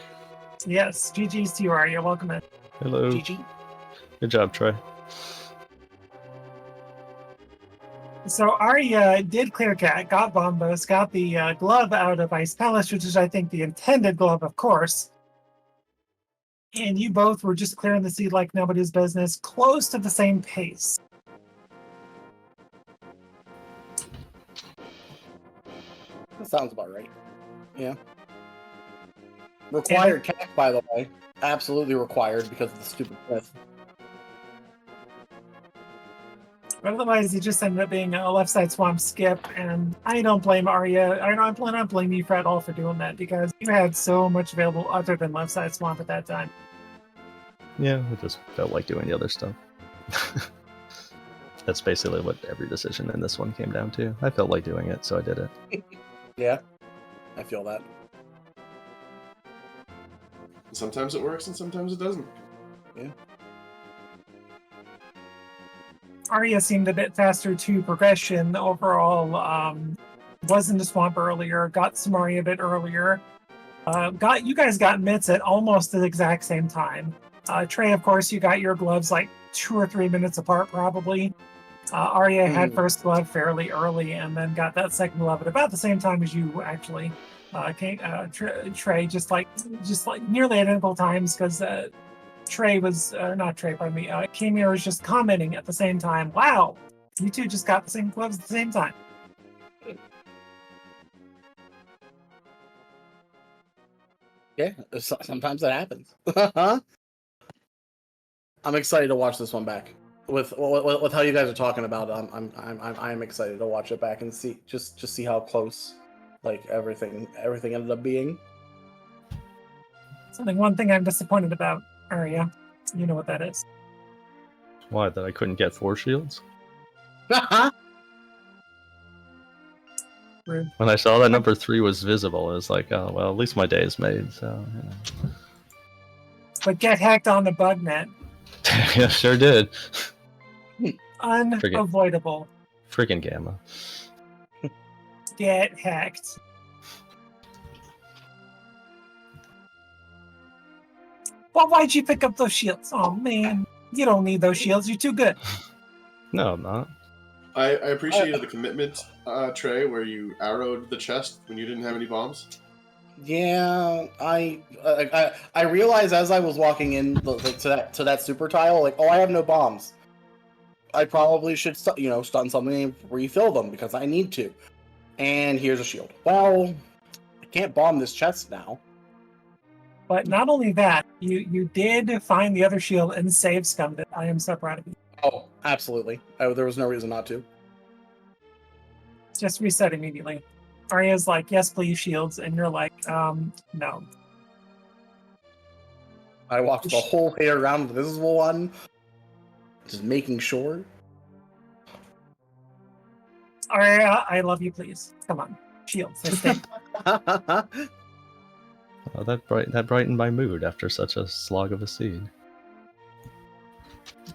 Yes, GG's to you, Arya. Welcome in. Hello. GG. Good job, Trey. So Arya did clear cat, got Bombos, got the glove out of Ice Palace, which is, I think, the intended glove, of course. And you both were just clearing the seed like nobody's business, close to the same pace. That sounds about right. Yeah. Required cat, by the way. Absolutely required because of the stupid myth. But otherwise, it just ended up being a left side swamp skip, and I don't blame Arya. I don't blame you at all for doing that, because you had so much available other than left side swamp at that time. Yeah, I just felt like doing the other stuff. That's basically what every decision in this one came down to. I felt like doing it, so I did it. Yeah, I feel that. Sometimes it works and sometimes it doesn't. Yeah. Arya seemed a bit faster to progression overall. Was in the swamp earlier, got Samari a bit earlier. You guys got mitts at almost the exact same time. Trey, of course, you got your gloves like 2 or 3 minutes apart, probably. Arya had first glove fairly early, and then got that second glove at about the same time as you actually. Trey just like nearly identical times, because Trey was not Trey, pardon me. Kamir was just commenting at the same time. Wow, you two just got the same gloves at the same time. Yeah, sometimes that happens. I'm excited to watch this one back. With how you guys are talking about it, I'm excited to watch it back and see just see how close like everything ended up being. One thing I'm disappointed about, Arya. You know what that is. Why, that I couldn't get 4 shields? Rude. When I saw that number 3 was visible, it was like, oh, well, at least my day is made, so, you know. But get hacked on the bug net. Yeah, sure did. Unavoidable. Freaking Gamma. Get hacked. Well, why'd you pick up those shields? Oh, man. You don't need those shields. You're too good. No, I'm not. I appreciated the commitment, Trey, where you arrowed the chest when you didn't have any bombs. Yeah, I realized as I was walking in to that super tile, like, oh, I have no bombs. I probably should, stun something and refill them because I need to. And here's a shield. Well, I can't bomb this chest now. But not only that, you did find the other shield and save scummed it. I am so proud of you. Oh, absolutely. There was no reason not to. Just reset immediately. Arya's like, yes, please, shields. And you're like, no. I walked the whole way around with the visible one, just making sure. Arya, I love you, please. Come on. Shields. Let's stay. Oh, that brightened my mood after such a slog of a seed.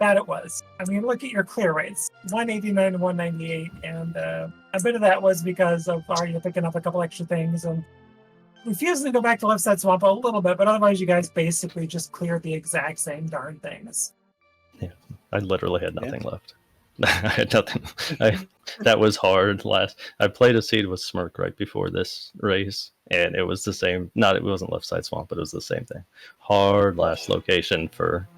That it was. I mean, look at your clear rates, 189 to 198, and a bit of that was because of Arya picking up a couple extra things and refusing to go back to left side swamp a little bit, but otherwise you guys basically just cleared the exact same darn things. Yeah, I literally had nothing left. I had nothing. That was hard. I played a seed with Smirk right before this race, and it was the same. It wasn't left side swamp, but it was the same thing. Hard last location for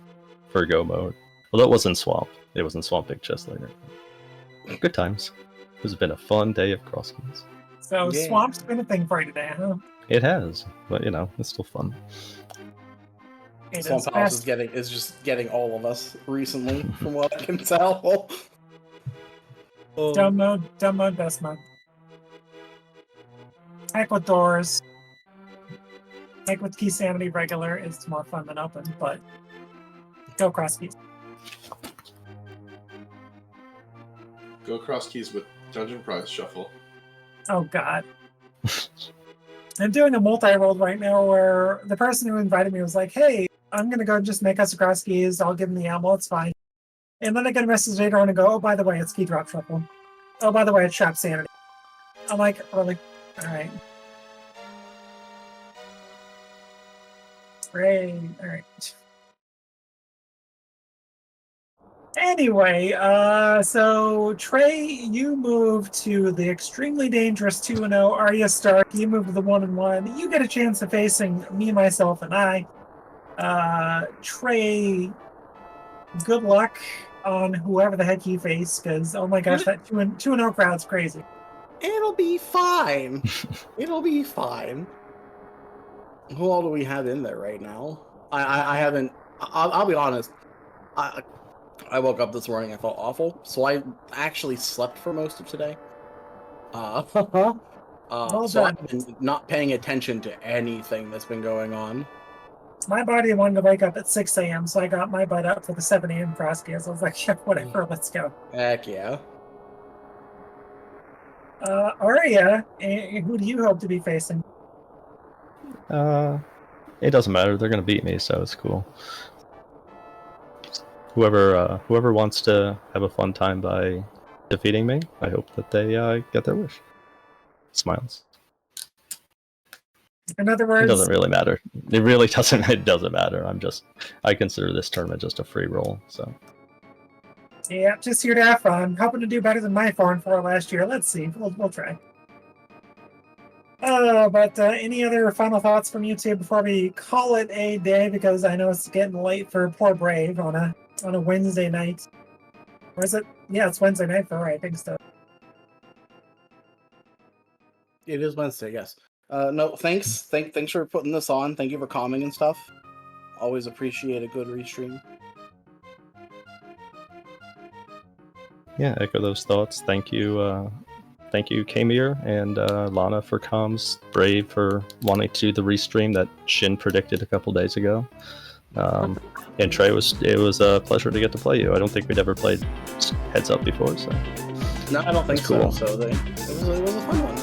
go mode. Well, that wasn't swamp. It was in swamp big chest later. Good times. It's been a fun day of Crosskeys. So swamp's been a thing for you today, huh? It has, but it's still fun. Swamp House is just getting all of us recently, from what I can tell. Dumb mode, best mode. Heck with doors. Heck with key sanity regular is more fun than open, but go Crosskeys. Go Crosskeys with Dungeon Prize Shuffle. Oh god. I'm doing a multi-roll right now where the person who invited me was like, hey, I'm going to go just make us a Crosskeys. I'll give him the ammo. It's fine. And then I get a message later on and go, oh, by the way, it's key drop shuffle. Oh, by the way, it's shop sanity. I'm like, really? All right. Great. All right. Anyway, so Trey, you move to the extremely dangerous 2-0. Arya Stark, you move to the 1-1. You get a chance of facing me, myself, and I. Trey, good luck on whoever the heck you face, because oh my gosh, that 2-0 crowd's crazy. It'll be fine. It'll be fine. Who all do we have in there right now? I haven't. I'll be honest. I woke up this morning, I felt awful, so I actually slept for most of today. So I've been not paying attention to anything that's been going on. My body wanted to wake up at 6 a.m., so I got my butt up for the 7 a.m. Crosskeys. I was like, yeah, whatever, let's go. Heck yeah. Arya, who do you hope to be facing? It doesn't matter. They're going to beat me, so it's cool. Whoever wants to have a fun time by defeating me, I hope that they get their wish. Smiles. In other words, it doesn't really matter. It really doesn't. It doesn't matter. I consider this tournament just a free roll. So. Yeah, just here to have fun. Hoping to do better than my 4-4 last year. Let's see. We'll try. But any other final thoughts from you two before we call it a day? Because I know it's getting late for poor Brave on a Wednesday night. Or is it? Yeah, it's Wednesday night for her, I think so. It is Wednesday, yes. No, thanks. Thanks for putting this on. Thank you for calming and stuff. Always appreciate a good restream. Yeah, echo those thoughts. Thank you, Kamir and Lana for comms. Brave for wanting to do the restream that Shin predicted a couple days ago. And Trey, it was a pleasure to get to play you. I don't think we'd ever played Heads Up before, so. No, I don't think cool. so. So it was a fun one.